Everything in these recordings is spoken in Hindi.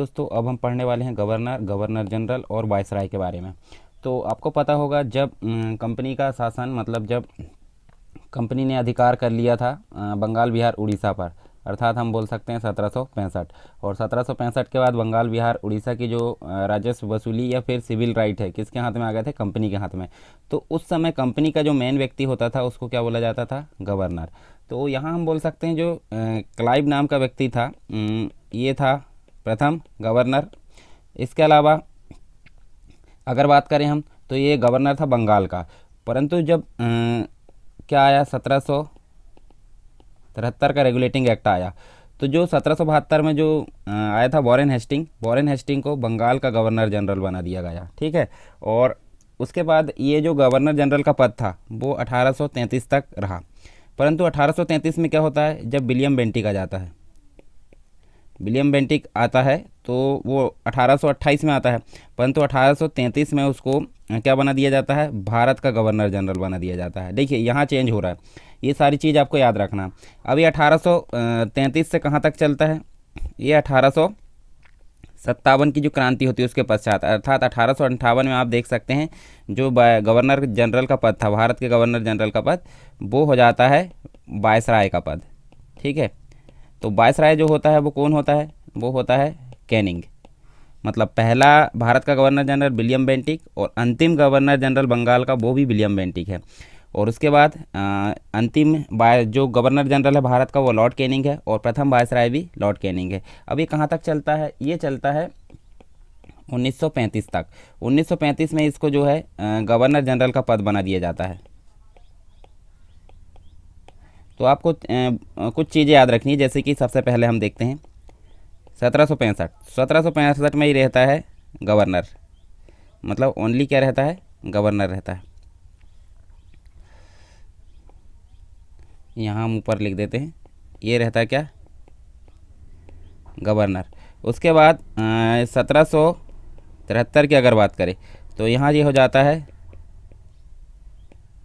दोस्तों, अब हम पढ़ने वाले हैं गवर्नर, गवर्नर जनरल और वायसराय के बारे में। तो आपको पता होगा जब कंपनी का शासन, मतलब जब कंपनी ने अधिकार कर लिया था बंगाल बिहार उड़ीसा पर, अर्थात हम बोल सकते हैं 1765। और 1765 के बाद बंगाल बिहार उड़ीसा की जो राजस्व वसूली या फिर सिविल राइट है, किसके हाथ में आ गए थे? कंपनी के हाथ में। तो उस समय कंपनी का जो मेन व्यक्ति होता था उसको क्या बोला जाता था? गवर्नर। तो यहाँ हम बोल सकते हैं जो क्लाइव नाम का व्यक्ति था, ये था प्रथम गवर्नर। इसके अलावा अगर बात करें हम, तो ये गवर्नर था बंगाल का। परंतु जब क्या आया, 1773 का रेगुलेटिंग एक्ट आया, तो जो 1772 में जो आया था वॉरेन हेस्टिंग को बंगाल का गवर्नर जनरल बना दिया गया। ठीक है। और उसके बाद ये जो गवर्नर जनरल का पद था वो 1833 तक रहा। परंतु 1833 में क्या होता है, जब विलियम बेंटिक आ जाता है, विलियम बेंटिक आता है तो वो 1828 में आता है। परंतु 1833 में उसको क्या बना दिया जाता है? भारत का गवर्नर जनरल बना दिया जाता है। देखिए यहाँ चेंज हो रहा है, ये सारी चीज़ आपको याद रखना। अब ये 1833 से कहाँ तक चलता है? ये 1857 की जो क्रांति होती है उसके पश्चात, अर्थात 1858 में आप देख सकते हैं जो गवर्नर जनरल का पद था, भारत के गवर्नर जनरल का पद, वो हो जाता है वायसराय का पद। ठीक है। तो वायसराय जो होता है वो कौन होता है? वो होता है कैनिंग। मतलब पहला भारत का गवर्नर जनरल विलियम बेंटिक और अंतिम गवर्नर जनरल बंगाल का वो भी विलियम बेंटिक है। और उसके बाद अंतिम जो गवर्नर जनरल है भारत का वो लॉर्ड कैनिंग है और प्रथम वायसराय भी लॉर्ड कैनिंग है। अब ये कहाँ तक चलता है? ये चलता है 1935 तक। 1935 में इसको जो है गवर्नर जनरल का पद बना दिया जाता है। तो आपको कुछ चीज़ें याद रखनी है, जैसे कि सबसे पहले हम देखते हैं 1765 में ही रहता है गवर्नर, मतलब ओनली क्या रहता है? गवर्नर रहता है। यहाँ हम ऊपर लिख देते हैं, ये रहता है क्या? गवर्नर। उसके बाद 1773 की अगर बात करें तो यहाँ ये हो जाता है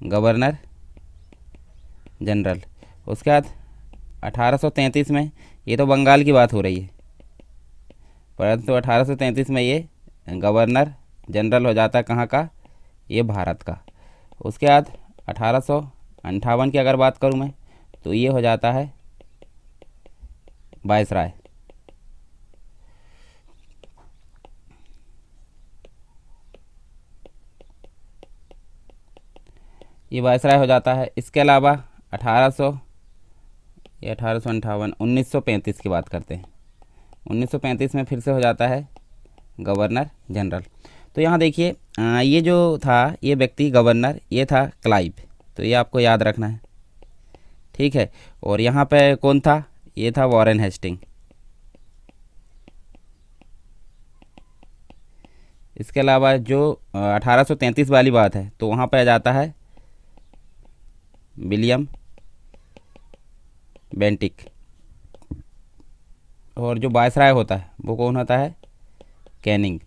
गवर्नर जनरल। उसके बाद 1833 में, ये तो बंगाल की बात हो रही है, परंतु 1833 में ये गवर्नर जनरल हो जाता है कहाँ का? ये भारत का। उसके बाद 1858 की अगर बात करूँ मैं तो ये हो जाता है वायसराय। ये वायसराय हो जाता है। इसके अलावा 1935 की बात करते हैं। 1935 में फिर से हो जाता है गवर्नर जनरल। तो यहाँ देखिए ये जो था, ये व्यक्ति गवर्नर, ये था क्लाइव, तो ये आपको याद रखना है। ठीक है। और यहाँ पे कौन था? ये था वॉरेन हेस्टिंग। इसके अलावा जो 1833 वाली बात है तो वहाँ पे आ जाता है विलियम बेंटिक। और जो वायसराय होता है वो कौन होता है? कैनिंग।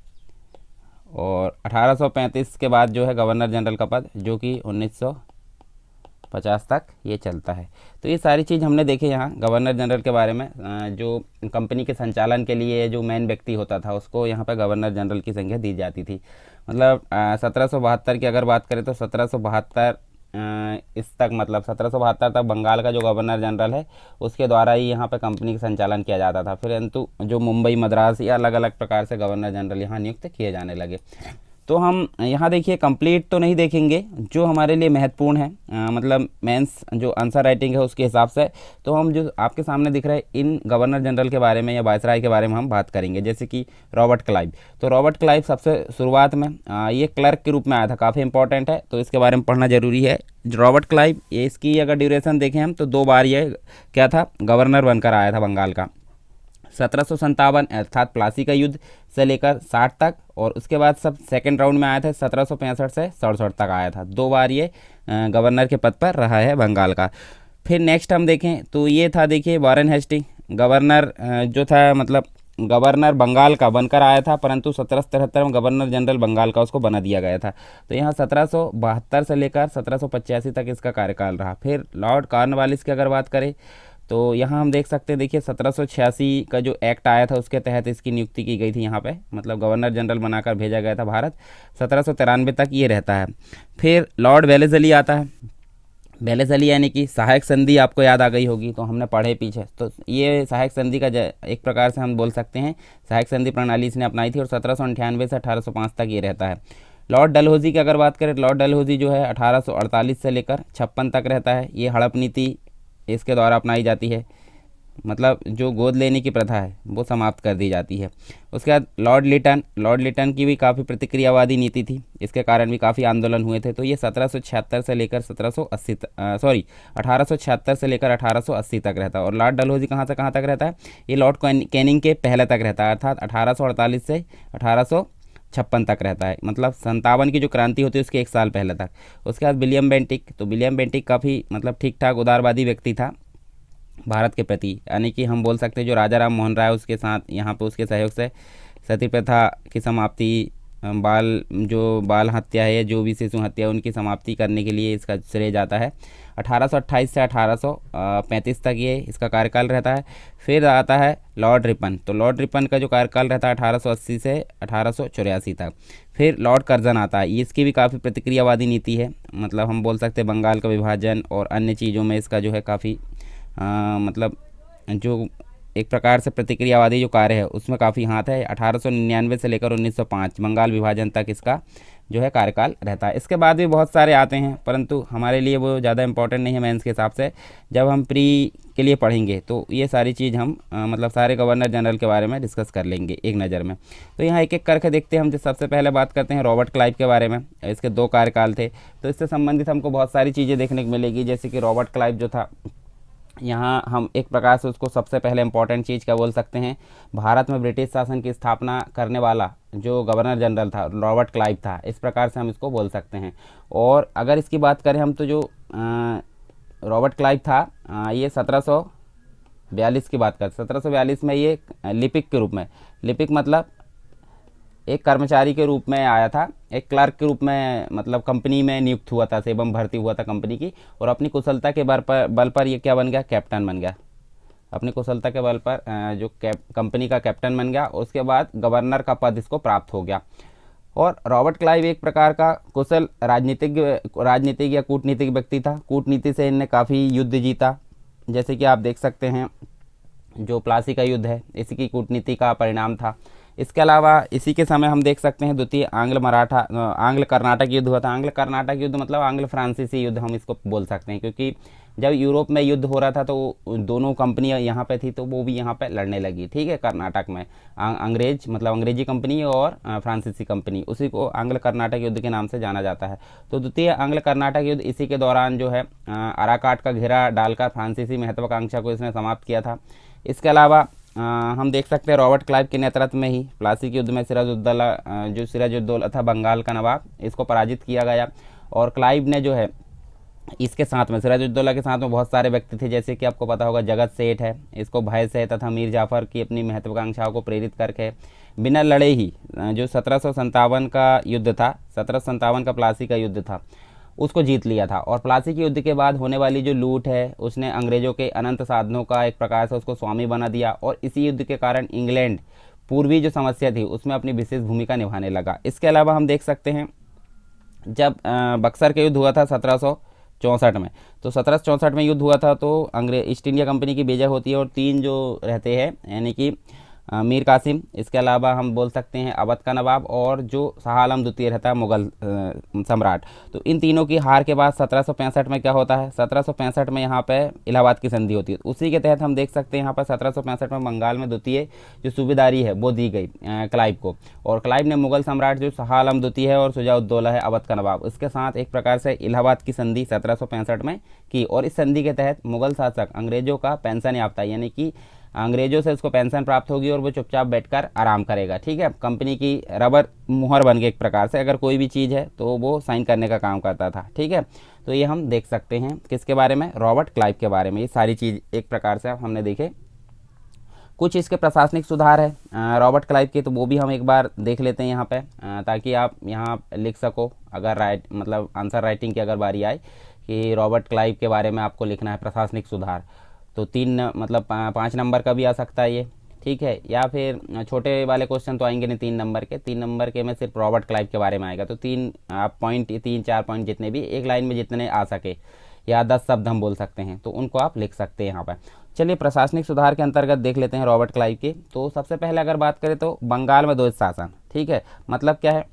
और 1835 के बाद जो है गवर्नर जनरल का पद, जो कि 1950 तक ये चलता है। तो ये सारी चीज़ हमने देखे यहाँ गवर्नर जनरल के बारे में। जो कंपनी के संचालन के लिए जो मेन व्यक्ति होता था उसको यहाँ पर गवर्नर जनरल की संज्ञा दी जाती थी। मतलब 1772 की अगर बात करें तो 1772 इस तक, मतलब 1772 तक बंगाल का जो गवर्नर जनरल है उसके द्वारा ही यहाँ पे कंपनी का संचालन किया जाता था। परंतु जो मुंबई, मद्रास या अलग अलग प्रकार से गवर्नर जनरल यहाँ नियुक्त किए जाने लगे। तो हम यहाँ देखिए कंप्लीट तो नहीं देखेंगे, जो हमारे लिए महत्वपूर्ण है, मतलब मेंस जो आंसर राइटिंग है उसके हिसाब से, तो हम जो आपके सामने दिख रहे हैं इन गवर्नर जनरल के बारे में या वायसराय के बारे में हम बात करेंगे। जैसे कि रॉबर्ट क्लाइव। तो रॉबर्ट क्लाइव सबसे शुरुआत में ये क्लर्क के रूप में आया था, काफ़ी इंपॉर्टेंट है, तो इसके बारे में पढ़ना जरूरी है। रॉबर्ट क्लाइव, ये इसकी अगर ड्यूरेशन देखें हम तो 2 बार ये क्या था? गवर्नर बनकर आया था बंगाल का। 1757 अर्थात प्लासी का युद्ध से लेकर 60 तक, और उसके बाद सब सेकंड राउंड में आया था 1765 से 67 तक आया था। 2 बार ये गवर्नर के पद पर रहा है बंगाल का। फिर नेक्स्ट हम देखें तो ये था, देखिए वॉरेन हेस्टिंग, गवर्नर जो था, मतलब गवर्नर बंगाल का बनकर आया था, परंतु 1773 में गवर्नर जनरल बंगाल का उसको बना दिया गया था। तो यहाँ 1772 से लेकर 1785 तक इसका कार्यकाल रहा। फिर लॉर्ड कॉर्नवालिस की अगर बात करें तो यहाँ हम देख सकते हैं, देखिए 1786 का जो एक्ट आया था उसके तहत इसकी नियुक्ति की गई थी यहाँ पे, मतलब गवर्नर जनरल बनाकर भेजा गया था भारत। 1793 तक ये रहता है। फिर लॉर्ड वेलेस्ली आता है। वेलेस्ली यानी कि सहायक संधि आपको याद आ गई होगी, तो हमने पढ़े पीछे, तो ये सहायक संधि का एक प्रकार से हम बोल सकते हैं सहायक संधि प्रणाली इसने अपनाई थी, और 1798 से 1805 तक ये रहता है। लॉर्ड डलहौजी की अगर बात करें, लॉर्ड डलहौजी जो है 1848 से लेकर 56 तक रहता है। ये हड़प नीति इसके द्वारा अपनाई जाती है, मतलब जो गोद लेने की प्रथा है वो समाप्त कर दी जाती है। उसके बाद लॉर्ड लिटन की भी काफ़ी प्रतिक्रियावादी नीति थी, इसके कारण भी काफ़ी आंदोलन हुए थे। तो ये 1776 से लेकर 1876 से लेकर 1880 तक रहता है। और लॉर्ड डलहौजी कहाँ से कहाँ तक रहता है, ये लॉर्ड कैनिंग के पहले तक रहता है, अर्थात 1848 से 1856 तक रहता है, मतलब 57 की जो क्रांति होती है उसके एक साल पहले तक। उसके बाद विलियम बेंटिक, तो विलियम बेंटिक काफ़ी मतलब ठीक ठाक उदारवादी व्यक्ति था भारत के प्रति, यानी कि हम बोल सकते हैं जो राजा राम मोहन राय उसके साथ यहाँ पे उसके सहयोग से सती प्रथा की समाप्ति, बाल हत्या है, जो भी शिशु हत्या है उनकी समाप्ति करने के लिए इसका श्रेय जाता है। 1828 से 1835 तक ये इसका कार्यकाल रहता है। फिर आता है लॉर्ड रिपन, तो लॉर्ड रिपन का जो कार्यकाल रहता है 1880 से 1884 तक। फिर लॉर्ड कर्जन आता है, इसकी भी काफ़ी प्रतिक्रियावादी नीति है, मतलब हम बोल सकते हैं बंगाल का विभाजन और अन्य चीज़ों में इसका जो है काफ़ी मतलब जो एक प्रकार से प्रतिक्रियावादी जो कार्य है उसमें काफ़ी हाथ है। 1899 से लेकर 1905 बंगाल विभाजन तक इसका जो है कार्यकाल रहता है। इसके बाद भी बहुत सारे आते हैं, परंतु हमारे लिए वो ज़्यादा इंपॉर्टेंट नहीं है मेंस के हिसाब से। जब हम प्री के लिए पढ़ेंगे तो ये सारी चीज़ हम मतलब सारे गवर्नर जनरल के बारे में डिस्कस कर लेंगे एक नज़र में। तो यहाँ एक एक करके देखते हैं हम। जो सबसे पहले बात करते हैं रॉबर्ट क्लाइव के बारे में, इसके 2 कार्यकाल थे, तो इससे संबंधित हमको बहुत सारी चीज़ें देखने को मिलेगी। जैसे कि रॉबर्ट क्लाइव जो था, यहाँ हम एक प्रकार से उसको सबसे पहले इंपॉर्टेंट चीज़ क्या बोल सकते हैं, भारत में ब्रिटिश शासन की स्थापना करने वाला जो गवर्नर जनरल था रॉबर्ट क्लाइव था, इस प्रकार से हम इसको बोल सकते हैं। और अगर इसकी बात करें हम तो जो रॉबर्ट क्लाइव था ये 1742 की बात करते, 1742 में ये लिपिक के रूप में, लिपिक मतलब एक कर्मचारी के रूप में आया था, एक क्लर्क के रूप में, मतलब कंपनी में नियुक्त हुआ था, सेवम भर्ती हुआ था कंपनी की, और अपनी कुशलता के बल पर ये क्या बन गया, कैप्टन बन गया। अपनी कुशलता के बल पर जो कंपनी का कैप्टन बन गया। उसके बाद गवर्नर का पद इसको प्राप्त हो गया। और रॉबर्ट क्लाइव एक प्रकार का कुशल राजनीतिक या कूटनीतिक व्यक्ति था। कूटनीति से इनने काफ़ी युद्ध जीता, जैसे कि आप देख सकते हैं जो प्लासी का युद्ध है इसी की कूटनीति का परिणाम था। इसके अलावा इसी के समय हम देख सकते हैं द्वितीय आंग्ल कर्नाटक युद्ध हुआ था। आंग्ल कर्नाटक युद्ध मतलब आंग्ल फ्रांसीसी युद्ध हम इसको बोल सकते हैं, क्योंकि जब यूरोप में युद्ध हो रहा था तो दोनों कंपनियां यहाँ पे थी, तो वो भी यहाँ पे लड़ने लगी, ठीक है। कर्नाटक में अंग्रेज मतलब अंग्रेजी कंपनी और फ्रांसीसी कंपनी, उसी को आंग्ल कर्नाटक युद्ध के नाम से जाना जाता है। तो द्वितीय आंग्ल कर्नाटक युद्ध इसी के दौरान जो है अराकाट का घेरा डालकर फ्रांसीसी महत्वाकांक्षा को इसने समाप्त किया था। इसके अलावा हम देख सकते हैं रॉबर्ट क्लाइव के नेतृत्व में ही प्लासी के युद्ध में सिराजुद्दौला था बंगाल का नवाब, इसको पराजित किया गया। और क्लाइव ने जो है इसके साथ में सिराजुद्दौला के साथ में बहुत सारे व्यक्ति थे, जैसे कि आपको पता होगा जगत सेठ है, इसको भय से तथा मीर जाफर की अपनी महत्वाकांक्षाओं को प्रेरित करके बिना लड़े ही जो 1757 का युद्ध था, 1757 का प्लासी का युद्ध था, उसको जीत लिया था। और प्लासी के युद्ध के बाद होने वाली जो लूट है उसने अंग्रेजों के अनंत साधनों का एक प्रकार से उसको स्वामी बना दिया। और इसी युद्ध के कारण इंग्लैंड पूर्वी जो समस्या थी उसमें अपनी विशेष भूमिका निभाने लगा। इसके अलावा हम देख सकते हैं जब बक्सर का युद्ध हुआ था 1764 में, तो 1764 में युद्ध हुआ था तो अंग्रेज ईस्ट इंडिया कंपनी की विजय होती है और 3 जो रहते हैं यानी कि मीर कासिम, इसके अलावा हम बोल सकते हैं अवध का नवाब और जो शाह आलम द्वितीय रहता है मुगल सम्राट। तो इन तीनों की हार के बाद 1765 में क्या होता है, 1765 में यहाँ पे इलाहाबाद की संधि होती है। उसी के तहत हम देख सकते हैं यहाँ पर 1765 में बंगाल में द्वितीय जो सूबेदारी है वो दी गई क्लाइव को। और क्लाइव ने मुगल सम्राट जो शाह आलम द्वितीय है और शुजाउद्दौला है अवध का नवाब, इसके साथ एक प्रकार से इलाहाबाद की संधि 1765 में की। और इस संधि के तहत मुगल शासक अंग्रेजों का पेंशन याफ्ता, यानी कि अंग्रेजों से उसको पेंशन प्राप्त होगी और वो चुपचाप बैठकर आराम करेगा, ठीक है। कंपनी की रबर मुहर बन गई एक प्रकार से, अगर कोई भी चीज़ है तो वो साइन करने का काम करता था, ठीक है। तो ये हम देख सकते हैं किसके बारे में, रॉबर्ट क्लाइव के बारे में। ये सारी चीज़ एक प्रकार से हमने देखे। कुछ इसके प्रशासनिक सुधार है रॉबर्ट क्लाइव के, तो वो भी हम एक बार देख लेते हैं यहाँ पे, ताकि आप यहाँ लिख सको अगर आंसर राइटिंग की अगर बारी आए कि रॉबर्ट क्लाइव के बारे में आपको लिखना है प्रशासनिक सुधार। तो 5 नंबर का भी आ सकता है ये, ठीक है। या फिर छोटे वाले क्वेश्चन तो आएंगे नहीं 3 नंबर के, 3 नंबर के में सिर्फ रॉबर्ट क्लाइव के बारे में आएगा। तो 3 4 पॉइंट जितने भी एक लाइन में जितने आ सके, या 10 शब्द हम बोल सकते हैं, तो उनको आप लिख सकते हैं यहाँ पर। चलिए प्रशासनिक सुधार के अंतर्गत देख लेते हैं रॉबर्ट क्लाइव के। तो सबसे पहले अगर बात करें तो बंगाल में द्वैध शासन, ठीक है। मतलब क्या है,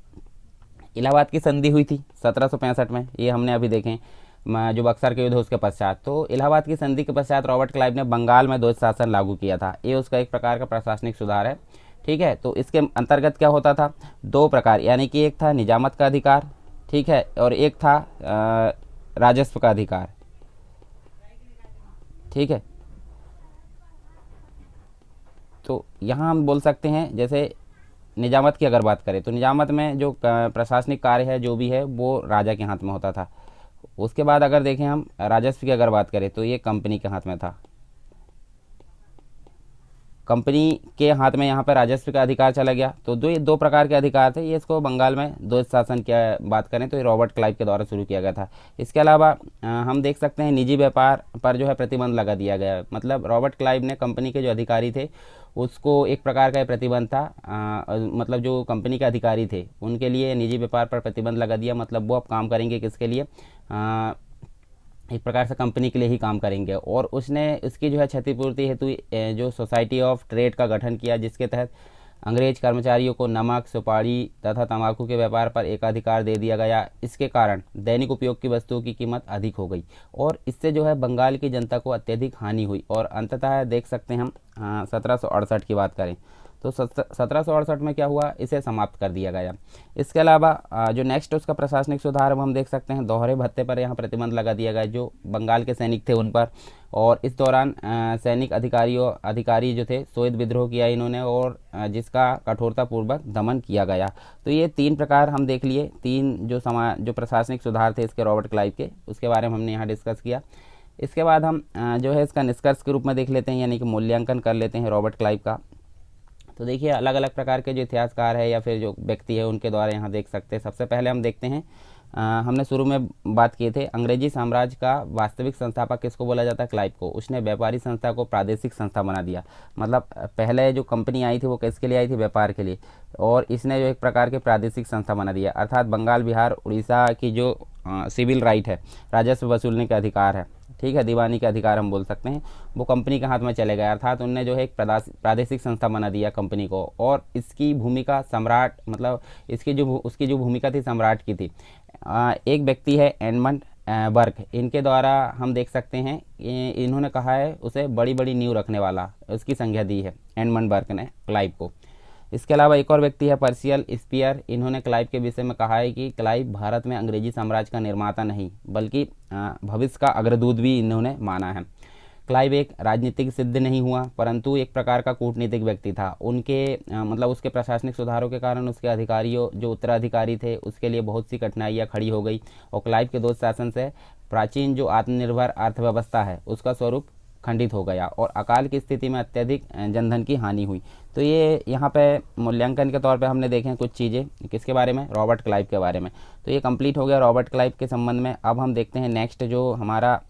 इलाहाबाद की संधि हुई थी 1765 में, ये हमने अभी देखें, जो बक्सर के युद्ध उसके पश्चात। तो इलाहाबाद की संधि के पश्चात रॉबर्ट क्लाइव ने बंगाल में द्वैध शासन लागू किया था। ये उसका एक प्रकार का प्रशासनिक सुधार है, ठीक है। तो इसके अंतर्गत क्या होता था, 2 प्रकार, यानी कि एक था निजामत का अधिकार, ठीक है, और एक था राजस्व का अधिकार, ठीक है। तो यहाँ हम बोल सकते हैं, जैसे निजामत की अगर बात करें तो निजामत में जो प्रशासनिक कार्य है जो भी है वो राजा के हाथ में होता था। उसके बाद अगर देखें हम राजस्व की अगर बात करें तो ये कंपनी के हाथ में था, कंपनी के हाथ में यहाँ पर राजस्व का अधिकार चला गया। तो ये 2 प्रकार के अधिकार थे, ये इसको बंगाल में द्वैध शासन की बात करें तो ये रॉबर्ट क्लाइव के द्वारा शुरू किया गया था। इसके अलावा हम देख सकते हैं निजी व्यापार पर जो है प्रतिबंध लगा दिया गया। मतलब रॉबर्ट क्लाइव ने कंपनी के जो अधिकारी थे उसको एक प्रकार का प्रतिबंध था, मतलब जो कंपनी के अधिकारी थे उनके लिए निजी व्यापार पर प्रतिबंध लगा दिया। मतलब वो अब काम करेंगे किसके लिए, एक प्रकार से कंपनी के लिए ही काम करेंगे। और उसने इसकी जो है क्षतिपूर्ति हेतु जो सोसाइटी ऑफ ट्रेड का गठन किया, जिसके तहत अंग्रेज कर्मचारियों को नमक, सुपारी तथा तंबाकू के व्यापार पर एकाधिकार दे दिया गया। इसके कारण दैनिक उपयोग की वस्तुओं की कीमत अधिक हो गई और इससे जो है बंगाल की जनता को अत्यधिक हानि हुई। और अंततः देख सकते हैं हम 1768 की बात करें तो 1768 में क्या हुआ, इसे समाप्त कर दिया गया। इसके अलावा जो नेक्स्ट उसका प्रशासनिक सुधार हम देख सकते हैं, दोहरे भत्ते पर यहाँ प्रतिबंध लगा दिया गया जो बंगाल के सैनिक थे उन पर। और इस दौरान सैनिक अधिकारी जो थे श्वेत विद्रोह किया इन्होंने, और जिसका कठोरतापूर्वक दमन किया गया। तो ये 3 प्रकार हम देख लिए, 3 जो प्रशासनिक सुधार थे इसके रॉबर्ट क्लाइव के, उसके बारे में हमने यहाँ डिस्कस किया। इसके बाद हम जो है इसका निष्कर्ष के रूप में देख लेते हैं, यानी कि मूल्यांकन कर लेते हैं रॉबर्ट क्लाइव का। तो देखिए अलग अलग प्रकार के जो इतिहासकार है या फिर जो व्यक्ति है उनके द्वारा यहाँ देख सकते हैं। सबसे पहले हम देखते हैं, हमने शुरू में बात किए थे, अंग्रेजी साम्राज्य का वास्तविक संस्थापक किसको बोला जाता है, क्लाइव को। उसने व्यापारी संस्था को प्रादेशिक संस्था बना दिया। मतलब पहले जो कंपनी आई थी वो किसके लिए आई थी, व्यापार के लिए, और इसने जो एक प्रकार के प्रादेशिक संस्था बना दिया। अर्थात बंगाल, बिहार, उड़ीसा की जो सिविल राइट है, राजस्व वसूलने का अधिकार है, ठीक है, दीवानी का अधिकार हम बोल सकते हैं, वो कंपनी के हाथ में चले गए। अर्थात उनने जो है एक प्रादेशिक संस्था बना दिया कंपनी को। और इसकी भूमिका सम्राट, मतलब उसकी जो भूमिका थी सम्राट की थी। एक व्यक्ति है एडमंड बर्क, इनके द्वारा हम देख सकते हैं, इन्होंने कहा है उसे बड़ी बड़ी नींव रखने वाला, उसकी संज्ञा दी है एडमंड बर्क ने क्लाइव को। इसके अलावा एक और व्यक्ति है पर्सियल स्पीयर, इन्होंने क्लाइव के विषय में कहा है कि क्लाइव भारत में अंग्रेजी साम्राज्य का निर्माता नहीं बल्कि भविष्य का अग्रदूत भी इन्होंने माना है। क्लाइव एक राजनीतिक सिद्ध नहीं हुआ परंतु एक प्रकार का कूटनीतिक व्यक्ति था। उनके मतलब उसके प्रशासनिक सुधारों के कारण उसके अधिकारियों जो उत्तराधिकारी थे उसके लिए बहुत सी कठिनाइयाँ खड़ी हो गई और क्लाइव के 2 शासन से प्राचीन जो आत्मनिर्भर अर्थव्यवस्था है उसका स्वरूप खंडित हो गया और अकाल की स्थिति में अत्यधिक जनधन की हानि हुई। तो ये यहाँ पे मूल्यांकन के तौर पे हमने देखे कुछ चीज़ें किसके बारे में, रॉबर्ट क्लाइव के बारे में। तो ये कंप्लीट हो गया रॉबर्ट क्लाइव के संबंध में। अब हम देखते हैं नेक्स्ट जो हमारा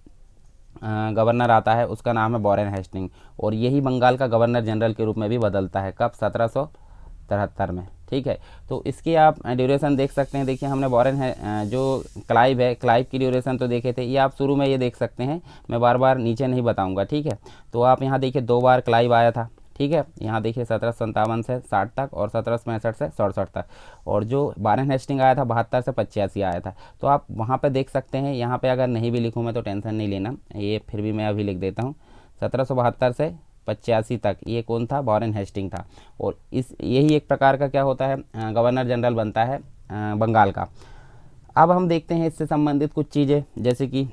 गवर्नर आता है उसका नाम है वॉरेन हेस्टिंग, और यही बंगाल का गवर्नर जनरल के रूप में भी बदलता है। कब, 1773 में, ठीक है। तो इसकी आप ड्यूरेशन देख सकते हैं। देखिए हमने वॉरेन है जो क्लाइव है, क्लाइव की ड्यूरेशन तो देखे थे, ये आप शुरू में ये देख सकते हैं, मैं बार बार नीचे नहीं बताऊंगा, ठीक है। तो आप यहाँ देखिए 2 बार क्लाइव आया था, ठीक है। यहाँ देखिए 1757 से 60 तक और 1765 से 67 तक, और जो वॉरेन हेस्टिंग आया था 72 से 85 आया था। तो आप वहाँ पे देख सकते हैं, यहाँ पे अगर नहीं भी लिखूँ मैं तो टेंशन नहीं लेना, ये फिर भी मैं अभी लिख देता हूँ। 1772 से 85 तक ये कौन था, वॉरेन हेस्टिंग था। और यही एक प्रकार का क्या होता है, गवर्नर जनरल बनता है बंगाल का। अब हम देखते हैं इससे संबंधित कुछ चीज़ें, जैसे कि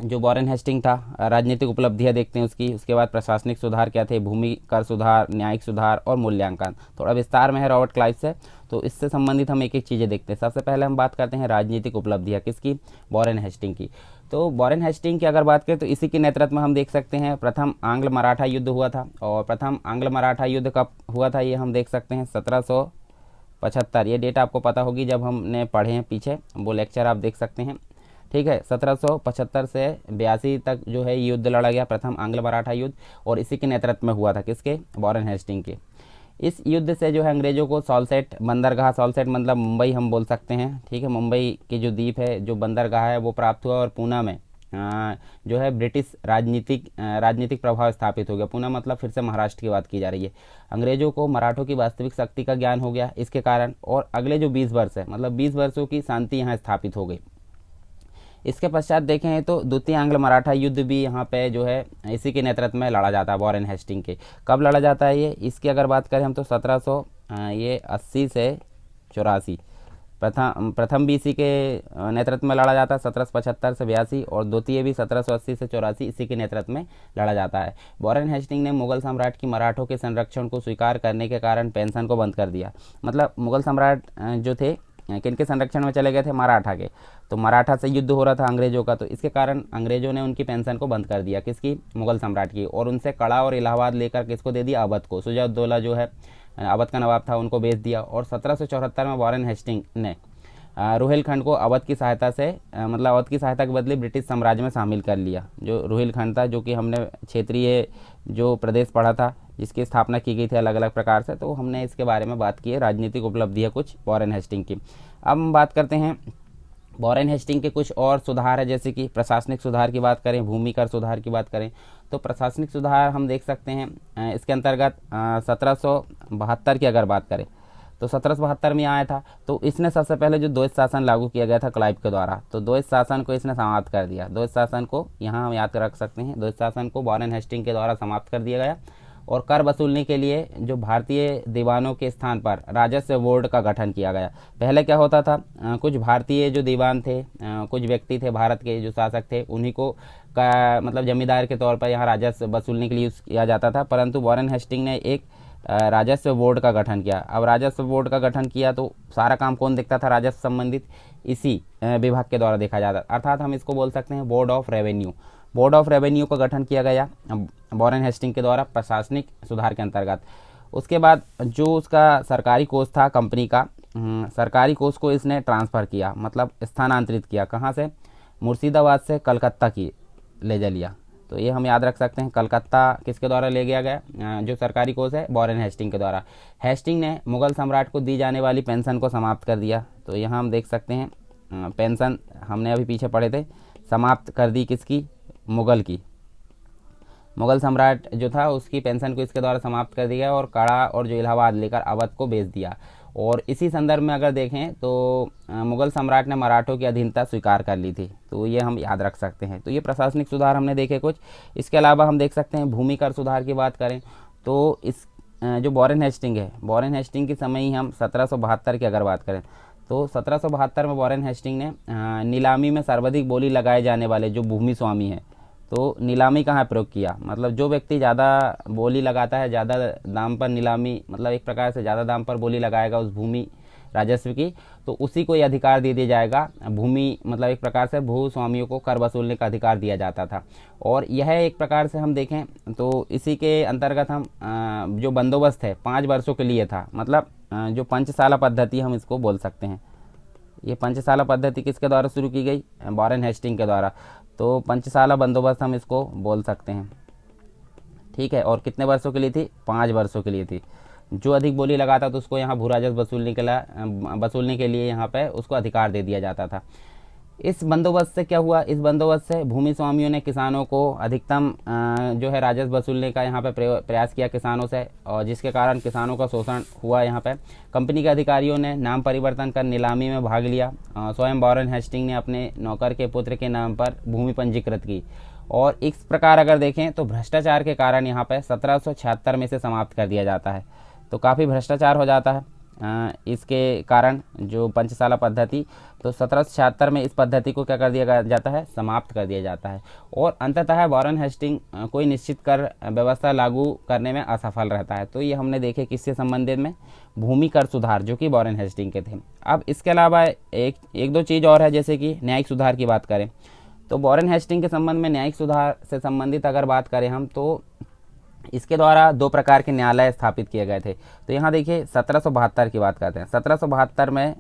जो वॉरेन हेस्टिंग था, राजनीतिक उपलब्धियां देखते हैं उसकी। उसके बाद प्रशासनिक सुधार क्या थे, भूमि कर सुधार, न्यायिक सुधार और मूल्यांकन। थोड़ा विस्तार में है रॉबर्ट क्लाइव से, तो इससे संबंधित हम एक एक चीज़ें देखते हैं। सबसे पहले हम बात करते हैं राजनीतिक उपलब्धियां किसकी, वॉरेन हेस्टिंग की। तो वॉरेन हेस्टिंग की अगर बात करें तो इसी के नेतृत्व में हम देख सकते हैं प्रथम आंग्ल मराठा युद्ध हुआ था। और प्रथम आंग्ल मराठा युद्ध कब हुआ था ये हम देख सकते हैं 1775। ये डेट आपको पता होगी जब हमने पढ़े हैं पीछे, वो लेक्चर आप देख सकते हैं। ठीक है। 1775 से 82 तक जो है युद्ध लड़ा गया, प्रथम आंग्ल मराठा युद्ध, और इसी के नेतृत्व में हुआ था, किसके, वॉरेन हेस्टिंग के। इस युद्ध से जो है अंग्रेजों को सॉल्सेट बंदरगाह, सॉल्सेट मतलब मुंबई हम बोल सकते हैं, ठीक है, मुंबई की जो द्वीप है, जो बंदरगाह है वो प्राप्त हुआ, और पूना में जो है ब्रिटिश राजनीतिक प्रभाव स्थापित हो गया। पूना मतलब फिर से महाराष्ट्र की बात की जा रही है। अंग्रेजों को मराठों की वास्तविक शक्ति का ज्ञान हो गया इसके कारण, और अगले जो 20 वर्ष है, मतलब 20 वर्षों की शांति यहाँ स्थापित हो गई। इसके पश्चात देखें तो द्वितीय आंग्ल मराठा युद्ध भी यहाँ पे जो है इसी के नेतृत्व में लड़ा जाता है, वॉरेन हेस्टिंग के। कब लड़ा जाता है ये, इसकी अगर बात करें हम तो 1780 से 84, प्रथम बीसी के नेतृत्व में लड़ा जाता है 1775 से 82, और द्वितीय भी 1780 से 84 इसी के नेतृत्व में लड़ा जाता है। वॉरेन हेस्टिंग ने मुगल सम्राट की मराठों के संरक्षण को स्वीकार करने के कारण पेंशन को बंद कर दिया। मतलब मुगल सम्राट जो थे किनके संरक्षण में चले गए थे, मराठा के। तो मराठा से युद्ध हो रहा था अंग्रेजों का, तो इसके कारण अंग्रेजों ने उनकी पेंशन को बंद कर दिया, किसकी, मुगल सम्राट की, और उनसे कड़ा और इलाहाबाद लेकर किसको दे दिया, अवध को। शुजा-उद-दौला जो है अवध का नवाब था, उनको बेच दिया। और 1774 में वॉरेन हेस्टिंग ने रुहेलखंड को अवध की सहायता से मतलब अवध की सहायता के बदले ब्रिटिश साम्राज्य में शामिल कर लिया। जो रुहेलखंड था, जो कि हमने क्षेत्रीय जो प्रदेश पढ़ा था जिसकी स्थापना की गई थी अलग अलग प्रकार से, तो हमने इसके बारे में बात की है, राजनीतिक उपलब्धि है कुछ वॉरेन हेस्टिंग की। अब हम बात करते हैं वॉरेन हेस्टिंग के कुछ और सुधार है, जैसे कि प्रशासनिक सुधार की बात करें, भूमि कर सुधार की बात करें, तो प्रशासनिक सुधार हम देख सकते हैं इसके अंतर्गत 1772 की अगर बात करें तो 1772 में आया था। तो इसने सबसे पहले जो द्वैत शासन लागू किया गया था क्लाइव के द्वारा, तो द्वैत शासन को इसने समाप्त कर दिया। द्वैत शासन को यहाँ हम याद रख सकते हैं, द्वैत शासन को वॉरेन हेस्टिंग के द्वारा समाप्त कर दिया गया। और कर वसूलने के लिए जो भारतीय दीवानों के स्थान पर राजस्व बोर्ड का गठन किया गया। पहले क्या होता था, कुछ भारतीय जो दीवान थे, कुछ व्यक्ति थे भारत के जो शासक थे, उन्हीं को का मतलब जमींदार के तौर पर यहाँ राजस्व वसूलने के लिए यूज़ किया जाता था। परंतु वॉरेन हेस्टिंग ने एक राजस्व बोर्ड का गठन किया। अब राजस्व बोर्ड का गठन किया तो सारा काम कौन देखता था, राजस्व संबंधित इसी विभाग के द्वारा देखा जाता, अर्थात हम इसको बोल सकते हैं board of revenue. Board of revenue का गठन किया गया वॉरेन हेस्टिंग के द्वारा प्रशासनिक सुधार के अंतर्गत। उसके बाद जो उसका सरकारी कोष था कंपनी का, सरकारी कोष को इसने ट्रांसफ़र किया, मतलब स्थानांतरित किया। कहाँ से, मुर्शिदाबाद से कलकत्ता की ले लिया। तो ये हम याद रख सकते हैं, कलकत्ता किसके द्वारा ले गया गया, जो सरकारी कोष है वॉरेन हेस्टिंग के द्वारा। हेस्टिंग ने मुगल सम्राट को दी जाने वाली पेंशन को समाप्त कर दिया। तो यहाँ हम देख सकते हैं पेंशन हमने अभी पीछे पढ़े थे, समाप्त कर दी किसकी, मुगल की। मुगल सम्राट जो था उसकी पेंशन को इसके द्वारा समाप्त कर दिया और कड़ा और जो इलाहाबाद लेकर अवध को बेच दिया। और इसी संदर्भ में अगर देखें तो मुगल सम्राट ने मराठों की अधीनता स्वीकार कर ली थी। तो ये हम याद रख सकते हैं। तो ये प्रशासनिक सुधार हमने देखे कुछ। इसके अलावा हम देख सकते हैं भूमि कर सुधार की बात करें तो इस जो वॉरेन हेस्टिंग है, वॉरेन हेस्टिंग के समय ही हम 1772 की अगर बात करें तो 1772 में वॉरेन हेस्टिंग ने नीलामी में सर्वाधिक बोली लगाए जाने वाले जो भूमि स्वामी हैं, तो नीलामी कहाँ प्रयोग किया, मतलब जो व्यक्ति ज़्यादा बोली लगाता है, ज़्यादा दाम पर नीलामी, मतलब एक प्रकार से ज़्यादा दाम पर बोली लगाएगा उस भूमि राजस्व की, तो उसी को ये अधिकार दे दिया जाएगा। भूमि मतलब एक प्रकार से भू स्वामियों को कर वसूलने का अधिकार दिया जाता था। और यह एक प्रकार से हम देखें तो इसी के अंतर्गत हम जो बंदोबस्त है 5 वर्षों के लिए था, मतलब जो पंचशाला पद्धति हम इसको बोल सकते हैं। ये पंचशाला पद्धति किसके द्वारा शुरू की गई, वॉरेन हेस्टिंग के द्वारा। तो पंचशाला बंदोबस्त हम इसको बोल सकते हैं, ठीक है। और कितने वर्षों के लिए थी, 5 वर्षों के लिए थी। जो अधिक बोली लगाता तो उसको यहाँ भू राजस्व वसूलने के लिए यहाँ पे उसको अधिकार दे दिया जाता था। इस बंदोबस्त से क्या हुआ, इस बंदोबस्त से भूमि स्वामियों ने किसानों को अधिकतम जो है राजस्व वसूलने का यहाँ पे प्रयास किया किसानों से, और जिसके कारण किसानों का शोषण हुआ। यहाँ पे कंपनी के अधिकारियों ने नाम परिवर्तन कर नीलामी में भाग लिया। स्वयं वॉरेन हेस्टिंग ने अपने नौकर के पुत्र के नाम पर भूमि पंजीकृत की। और इस प्रकार अगर देखें तो भ्रष्टाचार के कारण यहाँ पर 1776 में से समाप्त कर दिया जाता है। तो काफ़ी भ्रष्टाचार हो जाता है इसके कारण जो पंचशाला पद्धति, तो 1776 में इस पद्धति को क्या कर दिया जाता है, समाप्त कर दिया जाता है। और अंततः वॉरेन हेस्टिंग कोई निश्चित कर व्यवस्था लागू करने में असफल रहता है। तो ये हमने देखे किससे संबंधित में, भूमि कर सुधार जो कि वॉरेन हेस्टिंग के थे। अब इसके अलावा एक दो चीज़ और है, जैसे कि न्यायिक सुधार की बात करें तो वॉरेन हेस्टिंग के संबंध में न्यायिक सुधार से संबंधित अगर बात करें हम तो इसके द्वारा 2 प्रकार के न्यायालय स्थापित किए गए थे। तो यहाँ देखिए 1772 की बात करते हैं। 1772 में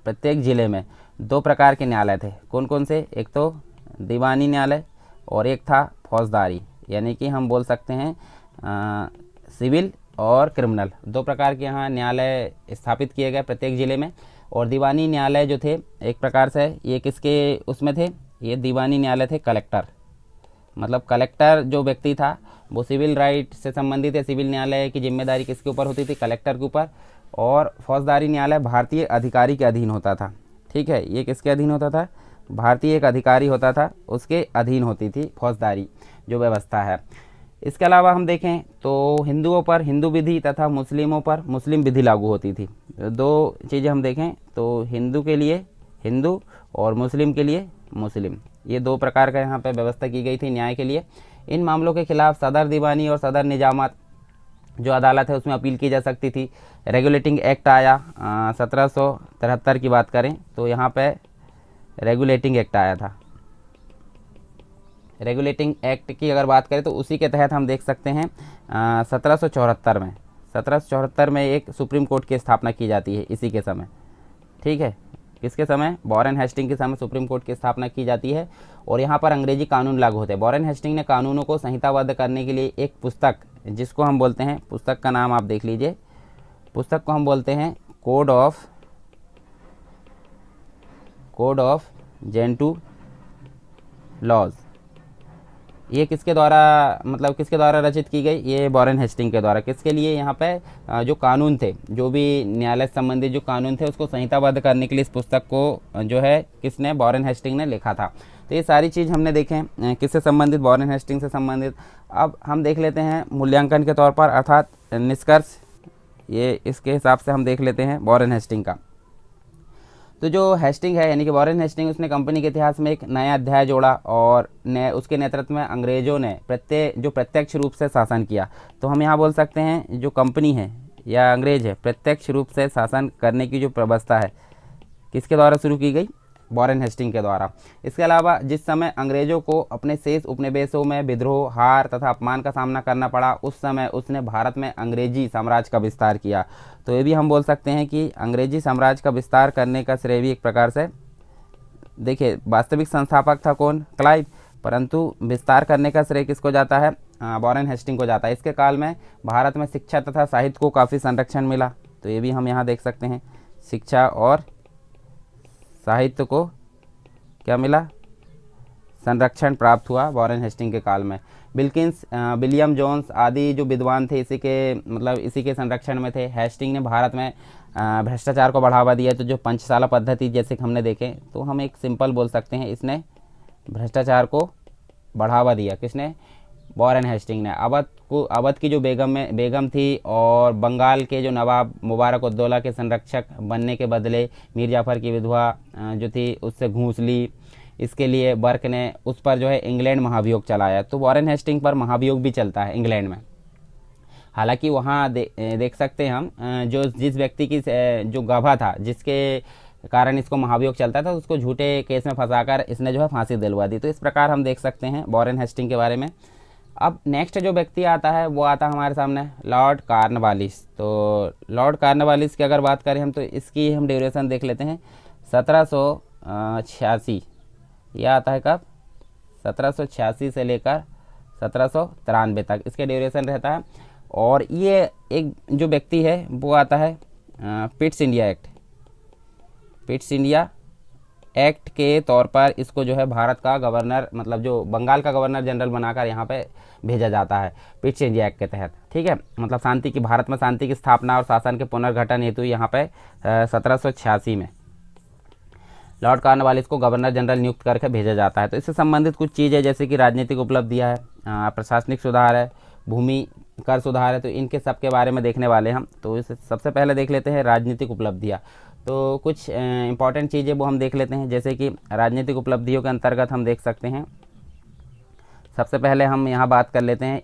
प्रत्येक ज़िले में दो प्रकार के न्यायालय थे। कौन कौन से? एक तो दीवानी न्यायालय और एक था फौजदारी, यानी कि हम बोल सकते हैं सिविल और क्रिमिनल। दो प्रकार के यहाँ न्यायालय स्थापित किए गए प्रत्येक ज़िले में। और दीवानी न्यायालय जो थे एक प्रकार से ये किसके उसमें थे? ये दीवानी न्यायालय थे कलेक्टर, मतलब कलेक्टर जो व्यक्ति था वो सिविल राइट से संबंधित है। सिविल न्यायालय की जिम्मेदारी किसके ऊपर होती थी? कलेक्टर के ऊपर। और फौजदारी न्यायालय भारतीय अधिकारी के अधीन होता था। ठीक है, ये किसके अधीन होता था? भारतीय एक अधिकारी होता था, उसके अधीन होती थी फौजदारी जो व्यवस्था है। इसके अलावा हम देखें तो हिंदुओं पर हिंदू विधि तथा मुस्लिमों पर मुस्लिम विधि लागू होती थी। दो चीज़ें हम देखें तो हिंदू के लिए हिंदू और मुस्लिम के लिए मुस्लिम, ये दो प्रकार का यहाँ पे व्यवस्था की गई थी न्याय के लिए। इन मामलों के खिलाफ सदर दीवानी और सदर निजामत जो अदालत है उसमें अपील की जा सकती थी। रेगुलेटिंग एक्ट आया 1773 की बात करें तो यहाँ पे रेगुलेटिंग एक्ट आया था। रेगुलेटिंग एक्ट की अगर बात करें तो उसी के तहत हम देख सकते हैं 1774 में एक सुप्रीम कोर्ट की स्थापना की जाती है इसी के समय। ठीक है, किसके समय? वॉरेन हेस्टिंग के समय सुप्रीम कोर्ट की स्थापना की जाती है और यहाँ पर अंग्रेजी कानून लागू होते हैं। वॉरेन हेस्टिंग ने कानूनों को संहिताबद्ध करने के लिए एक पुस्तक, जिसको हम बोलते हैं, पुस्तक का नाम आप देख लीजिए, पुस्तक को हम बोलते हैं कोड ऑफ जेंटू लॉज। ये किसके द्वारा, मतलब किसके द्वारा रचित की गई? ये वॉरेन हेस्टिंग के द्वारा। किसके लिए? यहाँ पे जो कानून थे, जो भी न्यायालय संबंधित जो कानून थे उसको संहिताबद्ध करने के लिए इस पुस्तक को जो है किसने? वॉरेन हेस्टिंग ने लिखा था। तो ये सारी चीज़ हमने देखें किससे संबंधित? वॉरेन हेस्टिंग से संबंधित। अब हम देख लेते हैं मूल्यांकन के तौर पर, अर्थात निष्कर्ष, ये इसके हिसाब से हम देख लेते हैं वॉरेन हेस्टिंग का। तो जो हेस्टिंग है यानी कि वॉरेन हेस्टिंग, उसने कंपनी के इतिहास में एक नया अध्याय जोड़ा और उसके नेतृत्व में अंग्रेज़ों ने प्रत्यक्ष रूप से शासन किया। तो हम यहाँ बोल सकते हैं जो कंपनी है या अंग्रेज है, प्रत्यक्ष रूप से शासन करने की जो व्यवस्था है किसके द्वारा शुरू की गई? वॉरेन हेस्टिंग के द्वारा। इसके अलावा जिस समय अंग्रेज़ों को अपने शेष उपनिवेशों में विद्रोह, हार तथा अपमान का सामना करना पड़ा, उस समय उसने भारत में अंग्रेजी साम्राज्य का विस्तार किया। तो ये भी हम बोल सकते हैं कि अंग्रेजी साम्राज्य का विस्तार करने का श्रेय भी एक प्रकार से, देखिए वास्तविक संस्थापक था कौन? क्लाइव, परंतु विस्तार करने का श्रेय किसको जाता है? वॉरेन हेस्टिंग को जाता है। इसके काल में भारत में शिक्षा तथा साहित्य को काफ़ी संरक्षण मिला। तो ये भी हम यहाँ देख सकते हैं, शिक्षा और साहित्य को क्या मिला? संरक्षण प्राप्त हुआ वॉरेन हेस्टिंग के काल में। विल्किंस, विलियम जोन्स आदि जो विद्वान थे इसी के संरक्षण में थे। हेस्टिंग ने भारत में भ्रष्टाचार को बढ़ावा दिया। तो जो पंचशाला पद्धति जैसे कि हमने देखें तो हम एक सिंपल बोल सकते हैं, इसने भ्रष्टाचार को बढ़ावा दिया। किसने? वॉरेन हेस्टिंग ने। अवध की जो बेगम थी और बंगाल के जो नवाब मुबारक उद्दौला के संरक्षक बनने के बदले मीर जाफ़र की विधवा जो थी उससे घूस ली। इसके लिए बर्क ने उस पर जो है इंग्लैंड महाभियोग चलाया। तो वॉरेन हेस्टिंग पर महाभियोग भी चलता है इंग्लैंड में। हालांकि वहाँ देख सकते हैं हम जिस व्यक्ति की जो गवाह था जिसके कारण इसको महाभियोग चलता था उसको झूठे केस में फंसाकर इसने जो है फांसी दिलवा दी। तो इस प्रकार हम देख सकते हैं वॉरेन हेस्टिंग के बारे में। अब नेक्स्ट जो व्यक्ति आता है वो आता है हमारे सामने लॉर्ड कॉर्नवालिस। तो लॉर्ड कॉर्नवालिस की अगर बात करें हम तो इसकी हम ड्यूरेशन देख लेते हैं 1786। यह आता है कब? 1786 से लेकर 1793 तक इसके ड्यूरेशन रहता है। और ये एक जो व्यक्ति है वो आता है पिट्स इंडिया एक्ट के तौर पर इसको जो है भारत का गवर्नर, मतलब जो बंगाल का गवर्नर जनरल बनाकर यहाँ पे भेजा जाता है पिट्स इंडिया एक्ट के तहत। ठीक है, मतलब भारत में शांति की स्थापना और शासन के पुनर्गठन हेतु यहाँ पे 1786 में लॉर्ड कॉर्नवालिस को गवर्नर जनरल नियुक्त करके भेजा जाता है। तो इससे संबंधित कुछ चीज़ें जैसे कि राजनीतिक उपलब्धियाँ है, प्रशासनिक सुधार है, भूमि कर सुधार है, तो इनके सब के बारे में देखने वाले हम। तो इस सबसे पहले देख लेते हैं राजनीतिक उपलब्धियाँ। तो कुछ इंपॉर्टेंट चीज़ें वो हम देख लेते हैं, जैसे कि राजनीतिक उपलब्धियों के अंतर्गत हम देख सकते हैं। सबसे पहले हम यहाँ बात कर लेते हैं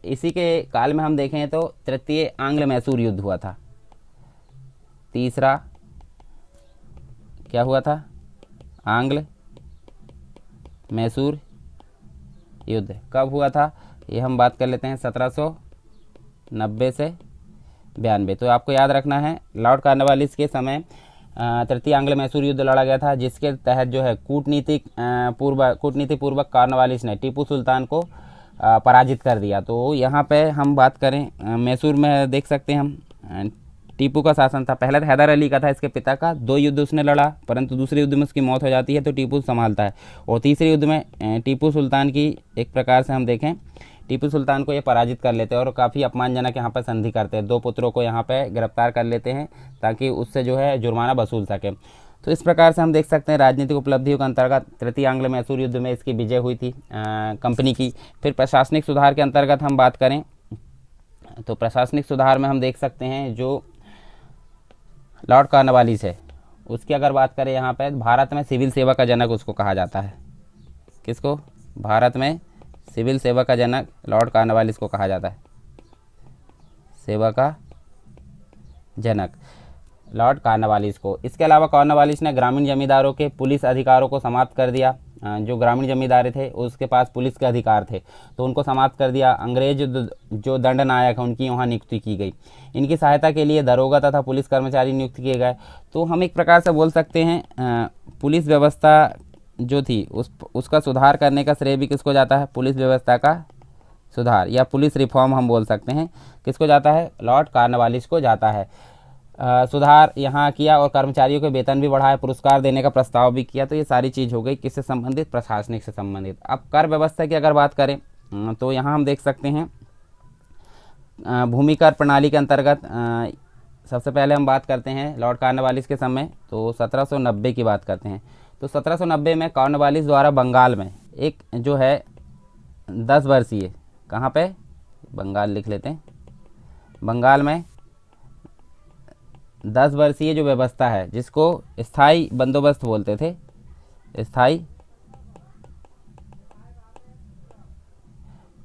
इसी के काल में हम देखें तो तृतीय आंग्ल मैसूर युद्ध हुआ था। तीसरा क्या हुआ था? आंग्ल मैसूर युद्ध कब हुआ था? ये हम बात कर लेते हैं 1790 से 92। तो आपको याद रखना है लॉर्ड कॉर्नवालिस के समय तृतीय आंग्ल मैसूर युद्ध लड़ा गया था, जिसके तहत जो है कूटनीति पूर्वक कॉर्नवालिस ने टीपू सुल्तान को पराजित कर दिया। तो यहाँ पे हम बात करें मैसूर में देख सकते हैं हम टीपू का शासन था। पहले तो हैदर अली का था, इसके पिता का। 2 युद्ध उसने लड़ा, परंतु दूसरे युद्ध में उसकी मौत हो जाती है, तो टीपू संभालता है। और तीसरे युद्ध में टीपू सुल्तान की एक प्रकार से हम देखें, टीपू सुल्तान को ये पराजित कर लेते हैं और काफ़ी अपमानजनक यहाँ पर संधि करते हैं। 2 पुत्रों को यहाँ पे गिरफ्तार कर लेते हैं ताकि उससे जो है जुर्माना वसूल सके। तो इस प्रकार से हम देख सकते हैं राजनीतिक उपलब्धियों के अंतर्गत तृतीय आंग्ल मैसूर युद्ध में इसकी विजय हुई थी कंपनी की। फिर प्रशासनिक सुधार के अंतर्गत हम बात करें तो प्रशासनिक सुधार में हम देख सकते हैं जो लॉर्ड कॉर्नवालिस है, उसकी अगर बात करें यहाँ पे, भारत में सिविल सेवा का जनक उसको कहा जाता है। किसको? भारत में सिविल सेवा का जनक लॉर्ड कॉर्नवालिस को कहा जाता है। सेवा का जनक लॉर्ड कॉर्नवालिस को। इसके अलावा कॉर्नवालिस ने ग्रामीण जमींदारों के पुलिस अधिकारों को समाप्त कर दिया। जो ग्रामीण जमींदार थे उसके पास पुलिस के अधिकार थे, तो उनको समाप्त कर दिया। अंग्रेज जो दंड नायक हैं उनकी वहाँ नियुक्ति की गई। इनकी सहायता के लिए दरोगा तथा पुलिस कर्मचारी नियुक्त किए गए। तो हम एक प्रकार से बोल सकते हैं पुलिस व्यवस्था जो थी उसका सुधार करने का श्रेय भी किसको जाता है? पुलिस व्यवस्था का सुधार या पुलिस रिफॉर्म हम बोल सकते हैं, किसको जाता है? लॉर्ड कॉर्नवालिस को जाता है। सुधार यहाँ किया और कर्मचारियों के वेतन भी बढ़ाए, पुरस्कार देने का प्रस्ताव भी किया। तो ये सारी चीज़ हो गई किससे संबंधित? प्रशासनिक से संबंधित। अब कर व्यवस्था की अगर बात करें तो यहाँ हम देख सकते हैं भूमि कर प्रणाली के अंतर्गत सबसे पहले हम बात करते हैं लॉर्ड कॉर्नवालिस के समय, तो 1790 की बात करते हैं। तो 1790 में कॉर्नवालिस द्वारा बंगाल में एक जो है 10 वर्षीय, कहाँ पे? बंगाल लिख लेते हैं। बंगाल में 10 वर्षीय जो व्यवस्था है, जिसको स्थायी बंदोबस्त बोलते थे,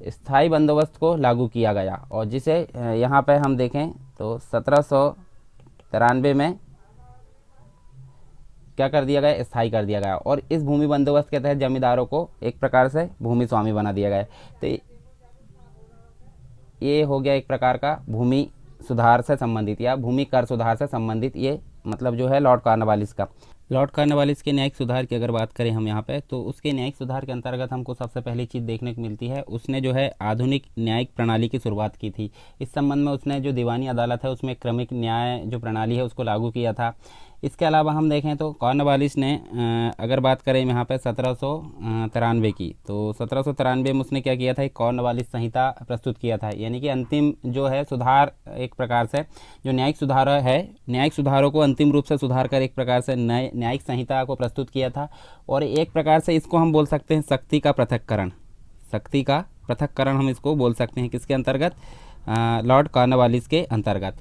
स्थायी बंदोबस्त को लागू किया गया। और जिसे यहाँ पे हम देखें तो 1793 में क्या कर दिया गया? स्थायी कर दिया गया। और इस भूमि बंदोबस्त के तहत जमींदारों को एक प्रकार से भूमि स्वामी बना दिया गया। तो ये हो गया एक प्रकार का भूमि सुधार से संबंधित या भूमि कर सुधार से संबंधित, ये मतलब जो है लॉर्ड कॉर्नवालिस का। लॉर्ड कॉर्नवालिस के न्यायिक सुधार की अगर बात करें हम यहाँ पे, तो उसके न्यायिक सुधार के अंतर्गत हमको सबसे पहली चीज़ देखने को मिलती है, उसने जो है आधुनिक न्यायिक प्रणाली की शुरुआत की थी। इस संबंध में उसने जो दीवानी अदालत है उसमें क्रमिक न्याय जो प्रणाली है उसको लागू किया था। इसके अलावा हम देखें तो कॉर्नवालिस ने अगर बात करें यहाँ पे 1793 की, तो 1793 में उसने क्या किया था? एक कॉर्नवालिस संहिता प्रस्तुत किया था, यानी कि अंतिम जो है सुधार, एक प्रकार से जो न्यायिक सुधार है, न्यायिक सुधारों को अंतिम रूप से सुधार कर एक प्रकार से नए न्यायिक संहिता को प्रस्तुत किया था। और एक प्रकार से इसको हम बोल सकते हैं शक्ति का पृथक्करण, शक्ति का पृथक्करण हम इसको बोल सकते हैं। किसके अंतर्गत? लॉर्ड कॉर्नवालिस के अंतर्गत।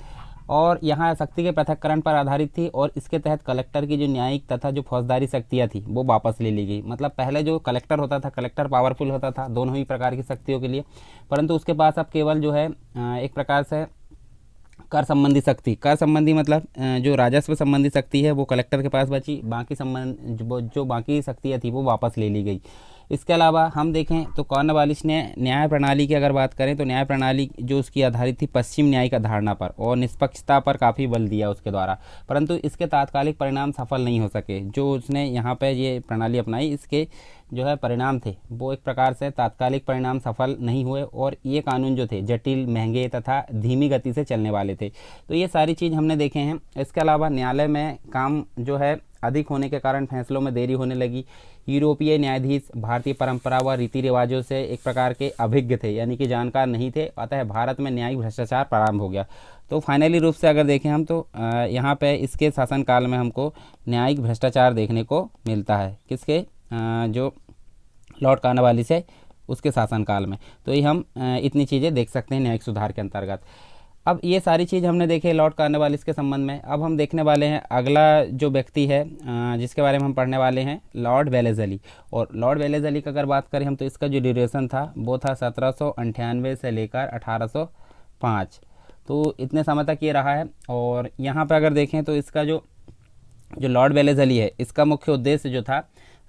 और यहाँ शक्ति के पृथक्करण पर आधारित थी और इसके तहत कलेक्टर की जो न्यायिक तथा जो फौजदारी शक्तियाँ थी वो वापस ले ली गई। मतलब पहले जो कलेक्टर होता था, कलेक्टर पावरफुल होता था दोनों ही प्रकार की शक्तियों के लिए, परंतु उसके पास अब केवल जो है एक प्रकार से कर संबंधी शक्ति, कर संबंधी मतलब जो राजस्व संबंधी शक्ति है वो कलेक्टर के पास बची, बाकी संबंध जो बाकी शक्तियाँ थी वो वापस ले ली गई। इसके अलावा हम देखें तो कॉर्नवालिस ने न्याय प्रणाली की अगर बात करें तो न्याय प्रणाली जो उसकी आधारित थी पश्चिम न्यायिक धारणा पर और निष्पक्षता पर काफ़ी बल दिया उसके द्वारा, परंतु इसके तात्कालिक परिणाम सफल नहीं हो सके। जो उसने यहाँ पे ये प्रणाली अपनाई, इसके जो है परिणाम थे वो एक प्रकार से तात्कालिक परिणाम सफल नहीं हुए और ये कानून जो थे जटिल, महंगे तथा धीमी गति से चलने वाले थे। तो ये सारी चीज़ हमने देखे हैं। इसके अलावा न्यायालय में काम जो है अधिक होने के कारण फैसलों में देरी होने लगी। यूरोपीय न्यायाधीश भारतीय परंपरा व रीति रिवाजों से एक प्रकार के अभिज्ञ थे, यानी कि जानकार नहीं थे, अतः भारत में न्यायिक भ्रष्टाचार प्रारंभ हो गया। तो फाइनली रूप से अगर देखें हम तो यहाँ पे इसके शासनकाल में हमको न्यायिक भ्रष्टाचार देखने को मिलता है। किसके? जो लॉर्ड कॉर्नवालिस है उसके शासनकाल में। तो ये हम इतनी चीज़ें देख सकते हैं न्यायिक सुधार के अंतर्गत। अब ये सारी चीज़ हमने देखे लॉर्ड कॉर्नवालिस के संबंध में। अब हम देखने वाले हैं अगला जो व्यक्ति है जिसके बारे में हम पढ़ने वाले हैं, लॉर्ड वेलेज़ली। और लॉर्ड वेलेज़ली का अगर बात करें हम तो इसका जो ड्यूरेशन था वो था 1798 से लेकर 1805, तो इतने समय तक ये रहा है। और यहाँ पर अगर देखें तो इसका जो लॉर्ड वेलेज़ली है इसका मुख्य उद्देश्य जो था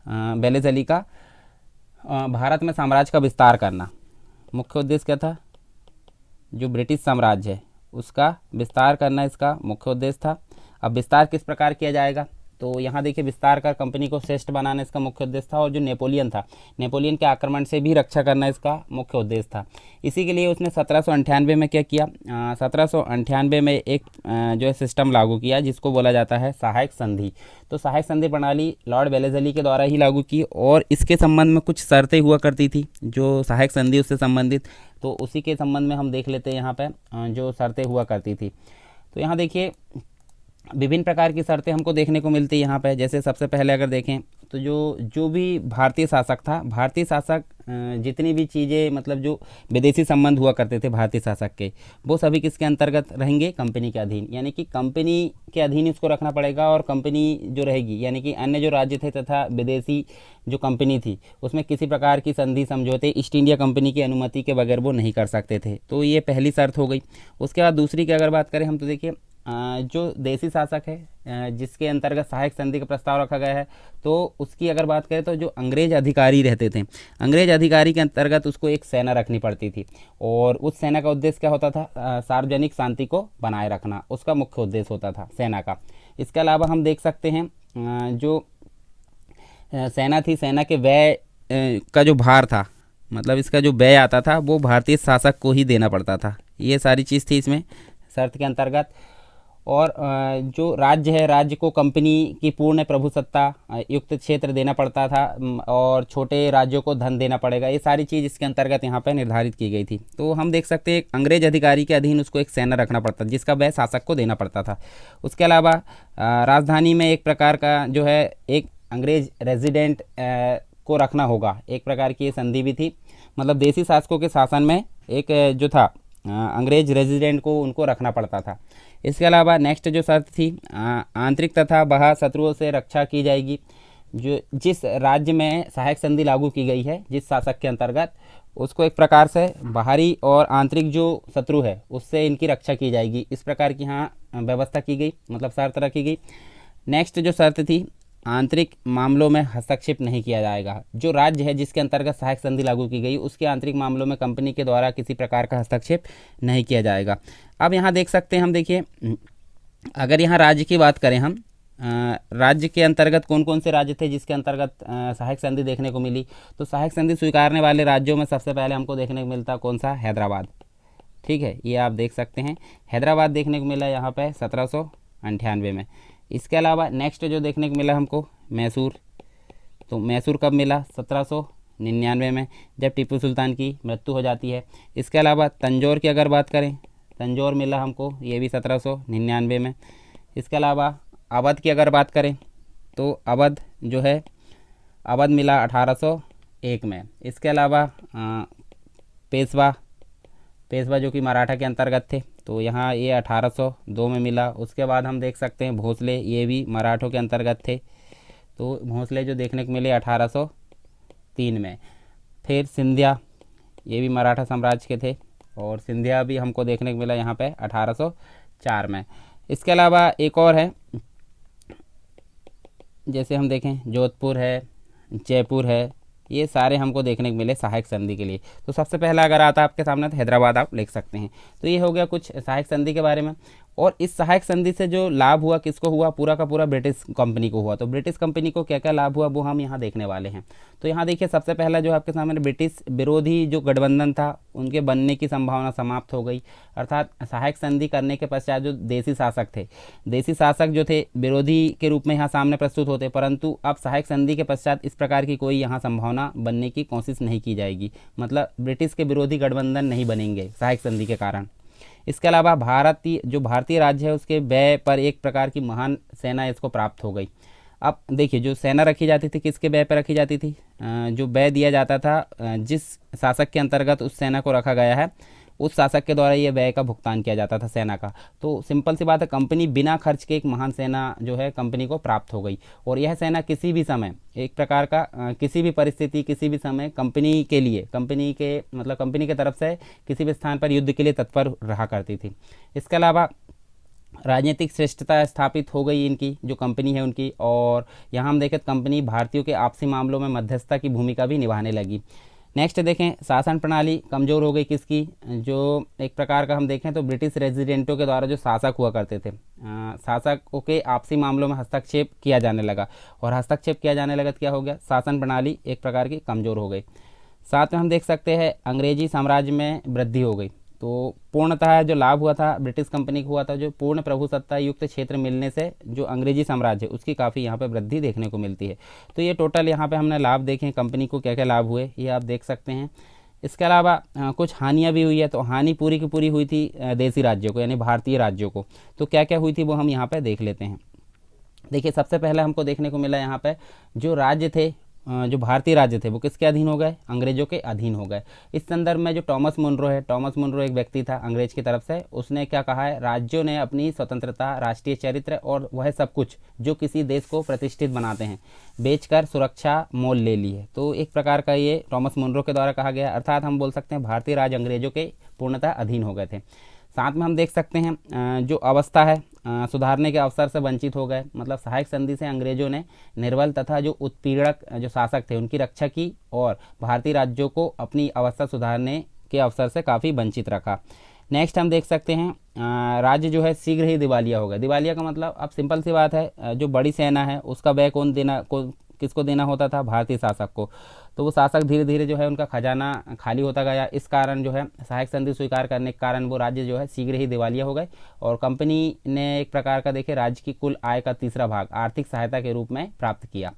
वेलेज़ली का भारत में साम्राज्य का विस्तार करना। मुख्य उद्देश्य क्या था? जो ब्रिटिश साम्राज्य है उसका विस्तार करना इसका मुख्य उद्देश्य था। अब विस्तार किस प्रकार किया जाएगा, तो यहाँ देखिए विस्तार कर कंपनी को श्रेष्ठ बनाना इसका मुख्य उद्देश्य था, और जो नेपोलियन था, नेपोलियन के आक्रमण से भी रक्षा करना इसका मुख्य उद्देश्य था। इसी के लिए उसने 1798 में क्या किया, 1798 में एक जो है सिस्टम लागू किया जिसको बोला जाता है सहायक संधि। तो सहायक संधि प्रणाली लॉर्ड वेलेज़ली के द्वारा ही लागू की, और इसके संबंध में कुछ शर्तें हुआ करती थी जो सहायक संधि उससे संबंधित, तो उसी के संबंध में हम देख लेते हैं यहाँ पे जो शर्तें हुआ करती थी। तो यहाँ देखिए विभिन्न प्रकार की शर्तें हमको देखने को मिलती है यहाँ पे। जैसे सबसे पहले अगर देखें तो जो भी भारतीय शासक था, भारतीय शासक जितनी भी चीज़ें मतलब जो विदेशी संबंध हुआ करते थे भारतीय शासक के, वो सभी किसके अंतर्गत रहेंगे, कंपनी के अधीन, यानी कि कंपनी के अधीन इसको रखना पड़ेगा। और कंपनी जो रहेगी यानी कि अन्य जो राज्य थे तथा विदेशी जो कंपनी थी उसमें किसी प्रकार की संधि समझौते ईस्ट इंडिया कंपनी की अनुमति के बगैर वो नहीं कर सकते थे। तो ये पहली शर्त हो गई। उसके बाद दूसरी की अगर बात करें हम तो देखिए जो देसी शासक है जिसके अंतर्गत सहायक संधि का प्रस्ताव रखा गया है, तो उसकी अगर बात करें तो जो अंग्रेज अधिकारी रहते थे, अंग्रेज अधिकारी के अंतर्गत उसको एक सेना रखनी पड़ती थी, और उस सेना का उद्देश्य क्या होता था, सार्वजनिक शांति को बनाए रखना उसका मुख्य उद्देश्य होता था सेना का। इसके अलावा हम देख सकते हैं जो सेना थी, सेना के व्यय का जो भार था, मतलब इसका जो व्यय आता था वो भारतीय शासक को ही देना पड़ता था। ये सारी चीज़ थी इसमें शर्त के अंतर्गत। और जो राज्य है, राज्य को कंपनी की पूर्ण प्रभुसत्ता युक्त क्षेत्र देना पड़ता था, और छोटे राज्यों को धन देना पड़ेगा। ये सारी चीज़ इसके अंतर्गत यहाँ पर निर्धारित की गई थी। तो हम देख सकते हैं अंग्रेज अधिकारी के अधीन उसको एक सेना रखना पड़ता जिसका व्यय शासक को देना पड़ता था। उसके अलावा राजधानी में एक प्रकार का जो है एक अंग्रेज रेजिडेंट को रखना होगा, एक प्रकार की ये संधि भी थी। मतलब देसी शासकों के शासन में एक जो था अंग्रेज रेजिडेंट को उनको रखना पड़ता था। इसके अलावा नेक्स्ट जो शर्त थी, आंतरिक तथा बाह्य शत्रुओं से रक्षा की जाएगी। जो जिस राज्य में सहायक संधि लागू की गई है जिस शासक के अंतर्गत, उसको एक प्रकार से बाहरी और आंतरिक जो शत्रु है उससे इनकी रक्षा की जाएगी, इस प्रकार की यहाँ व्यवस्था की गई, मतलब शर्त रखी गई। नेक्स्ट जो शर्त थी, आंतरिक मामलों में हस्तक्षेप नहीं किया जाएगा। जो राज्य है जिसके अंतर्गत सहायक संधि लागू की गई उसके आंतरिक मामलों में कंपनी के द्वारा किसी प्रकार का हस्तक्षेप नहीं किया जाएगा। अब यहाँ देख सकते हैं हम, देखिए अगर यहाँ राज्य की बात करें हम, राज्य के अंतर्गत कौन कौन से राज्य थे जिसके अंतर्गत सहायक संधि देखने को मिली, तो सहायक संधि स्वीकारने वाले राज्यों में सबसे पहले हमको देखने को मिलता कौन सा, हैदराबाद। ठीक है, ये आप देख सकते हैं हैदराबाद देखने को मिला यहाँ पे 1798 में। इसके अलावा नेक्स्ट जो देखने को मिला हमको मैसूर, तो मैसूर कब मिला, 1799 में, जब टीपू सुल्तान की मृत्यु हो जाती है। इसके अलावा तंजौर की अगर बात करें, तंजौर मिला हमको, ये भी 1799 में। इसके अलावा अवध की अगर बात करें तो अवध जो है, अवध मिला 1801 में। इसके अलावा पेशवा जो कि मराठा के अंतर्गत थे, तो यहाँ ये 1802 में मिला। उसके बाद हम देख सकते हैं भोसले, ये भी मराठों के अंतर्गत थे, तो भोसले जो देखने को मिले 1803 में। फिर सिंधिया, ये भी मराठा साम्राज्य के थे, और सिंधिया भी हमको देखने को मिला यहाँ पे 1804 में। इसके अलावा एक और है, जैसे हम देखें जोधपुर है, जयपुर है, ये सारे हमको देखने को मिले सहायक संधि के लिए। तो सबसे पहला अगर आता आपके सामने तो हैदराबाद आप लिख सकते हैं। तो ये हो गया कुछ सहायक संधि के बारे में। और इस सहायक संधि से जो लाभ हुआ किसको हुआ, पूरा का पूरा ब्रिटिश कंपनी को हुआ। तो ब्रिटिश कंपनी को क्या क्या लाभ हुआ वो हम यहाँ देखने वाले हैं। तो यहाँ देखिए सबसे पहला जो आपके सामने ब्रिटिश विरोधी जो गठबंधन था उनके बनने की संभावना समाप्त हो गई। अर्थात सहायक संधि करने के पश्चात जो देसी शासक थे, देसी शासक जो थे विरोधी के रूप में यहाँ सामने प्रस्तुत होते, परंतु अब सहायक संधि के पश्चात इस प्रकार की कोई यहाँ संभावना बनने की कोशिश नहीं की जाएगी। मतलब ब्रिटिश के विरोधी गठबंधन नहीं बनेंगे सहायक संधि के कारण। इसके अलावा भारतीय राज्य है उसके व्यय पर एक प्रकार की महान सेना इसको प्राप्त हो गई। अब देखिए जो सेना रखी जाती थी किसके व्यय पर रखी जाती थी, जो व्यय दिया जाता था जिस शासक के अंतर्गत उस सेना को रखा गया है उस शासक के द्वारा ये व्यय का भुगतान किया जाता था सेना का। तो सिंपल सी बात है, कंपनी बिना खर्च के एक महान सेना जो है कंपनी को प्राप्त हो गई। और यह सेना किसी भी समय एक प्रकार का किसी भी परिस्थिति किसी भी समय कंपनी के लिए कंपनी के तरफ से किसी भी स्थान पर युद्ध के लिए तत्पर रहा करती थी। इसके अलावा राजनीतिक श्रेष्ठता स्थापित हो गई इनकी जो कंपनी है उनकी। और यहाँ हम देखें कंपनी भारतीयों के आपसी मामलों में मध्यस्थता की भूमिका भी निभाने लगी। नेक्स्ट देखें शासन प्रणाली कमज़ोर हो गई किसकी, जो एक प्रकार का हम देखें तो ब्रिटिश रेजिडेंटों के द्वारा जो शासक हुआ करते थे शासकों के आपसी मामलों में हस्तक्षेप किया जाने लगा, और हस्तक्षेप किया जाने लगा तो क्या हो गया, शासन प्रणाली एक प्रकार की कमज़ोर हो गई। साथ में हम देख सकते हैं अंग्रेजी साम्राज्य में वृद्धि हो गई। तो पूर्णतः जो लाभ हुआ था ब्रिटिश कंपनी को हुआ था, जो पूर्ण प्रभुसत्ता युक्त क्षेत्र मिलने से जो अंग्रेजी साम्राज्य उसकी काफ़ी यहाँ पे वृद्धि देखने को मिलती है। तो ये टोटल यहाँ पे हमने लाभ देखे हैं, कंपनी को क्या क्या लाभ हुए ये आप देख सकते हैं। इसके अलावा कुछ हानियाँ भी हुई है। तो हानि पूरी की पूरी हुई थी देसी राज्यों को, यानी भारतीय राज्यों को। तो क्या क्या हुई थी वो हम यहाँ पर देख लेते हैं। देखिए, सबसे पहले हमको देखने को मिला यहाँ पे जो राज्य थे, जो भारतीय राज्य थे वो किसके अधीन हो गए, अंग्रेजों के अधीन हो गए। इस संदर्भ में जो टॉमस मुनरो है, टॉमस मुनरो एक व्यक्ति था अंग्रेज की तरफ से, उसने क्या कहा है, राज्यों ने अपनी स्वतंत्रता, राष्ट्रीय चरित्र और वह सब कुछ जो किसी देश को प्रतिष्ठित बनाते हैं बेचकर सुरक्षा मोल ले ली है। तो एक प्रकार का ये टॉमस मुनरो के द्वारा कहा गया, अर्थात हम बोल सकते हैं भारतीय राज्य अंग्रेजों के पूर्णतः अधीन हो गए थे। साथ में हम देख सकते हैं जो अवस्था है सुधारने के अवसर से वंचित हो गए। मतलब सहायक संधि से अंग्रेजों ने निर्बल तथा जो उत्पीड़क जो शासक थे उनकी रक्षा की, और भारतीय राज्यों को अपनी अवस्था सुधारने के अवसर से काफ़ी वंचित रखा। नेक्स्ट हम देख सकते हैं राज्य जो है शीघ्र ही दिवालिया हो गया। दिवालिया का मतलब अब सिंपल सी बात है, जो बड़ी सेना है उसका व्यय किसको देना होता था, भारतीय शासक को। तो वो शासक धीरे धीरे जो है उनका खजाना खाली होता गया। इस कारण जो है सहायक संधि स्वीकार करने के कारण वो राज्य जो है शीघ्र ही दिवालिया हो गए, और कंपनी ने एक प्रकार का देखिए राज्य की कुल आय का तीसरा भाग आर्थिक सहायता के रूप में प्राप्त किया।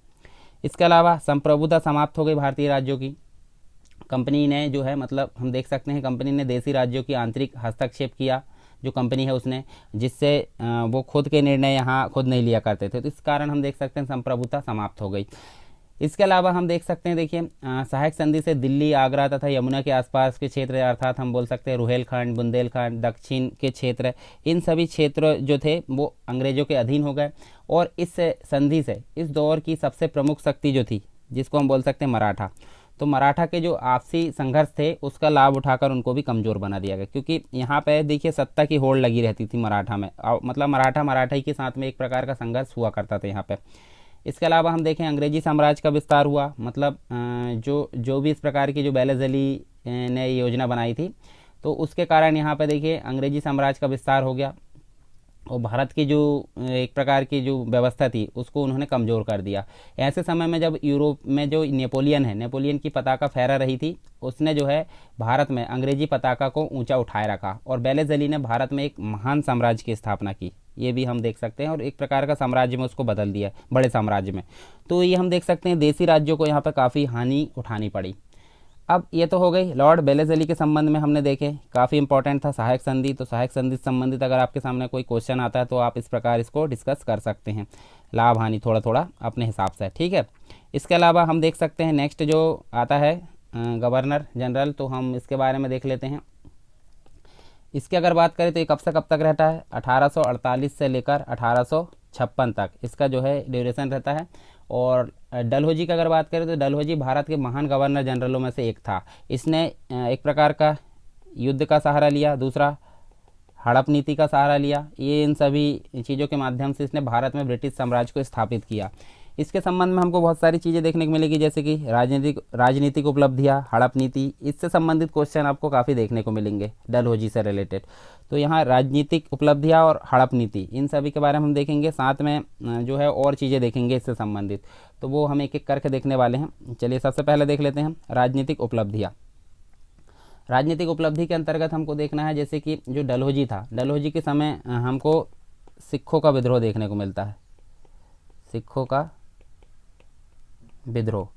इसके अलावा संप्रभुता समाप्त हो गई भारतीय राज्यों की। कंपनी ने जो है मतलब हम देख सकते हैं कंपनी ने देसी राज्यों की आंतरिक हस्तक्षेप किया, जो कंपनी है उसने, जिससे वो खुद के निर्णय यहाँ खुद नहीं लिया करते थे। तो इस कारण हम देख सकते हैं संप्रभुता समाप्त हो गई। इसके अलावा हम देख सकते हैं, देखिए सहायक संधि से दिल्ली, आगरा तथा यमुना के आसपास के क्षेत्र, अर्थात हम बोल सकते हैं रुहेलखंड, बुंदेलखंड, दक्षिण के क्षेत्र, इन सभी क्षेत्र जो थे वो अंग्रेजों के अधीन हो गए। और इस संधि से इस दौर की सबसे प्रमुख शक्ति जो थी, जिसको हम बोल सकते हैं मराठा, तो मराठा के जो आपसी संघर्ष थे उसका लाभ उठाकर उनको भी कमज़ोर बना दिया गया। क्योंकि यहाँ पे देखिए सत्ता की होड़ लगी रहती थी मराठा में, मतलब मराठाई के साथ में एक प्रकार का संघर्ष हुआ करता था यहाँ पे। इसके अलावा हम देखें अंग्रेजी साम्राज्य का विस्तार हुआ। मतलब जो भी इस प्रकार की जो बेलेज़ली ने योजना बनाई थी, तो उसके कारण यहाँ पे देखिए अंग्रेजी साम्राज्य का विस्तार हो गया, और भारत की जो एक प्रकार की जो व्यवस्था थी उसको उन्होंने कमज़ोर कर दिया। ऐसे समय में जब यूरोप में जो नेपोलियन है, नेपोलियन की पताका फहरा रही थी, उसने जो है भारत में अंग्रेजी पताका को ऊंचा उठाए रखा, और बेलेज़ली ने भारत में एक महान साम्राज्य की स्थापना की। ये भी हम देख सकते हैं, और एक प्रकार का साम्राज्य में उसको बदल दिया, बड़े साम्राज्य में। तो ये हम देख सकते हैं देसी राज्यों को यहाँ पर काफ़ी हानि उठानी पड़ी। अब ये तो हो गई लॉर्ड बेलेज़ली के संबंध में हमने देखे, काफ़ी इंपॉर्टेंट था सहायक संधि। तो सहायक संधि से संबंधित अगर आपके सामने कोई क्वेश्चन आता है तो आप इस प्रकार इसको डिस्कस कर सकते हैं, लाभ हानि थोड़ा थोड़ा अपने हिसाब से, ठीक है। इसके अलावा हम देख सकते हैं नेक्स्ट जो आता है गवर्नर जनरल, तो हम इसके बारे में देख लेते हैं। इसकी अगर बात करें तो ये कब से कब तक रहता है, 1848 से लेकर 1856 तक इसका जो है ड्यूरेशन रहता है। और डलहौजी की अगर बात करें तो डलहौजी भारत के महान गवर्नर जनरलों में से एक था। इसने एक प्रकार का युद्ध का सहारा लिया, दूसरा हड़प नीति का सहारा लिया। ये इन सभी चीज़ों के माध्यम से इसने भारत में ब्रिटिश साम्राज्य को स्थापित किया। इसके संबंध में हमको बहुत सारी चीज़ें देखने को मिलेगी, जैसे कि राजनीतिक उपलब्धियाँ, हड़प नीति, इससे संबंधित क्वेश्चन आपको काफ़ी देखने को मिलेंगे डलहौजी से रिलेटेड। तो यहाँ राजनीतिक उपलब्धियाँ और हड़प नीति, इन सभी के बारे में हम देखेंगे। साथ में जो है और चीज़ें देखेंगे इससे संबंधित, तो वो हम एक एक करके देखने वाले हैं। चलिए सबसे पहले देख लेते हैं राजनीतिक उपलब्धियाँ। राजनीतिक उपलब्धि के अंतर्गत हमको देखना है, जैसे कि जो डलहौजी था, डलहौजी के समय हमको सिखों का विद्रोह देखने को मिलता है, सिखों का विद्रोह।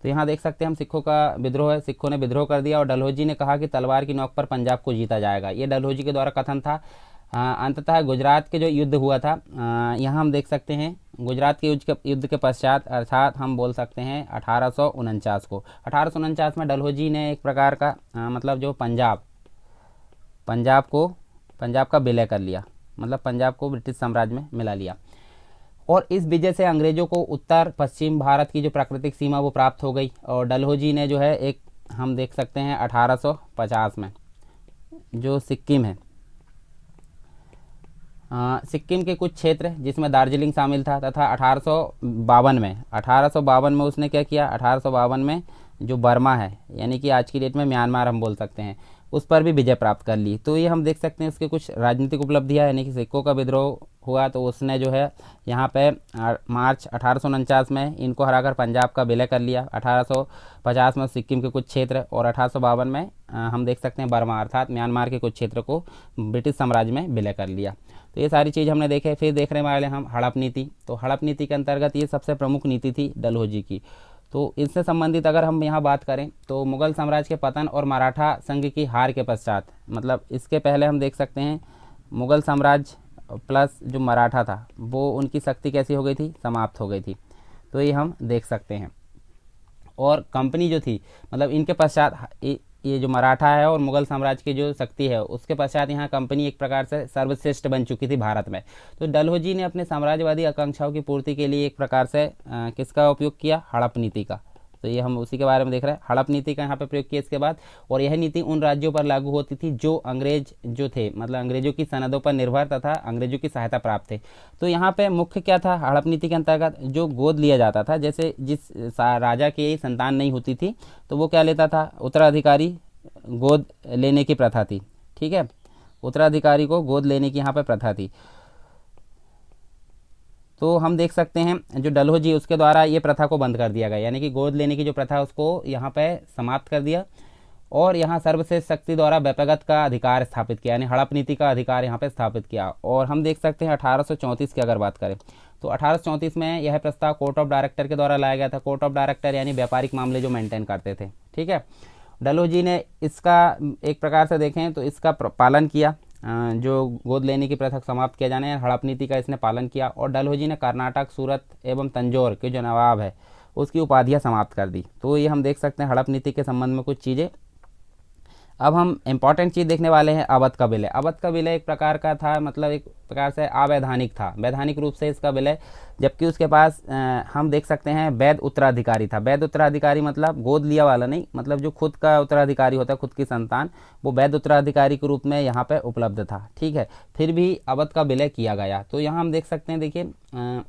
तो यहाँ देख सकते हैं हम सिखों का विद्रोह है, सिखों ने विद्रोह कर दिया और डलहौजी ने कहा कि तलवार की नोक पर पंजाब को जीता जाएगा। ये डलहौजी के द्वारा कथन था। अंततः गुजरात के जो युद्ध हुआ था, यहाँ हम देख सकते हैं गुजरात के युद्ध के पश्चात, अर्थात हम बोल सकते हैं 1849 को, 1849 में डलहौजी ने एक प्रकार का मतलब जो पंजाब का विलय कर लिया, मतलब पंजाब को ब्रिटिश साम्राज्य में मिला लिया। और इस विजय से अंग्रेज़ों को उत्तर पश्चिम भारत की जो प्राकृतिक सीमा वो प्राप्त हो गई। और डलहौजी ने जो है एक हम देख सकते हैं 1850 में जो सिक्किम है, सिक्किम के कुछ क्षेत्र जिसमें दार्जिलिंग शामिल था, तथा 1852 में उसने क्या किया, 1852 में जो बर्मा है, यानी कि आज की डेट में म्यांमार हम बोल सकते हैं, उस पर भी विजय प्राप्त कर ली। तो ये हम देख सकते हैं उसके कुछ राजनीतिक उपलब्धियाँ, यानी कि सिक्कों का विद्रोह हुआ तो उसने जो है यहाँ पे मार्च 1849 में इनको हराकर पंजाब का विलय कर लिया। 1850 में सिक्किम के कुछ क्षेत्र, और 1852 में हम देख सकते हैं बर्मा अर्थात म्यांमार के कुछ क्षेत्र को ब्रिटिश साम्राज्य में विलय कर लिया। तो ये सारी चीज़ हमने देखे। फिर देखने वाले हम हड़प नीति। तो हड़प नीति के अंतर्गत ये सबसे प्रमुख नीति थी डलहौजी की। तो इससे संबंधित अगर हम यहाँ बात करें तो मुगल साम्राज्य के पतन और मराठा संघ की हार के पश्चात, मतलब इसके पहले हम देख सकते हैं मुगल साम्राज्य प्लस जो मराठा था वो उनकी शक्ति कैसी हो गई थी, समाप्त हो गई थी। तो ये हम देख सकते हैं। और कंपनी जो थी, मतलब इनके पश्चात ये जो मराठा है और मुगल साम्राज्य की जो शक्ति है उसके पश्चात यहाँ कंपनी एक प्रकार से सर्वश्रेष्ठ बन चुकी थी भारत में। तो डलहौजी ने अपने साम्राज्यवादी आकांक्षाओं की पूर्ति के लिए एक प्रकार से किसका उपयोग किया, हड़प नीति का। तो ये हम उसी के बारे में देख रहे हैं, हड़प नीति का यहाँ पे प्रयोग किया इसके बाद। और यह नीति उन राज्यों पर लागू होती थी जो अंग्रेज जो थे, मतलब अंग्रेजों की सनदों पर निर्भर तथा अंग्रेजों की सहायता प्राप्त थे। तो यहाँ पे मुख्य क्या था हड़प नीति के अंतर्गत, जो गोद लिया जाता था, जैसे जिस राजा की संतान नहीं होती थी तो वो क्या लेता था, उत्तराधिकारी गोद लेने की प्रथा थी। ठीक है, उत्तराधिकारी को गोद लेने की यहाँ पे प्रथा थी। तो हम देख सकते हैं जो डलहौजी उसके द्वारा ये प्रथा को बंद कर दिया गया, यानी कि गोद लेने की जो प्रथा उसको यहाँ पे समाप्त कर दिया। और यहाँ सर्वश्रेष्ठ शक्ति द्वारा व्यक्तिगत का अधिकार स्थापित किया, यानी हड़प नीति का अधिकार यहाँ पे स्थापित किया। और हम देख सकते हैं 1834 की अगर बात करें तो 1834 में यह प्रस्ताव कोर्ट ऑफ डायरेक्टर के द्वारा लाया गया था। कोर्ट ऑफ डायरेक्टर यानी व्यापारिक मामले जो मेंटेन करते थे। ठीक है, डलहौजी ने इसका एक प्रकार से देखें तो इसका पालन किया, जो गोद लेने की प्रथा समाप्त किया जाने, हड़प नीति का इसने पालन किया। और डलहौजी ने कर्नाटक, सूरत एवं तंजौर के जो नवाब है उसकी उपाधियां समाप्त कर दी। तो ये हम देख सकते हैं हड़प नीति के संबंध में कुछ चीज़ें। अब हम इम्पॉर्टेंट चीज़ देखने वाले हैं अवध का विलय। अवध का विलय एक प्रकार का था, मतलब एक प्रकार से अवैधानिक था, वैधानिक रूप से इसका विलय, जबकि उसके पास हम देख सकते हैं वैध उत्तराधिकारी था। वैध उत्तराधिकारी मतलब गोद लिया वाला नहीं, मतलब जो खुद का उत्तराधिकारी होता है, खुद की संतान, वो वैध उत्तराधिकारी के रूप में यहाँ पे उपलब्ध था। ठीक है, फिर भी अवध का विलय किया गया। तो यहाँ हम देख सकते हैं, देखिए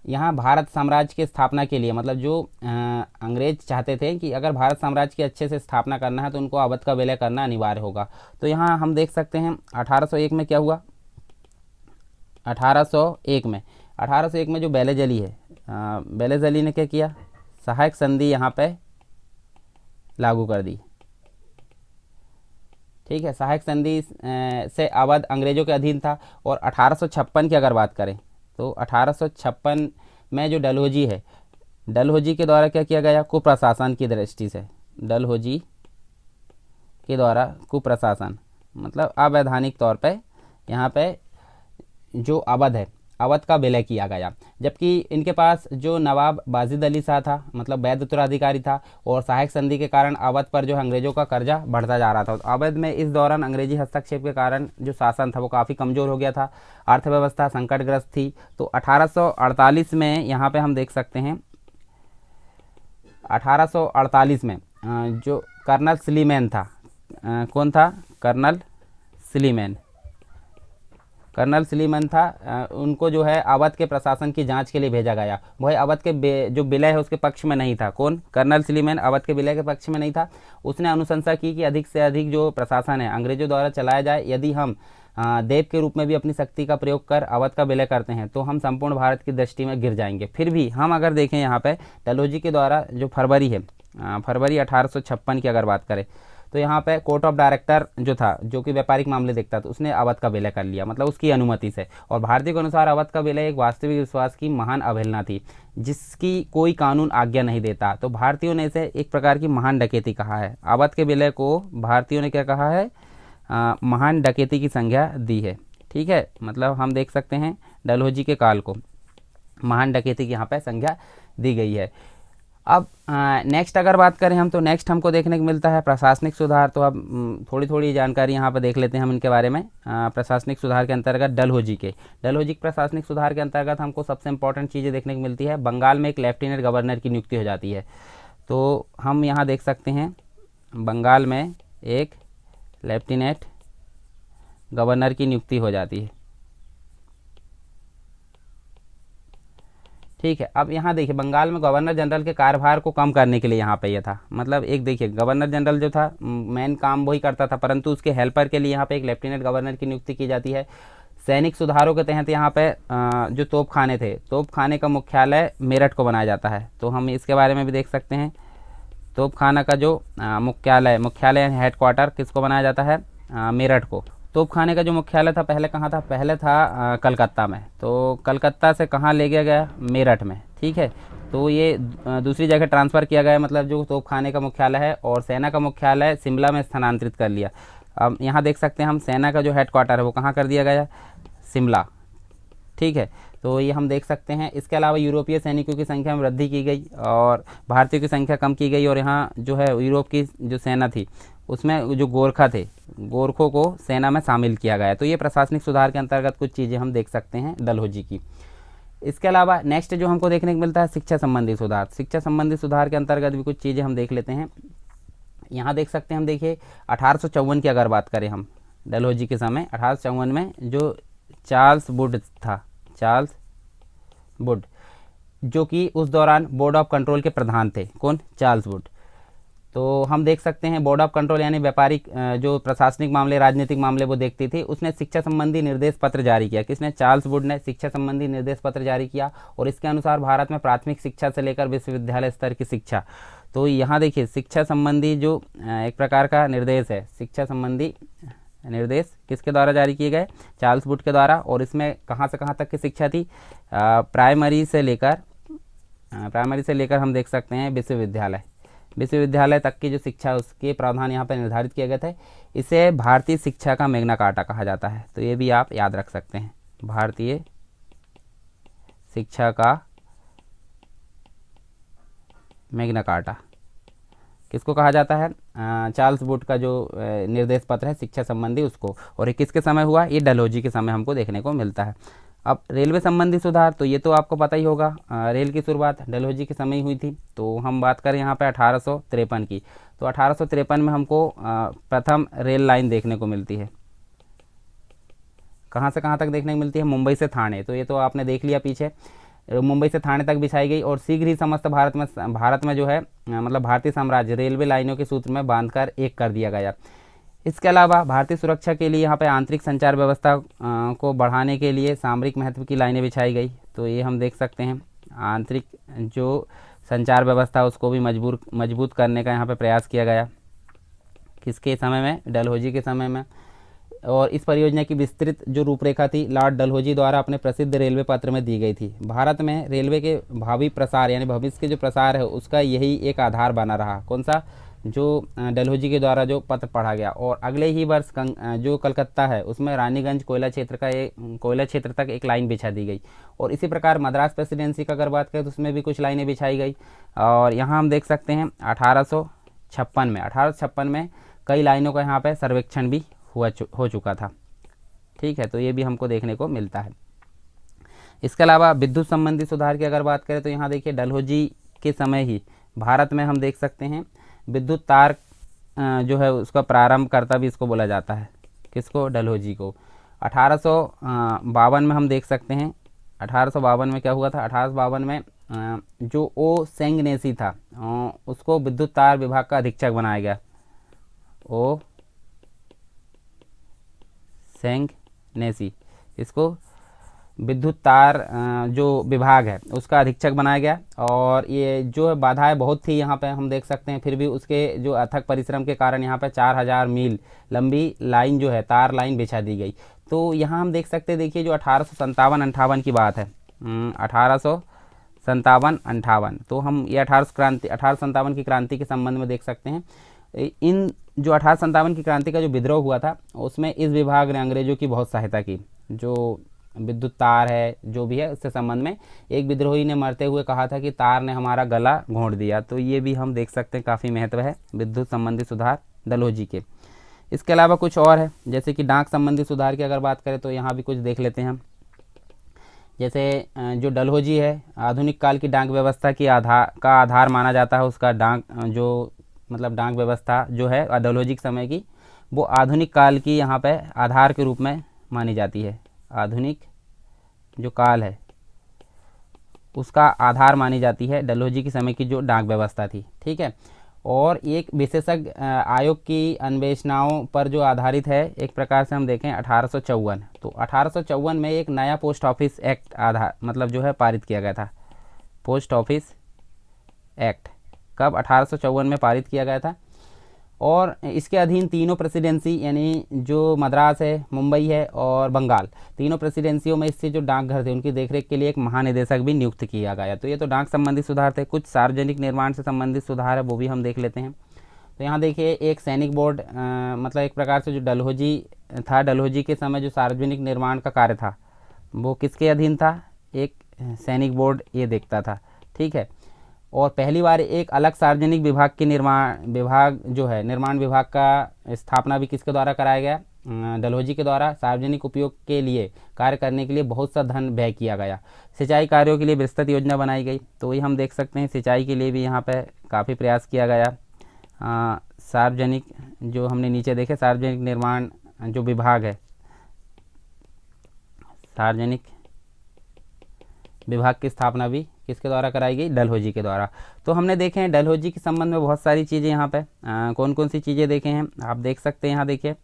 यहाँ भारत साम्राज्य की स्थापना के लिए, मतलब जो अंग्रेज चाहते थे कि अगर भारत साम्राज्य की अच्छे से स्थापना करना है तो उनको अवध का विलय करना अनिवार्य होगा। तो यहाँ हम देख सकते हैं 1801 में क्या हुआ, 1801 में जो बेलेजली है, बेलेजली ने क्या किया, सहायक संधि यहाँ पे लागू कर दी। ठीक है, सहायक संधि से अवध अंग्रेजों के अधीन था। और 1856 की अगर बात करें तो 1856 में जो डलहौजी है, डलहौजी के द्वारा क्या किया गया, कुप्रशासन की दृष्टि से, डलहौजी के द्वारा कुप्रशासन मतलब अवैधानिक तौर पे यहाँ पे जो अवध है, अवध का विलय किया गया। जबकि इनके पास जो नवाब वाजिद अली शाह था, मतलब वैध उत्तराधिकारी था, और सहायक संधि के कारण अवध पर जो अंग्रेजों का कर्जा बढ़ता जा रहा था। अवध में इस दौरान अंग्रेजी हस्तक्षेप के कारण जो शासन था वो काफ़ी कमज़ोर हो गया था, अर्थव्यवस्था संकटग्रस्त थी। तो 1848 में यहाँ पे हम देख सकते हैं 1848 में जो कर्नल स्लीमैन था, कौन था, कर्नल स्लीमैन था, उनको जो है अवध के प्रशासन की जांच के लिए भेजा गया। वह अवध के जो विलय है उसके पक्ष में नहीं था। कौन, कर्नल स्लीमैन अवध के विलय के पक्ष में नहीं था। उसने अनुशंसा की कि अधिक से अधिक जो प्रशासन है अंग्रेजों द्वारा चलाया जाए। यदि हम देव के रूप में भी अपनी शक्ति का प्रयोग कर अवध का विलय करते हैं तो हम संपूर्ण भारत की दृष्टि में गिर जाएंगे। फिर भी हम अगर देखें यहाँ पे डलहौजी के द्वारा जो फरवरी 1856 की अगर बात करें तो यहाँ पे कोर्ट ऑफ डायरेक्टर जो था, जो कि व्यापारिक मामले देखता था, उसने अवध का विलय कर लिया, मतलब उसकी अनुमति से। और भारतीय के अनुसार अवध का विलय एक वास्तविक विश्वास की महान अवहेलना थी जिसकी कोई कानून आज्ञा नहीं देता। तो भारतीयों ने इसे एक प्रकार की महान डकैती कहा है। अवध के विलय को भारतीयों ने क्या कहा है, महान डकैती की संज्ञा दी है। ठीक है, मतलब हम देख सकते हैं डलहौजी के काल को महान डकैती की यहाँ पे संज्ञा दी गई है। अब नेक्स्ट अगर बात करें हम तो नेक्स्ट हमको देखने को मिलता है प्रशासनिक सुधार। तो अब थोड़ी थोड़ी जानकारी यहाँ पर देख लेते हैं हम इनके बारे में। प्रशासनिक सुधार के अंतर्गत डलहौजी के प्रशासनिक सुधार के अंतर्गत हमको सबसे इंपॉर्टेंट चीज़ें देखने को मिलती है। बंगाल में एक लेफ्टिनेंट गवर्नर की नियुक्ति हो जाती है। तो हम यहाँ देख सकते हैं बंगाल में एक लेफ्टिनेंट गवर्नर की नियुक्ति हो जाती है। ठीक है। अब यहाँ देखिए बंगाल में गवर्नर जनरल के कार्यभार को कम करने के लिए यहाँ पे ये था, मतलब एक देखिए गवर्नर जनरल जो था मेन काम वही करता था, परंतु उसके हेल्पर के लिए यहाँ पे एक लेफ्टिनेंट गवर्नर की नियुक्ति की जाती है। सैनिक सुधारों के तहत यहाँ पे जो तोप खाने थे, तोप खाने का मुख्यालय मेरठ को बनाया जाता है, तो हम इसके बारे में भी देख सकते हैं। तोप खाना का जो मुख्यालय हेडक्वार्टर किसको बनाया जाता है, मेरठ को। तोप खाने का जो मुख्यालय था पहले कहाँ था, पहले था कलकत्ता में, तो कलकत्ता से कहाँ ले गया गया, मेरठ में। ठीक है, तो ये दूसरी जगह ट्रांसफ़र किया गया, मतलब जो तोप खाने का मुख्यालय है, और सेना का मुख्यालय शिमला में स्थानांतरित कर लिया। अब यहाँ देख सकते हैं हम सेना का जो हेडक्वार्टर है वो कहाँ कर दिया गया, शिमला। ठीक है, तो ये हम देख सकते हैं। इसके अलावा यूरोपीय सैनिकों की संख्या में वृद्धि की गई और भारतीयों की संख्या कम की गई, और यहाँ जो है यूरोप की जो सेना थी उसमें जो गोरखा थे, गोरखों को सेना में शामिल किया गया। तो ये प्रशासनिक सुधार के अंतर्गत कुछ चीज़ें हम देख सकते हैं डलहौजी की। इसके अलावा नेक्स्ट जो हमको देखने को मिलता है शिक्षा संबंधी सुधार। शिक्षा संबंधी सुधार के अंतर्गत भी कुछ चीज़ें हम देख लेते हैं। यहाँ देख सकते हैं हम, देखिए 1854 की अगर बात करें हम, डलहौजी के समय 1854 में जो चार्ल्स वुड था, चार्ल्स वुड, जो कि उस दौरान बोर्ड ऑफ कंट्रोल के प्रधान थे। कौन, चार्ल्स वुड। तो हम देख सकते हैं बोर्ड ऑफ कंट्रोल यानी व्यापारिक जो प्रशासनिक मामले, राजनीतिक मामले वो देखती थी, उसने शिक्षा संबंधी निर्देश पत्र जारी किया। किसने, चार्ल्स वुड ने शिक्षा संबंधी निर्देश पत्र जारी किया, और इसके अनुसार भारत में प्राथमिक शिक्षा से लेकर विश्वविद्यालय स्तर की शिक्षा। तो यहाँ देखिए शिक्षा संबंधी जो एक प्रकार का निर्देश है, शिक्षा संबंधी निर्देश किसके द्वारा जारी किए गए, चार्ल्स वुड के द्वारा। और इसमें कहाँ से कहाँ तक की शिक्षा थी, प्राइमरी से लेकर हम देख सकते हैं विश्वविद्यालय तक की जो शिक्षा है उसके प्रावधान यहाँ पर निर्धारित किए गए थे। इसे भारतीय शिक्षा का मैग्ना कार्टा कहा जाता है, तो ये भी आप याद रख सकते हैं, भारतीय शिक्षा का मैग्ना कार्टा किसको कहा जाता है, चार्ल्स वुड का जो निर्देश पत्र है शिक्षा संबंधी उसको। और ये किसके समय हुआ, ये डलहौजी के समय हमको देखने को मिलता है। अब रेलवे संबंधी सुधार, तो ये तो आपको पता ही होगा, रेल की शुरुआत डलहौजी के समय हुई थी। तो हम बात करें यहाँ पे 1853 की, तो 1853 में हमको प्रथम रेल लाइन देखने को मिलती है। कहाँ से कहाँ तक देखने को मिलती है, मुंबई से थाने। तो ये तो आपने देख लिया पीछे, मुंबई से थाने तक बिछाई गई, और शीघ्र ही समस्त भारत में जो है मतलब भारतीय साम्राज्य रेलवे लाइनों के सूत्र में बांधकर एक कर दिया गया। इसके अलावा भारतीय सुरक्षा के लिए यहाँ पे आंतरिक संचार व्यवस्था को बढ़ाने के लिए सामरिक महत्व की लाइनें बिछाई गई। तो ये हम देख सकते हैं, आंतरिक जो संचार व्यवस्था उसको भी मजबूत करने का यहाँ पे प्रयास किया गया। किसके समय में, डलहौजी के समय में। और इस परियोजना की विस्तृत जो रूपरेखा थी लॉर्ड डलहौजी द्वारा अपने प्रसिद्ध रेलवे पत्र में दी गई थी। भारत में रेलवे के भावी प्रसार यानी भविष्य के जो प्रसार है उसका यही एक आधार बना रहा। कौन सा, जो डलहौजी के द्वारा जो पत्र पढ़ा गया। और अगले ही वर्ष जो कलकत्ता है उसमें रानीगंज कोयला क्षेत्र तक एक लाइन बिछा दी गई। और इसी प्रकार मद्रास प्रेसिडेंसी का अगर बात करें तो उसमें भी कुछ लाइनें बिछाई गई। और यहाँ हम देख सकते हैं 1856 में कई लाइनों का यहाँ पे सर्वेक्षण भी हो चुका था। ठीक है, तो ये भी हमको देखने को मिलता है। इसके अलावा विद्युत संबंधी सुधार की अगर बात करें तो यहाँ देखिए डलहौजी के समय ही भारत में हम देख सकते हैं विद्युत तार जो है उसका प्रारंभकर्ता भी इसको बोला जाता है। किसको, डलहौजी को। 1852 में हम देख सकते हैं, 1852 में क्या हुआ था, 1852 में जो ओ सेंगनेसी था उसको विद्युत तार विभाग का अधीक्षक बनाया गया। ओ सेंगनेसी, इसको विद्युत तार जो विभाग है उसका अधीक्षक बनाया गया। और ये जो है बाधाएं बहुत थी यहाँ पे हम देख सकते हैं, फिर भी उसके जो अथक परिश्रम के कारण यहाँ पे 4000 मील लंबी लाइन जो है तार लाइन बिछा दी गई। तो यहाँ हम देख सकते हैं, देखिए जो 1857-58 की बात है, 1857-58, तो हम ये 1857 की क्रांति के संबंध में देख सकते हैं। इन जो 1857 की क्रांति का जो विद्रोह हुआ था उसमें इस विभाग ने अंग्रेजों की बहुत सहायता की। जो विद्युत तार है जो भी है उससे संबंध में एक विद्रोही ने मरते हुए कहा था कि तार ने हमारा गला घोंट दिया। तो ये भी हम देख सकते हैं, काफ़ी महत्व है विद्युत संबंधी सुधार डलहौजी के। इसके अलावा कुछ और है, जैसे कि डाक संबंधी सुधार की अगर बात करें तो यहाँ भी कुछ देख लेते हैं हम। जैसे जो डलहौजी है आधुनिक काल की डाक व्यवस्था की आधार माना जाता है। उसका डाक व्यवस्था जो है डलहौजी के समय की वो आधुनिक काल की यहाँ पे आधार के रूप में मानी जाती है। आधुनिक जो काल है उसका आधार मानी जाती है डलहौजी के समय की जो डाक व्यवस्था थी। ठीक है, और एक विशेषज्ञ आयोग की अन्वेषणाओं पर जो आधारित है, एक प्रकार से हम देखें 1854, तो 1854 में एक नया पोस्ट ऑफिस एक्ट आधार मतलब जो है पारित किया गया था। पोस्ट ऑफिस एक्ट कब 1854 में पारित किया गया था, और इसके अधीन तीनों प्रेसिडेंसी यानी जो मद्रास है, मुंबई है और बंगाल, तीनों प्रेसिडेंसियों में इससे जो डाकघर थे उनकी देखरेख के लिए एक महानिदेशक भी नियुक्त किया गया। तो ये तो डाक संबंधी सुधार थे। कुछ सार्वजनिक निर्माण से संबंधित सुधार है वो भी हम देख लेते हैं। तो यहाँ देखिए एक सैनिक बोर्ड मतलब एक प्रकार से जो डलहौजी था, डलहौजी के समय जो सार्वजनिक निर्माण का कार्य था वो किसके अधीन था, एक सैनिक बोर्ड ये देखता था। ठीक है, और पहली बार एक अलग सार्वजनिक विभाग के निर्माण विभाग का स्थापना भी किसके द्वारा कराया गया, डलहौजी के द्वारा। सार्वजनिक उपयोग के लिए कार्य करने के लिए बहुत सा धन व्यय किया गया। सिंचाई कार्यों के लिए विस्तृत योजना बनाई गई, तो ये हम देख सकते हैं सिंचाई के लिए भी यहाँ पे काफ़ी प्रयास किया गया। सार्वजनिक जो हमने नीचे देखे सार्वजनिक निर्माण जो विभाग है, सार्वजनिक विभाग की स्थापना भी किसके द्वारा कराई गई, डलहौजी के द्वारा। तो हमने देखे हैं डलहौजी के संबंध में बहुत सारी चीज़ें यहाँ पे कौन कौन सी चीज़ें देखे हैं आप देख सकते हैं। यहाँ देखिए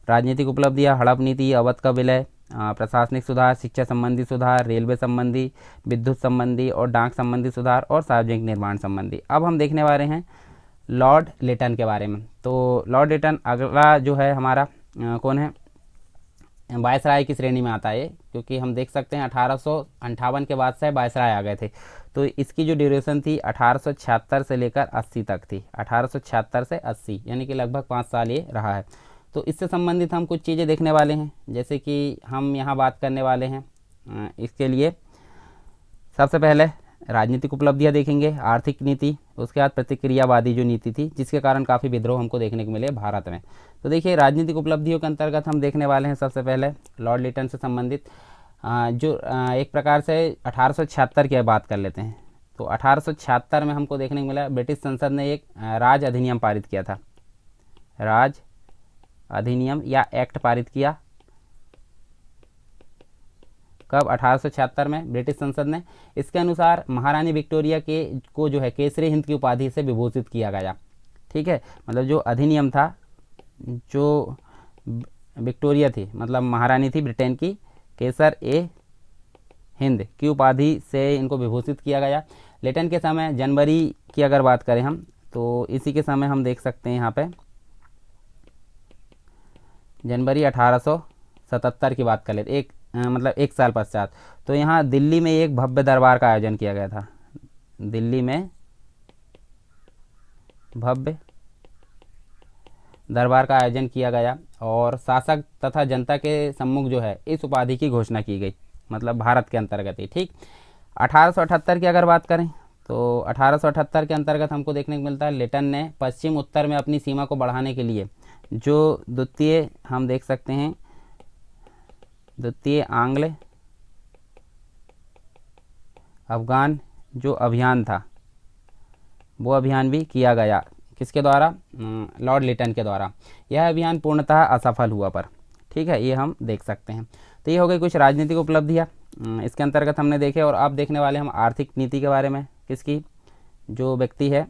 राजनीतिक उपलब्धियाँ, हड़प नीति, अवध का विलय, प्रशासनिक सुधार, शिक्षा संबंधी सुधार, रेलवे संबंधी, विद्युत संबंधी और डाक संबंधी सुधार और सार्वजनिक निर्माण संबंधी। अब हम देखने वाले हैं लॉर्ड लिटन के बारे में। तो लॉर्ड लिटन अगला जो है हमारा कौन है, वायसराय की श्रेणी में आता है, क्योंकि हम देख सकते हैं 1858 के बाद से वायसराय आ गए थे। तो इसकी जो ड्यूरेशन थी 1876 से लेकर 80 तक थी, 1876 से 80 यानी कि लगभग 5 साल ये रहा है। तो इससे संबंधित हम कुछ चीज़ें देखने वाले हैं, जैसे कि हम यहाँ बात करने वाले हैं इसके लिए सबसे पहले राजनीतिक उपलब्धियाँ देखेंगे, आर्थिक नीति, उसके बाद प्रतिक्रियावादी जो नीति थी जिसके कारण काफ़ी विद्रोह हमको देखने को मिले भारत में। तो देखिए राजनीतिक उपलब्धियों के अंतर्गत हम देखने वाले हैं सबसे पहले लॉर्ड लिटन से संबंधित जो एक प्रकार से 1876 की बात कर लेते हैं। तो 1876 में हमको देखने को मिला ब्रिटिश संसद ने एक राज अधिनियम पारित किया था, राज अधिनियम या एक्ट पारित किया कब, 1876 में ब्रिटिश संसद ने। इसके अनुसार महारानी विक्टोरिया को जो है केसरी हिंद की उपाधि से विभूषित किया गया। ठीक है, मतलब जो अधिनियम था, जो विक्टोरिया थी मतलब महारानी थी ब्रिटेन की, केसर ए हिंद की उपाधि से इनको विभूषित किया गया। लिटन के समय जनवरी की अगर बात करें हम, तो इसी के समय हम देख सकते हैं यहाँ पे जनवरी 1877 की बात कर लेते, मतलब एक साल पश्चात। तो यहाँ दिल्ली में एक भव्य दरबार का आयोजन किया गया था, दिल्ली में भव्य दरबार का आयोजन किया गया और शासक तथा जनता के सम्मुख जो है इस उपाधि की घोषणा की गई, मतलब भारत के अंतर्गत ही। ठीक, 1878 की अगर बात करें तो 1878 के अंतर्गत हमको देखने को मिलता है लिटन ने पश्चिम उत्तर में अपनी सीमा को बढ़ाने के लिए जो द्वितीय हम देख सकते हैं द्वितीय आंग्ल अफगान जो अभियान था वो अभियान भी किया गया, किसके द्वारा, लॉर्ड लिटन के द्वारा। यह अभियान पूर्णतः असफल हुआ पर। ठीक है, ये हम देख सकते हैं। तो ये हो गई कुछ राजनीतिक उपलब्धियाँ इसके अंतर्गत हमने देखे। और अब देखने वाले हम आर्थिक नीति के बारे में, किसकी, जो व्यक्ति है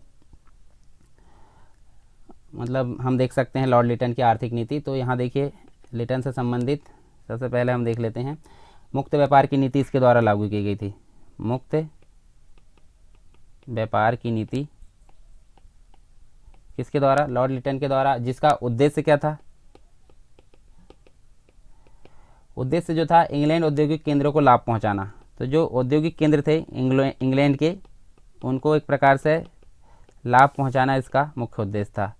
मतलब हम देख सकते हैं लॉर्ड लिटन की आर्थिक नीति। तो यहाँ देखिए लिटन से संबंधित सबसे पहले हम देख लेते हैं मुक्त व्यापार की नीति इसके द्वारा लागू की गई थी। मुक्त व्यापार की नीति किसके द्वारा, लॉर्ड लिटन के द्वारा, जिसका उद्देश्य क्या था, उद्देश्य जो था इंग्लैंड औद्योगिक केंद्रों को लाभ पहुंचाना। तो जो औद्योगिक केंद्र थे इंग्लैंड के, उनको एक प्रकार से लाभ पहुंचाना इसका मुख्य उद्देश्य था।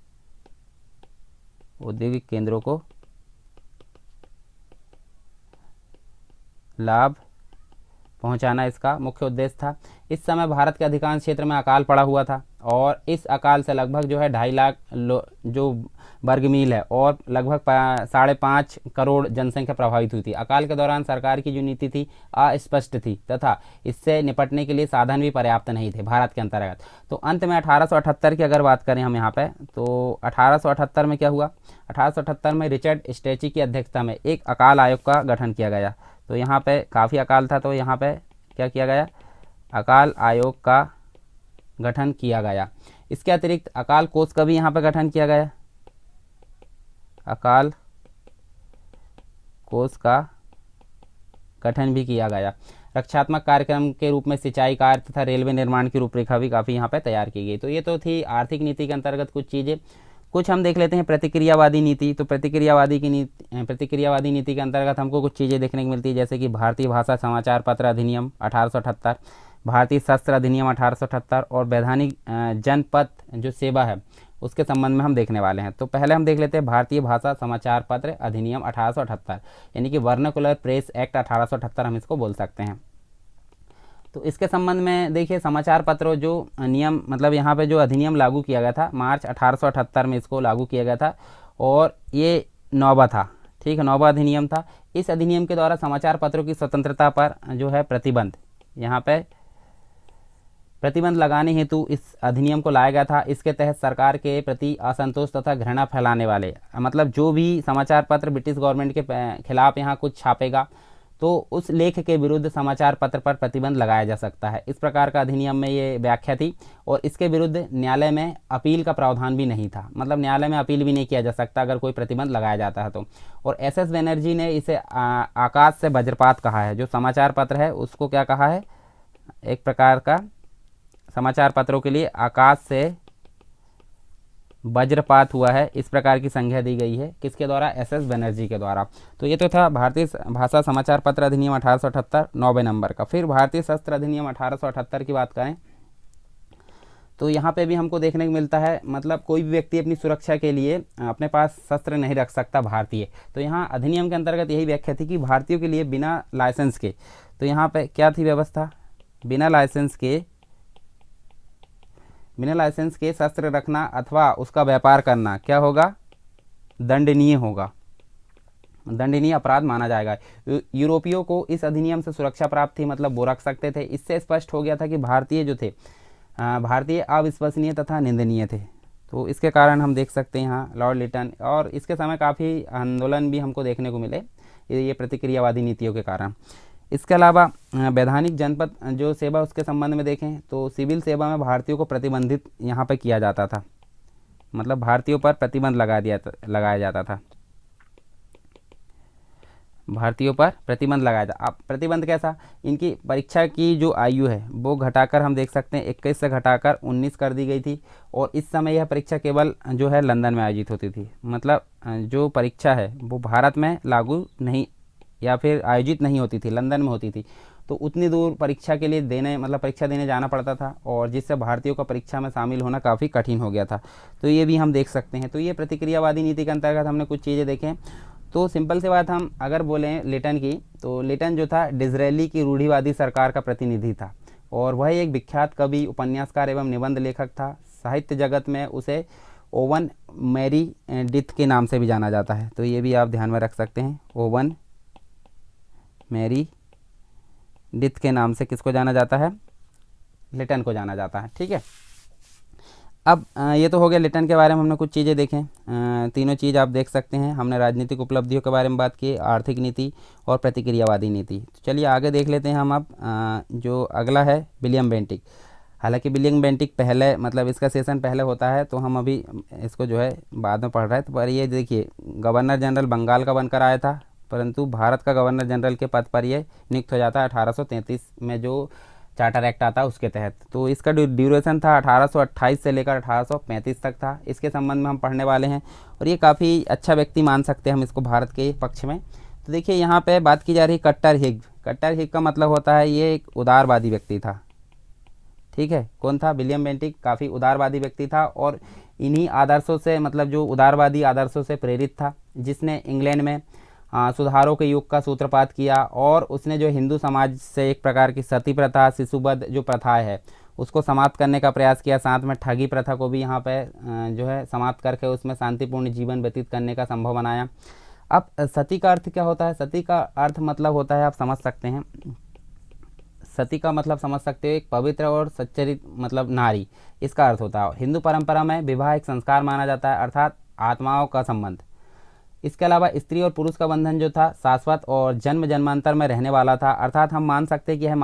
औद्योगिक केंद्रों को लाभ पहुंचाना इसका मुख्य उद्देश्य था। इस समय भारत के अधिकांश क्षेत्र में अकाल पड़ा हुआ था और इस अकाल से लगभग जो है 2.5 लाख जो वर्ग मील है और लगभग 5.5 करोड़ जनसंख्या प्रभावित हुई थी। अकाल के दौरान सरकार की जो नीति थी अस्पष्ट थी तथा इससे निपटने के लिए साधन भी पर्याप्त नहीं थे भारत के अंतर्गत। तो अंत में 1878 की अगर बात करें हम यहाँ पे, तो 1878 में क्या हुआ, 1878 में रिचर्ड स्ट्रेची की अध्यक्षता में एक अकाल आयोग का गठन किया गया। तो यहाँ पे काफ़ी अकाल था, तो यहाँ पे क्या किया गया, अकाल आयोग का गठन किया गया। इसके अतिरिक्त अकाल कोष का भी यहाँ पर गठन किया गया, अकाल कोष का गठन भी किया गया। रक्षात्मक कार्यक्रम के रूप में सिंचाई कार्य तथा रेलवे निर्माण की रूपरेखा भी काफ़ी यहाँ पर तैयार की गई। तो ये तो थी आर्थिक नीति के अंतर्गत कुछ चीज़ें। कुछ हम देख लेते हैं प्रतिक्रियावादी नीति। तो प्रतिक्रियावादी नीति के अंतर्गत हमको कुछ चीज़ें देखने को मिलती है, जैसे कि भारतीय भाषा समाचार पत्र अधिनियम 1878, भारतीय शस्त्र अधिनियम 1878 और वैधानिक जनपथ जो सेवा है उसके संबंध में हम देखने वाले हैं। तो पहले हम देख लेते हैं भारतीय भाषा समाचार पत्र अधिनियम 1878, यानी कि वर्नाकुलर प्रेस एक्ट 1878 हम इसको बोल सकते हैं। तो इसके संबंध में देखिए, समाचार पत्रों जो नियम मतलब यहाँ पे जो अधिनियम लागू किया गया था मार्च 1878 में इसको लागू किया गया था, और ये नौवा था, ठीक है, नौवा अधिनियम था। इस अधिनियम के द्वारा समाचार पत्रों की स्वतंत्रता पर जो है प्रतिबंध, यहाँ पे प्रतिबंध लगाने हेतु इस अधिनियम को लाया गया था। इसके तहत सरकार के प्रति असंतोष तथा घृणा फैलाने वाले, मतलब जो भी समाचार पत्र ब्रिटिश गवर्नमेंट के खिलाफ यहाँ कुछ छापेगा तो उस लेख के विरुद्ध समाचार पत्र पर प्रतिबंध लगाया जा सकता है। इस प्रकार का अधिनियम में ये व्याख्या थी, और इसके विरुद्ध न्यायालय में अपील का प्रावधान भी नहीं था, मतलब न्यायालय में अपील भी नहीं किया जा सकता अगर कोई प्रतिबंध लगाया जाता है तो। और एस.एस. बनर्जी ने इसे आकाश से वज्रपात कहा है। जो समाचार पत्र है उसको क्या कहा है, एक प्रकार का समाचार पत्रों के लिए आकाश से वज्रपात हुआ है, इस प्रकार की संज्ञा दी गई है। किसके द्वारा, एस.एस. बनर्जी के द्वारा। तो ये तो था भारतीय भाषा समाचार पत्र अधिनियम 1878 9वें नंबर का। फिर भारतीय शस्त्र अधिनियम 1878 की बात करें तो यहाँ पे भी हमको देखने को मिलता है, मतलब कोई भी व्यक्ति अपनी सुरक्षा के लिए अपने पास शस्त्र नहीं रख सकता भारतीय। तो यहाँ अधिनियम के अंतर्गत यही व्याख्या थी कि भारतीयों के लिए बिना लाइसेंस के, तो यहाँ पे क्या थी व्यवस्था, बिना लाइसेंस के शस्त्र रखना अथवा उसका व्यापार करना क्या होगा, दंडनीय होगा, दंडनीय अपराध माना जाएगा। यूरोपियों को इस अधिनियम से सुरक्षा प्राप्त थी, मतलब वो रख सकते थे। इससे स्पष्ट हो गया था कि भारतीय जो थे भारतीय अविश्वसनीय तथा निंदनीय थे। तो इसके कारण हम देख सकते हैं यहाँ लॉर्ड लिटन, और इसके समय काफ़ी आंदोलन भी हमको देखने को मिले ये प्रतिक्रियावादी नीतियों के कारण। इसके अलावा वैधानिक जनपद जो सेवा उसके संबंध में देखें तो सिविल सेवा में भारतीयों को प्रतिबंधित यहाँ पर किया जाता था, मतलब भारतीयों पर प्रतिबंध लगाया जाता था, भारतीयों पर प्रतिबंध लगाया था। अब प्रतिबंध कैसा, इनकी परीक्षा की जो आयु है वो घटाकर हम देख सकते हैं 21 से घटाकर 19 कर दी गई थी, और इस समय यह परीक्षा केवल जो है लंदन में आयोजित होती थी, मतलब जो परीक्षा है वो भारत में लागू नहीं या फिर आयोजित नहीं होती थी, लंदन में होती थी। तो उतनी दूर परीक्षा के लिए परीक्षा देने जाना पड़ता था, और जिससे भारतीयों का परीक्षा में शामिल होना काफ़ी कठिन हो गया था। तो ये भी हम देख सकते हैं। तो ये प्रतिक्रियावादी नीति के अंतर्गत हमने कुछ चीज़ें देखें। तो सिंपल सी बात, हम अगर बोलें लिटन की, तो लिटन जो था डिज़रेली की रूढ़िवादी सरकार का प्रतिनिधि था, और वह एक विख्यात कवि, उपन्यासकार एवं निबंध लेखक था। साहित्य जगत में उसे ओवन मैरी डिथ के नाम से भी जाना जाता है। तो ये भी आप ध्यान में रख सकते हैं, ओवन मैरी डिथ के नाम से किसको जाना जाता है, लिटन को जाना जाता है, ठीक है। अब ये तो हो गया लिटन के बारे में, हमने कुछ चीज़ें देखें। तीनों चीज़ आप देख सकते हैं। हमने राजनीतिक उपलब्धियों के बारे में बात की, आर्थिक नीति और प्रतिक्रियावादी नीति। तो चलिए आगे देख लेते हैं हम। अब जो अगला है विलियम बेंटिक। हालांकि विलियम बेंटिक पहले, मतलब इसका सेशन पहले होता है, तो हम अभी इसको जो है बाद में पढ़ रहे हैं। तो पर ये देखिए, गवर्नर जनरल बंगाल का बनकर आया था, परंतु भारत का गवर्नर जनरल के पद पर ये नियुक्त हो जाता है 1833 में, जो चार्टर एक्ट आता है उसके तहत। तो इसका ड्यूरेशन था 1828 से लेकर 1835 तक था। इसके संबंध में हम पढ़ने वाले हैं, और ये काफ़ी अच्छा व्यक्ति मान सकते हैं हम इसको भारत के पक्ष में। तो देखिए यहाँ पे बात की जा रही है कट्टर हिग। कट्टर हिग का मतलब होता है ये एक उदारवादी व्यक्ति था, ठीक है। कौन था, विलियम बेंटिक काफ़ी उदारवादी व्यक्ति था, और इन्हीं आदर्शों से, मतलब जो उदारवादी आदर्शों से प्रेरित था, जिसने इंग्लैंड में सुधारों के युग का सूत्रपात किया, और उसने जो हिंदू समाज से एक प्रकार की सती प्रथा, शिशुवध जो प्रथाएं है उसको समाप्त करने का प्रयास किया। साथ में ठगी प्रथा को भी यहाँ पे जो है समाप्त करके उसमें शांतिपूर्ण जीवन व्यतीत करने का संभव बनाया। अब सती का अर्थ क्या होता है, सती का अर्थ मतलब होता है, आप समझ सकते हैं, सती का मतलब समझ सकते हो, एक पवित्र और सच्चरित मतलब नारी, इसका अर्थ होता है। हिंदू परंपरा में विवाह एक संस्कार माना जाता है, अर्थात आत्माओं का संबंध। इसके अलावा स्त्री और पुरुष का बंधन जो था शाश्वत और जन्म जन्मांतर में रहने वाला था, अर्थात हम मान सकते हैं कि यह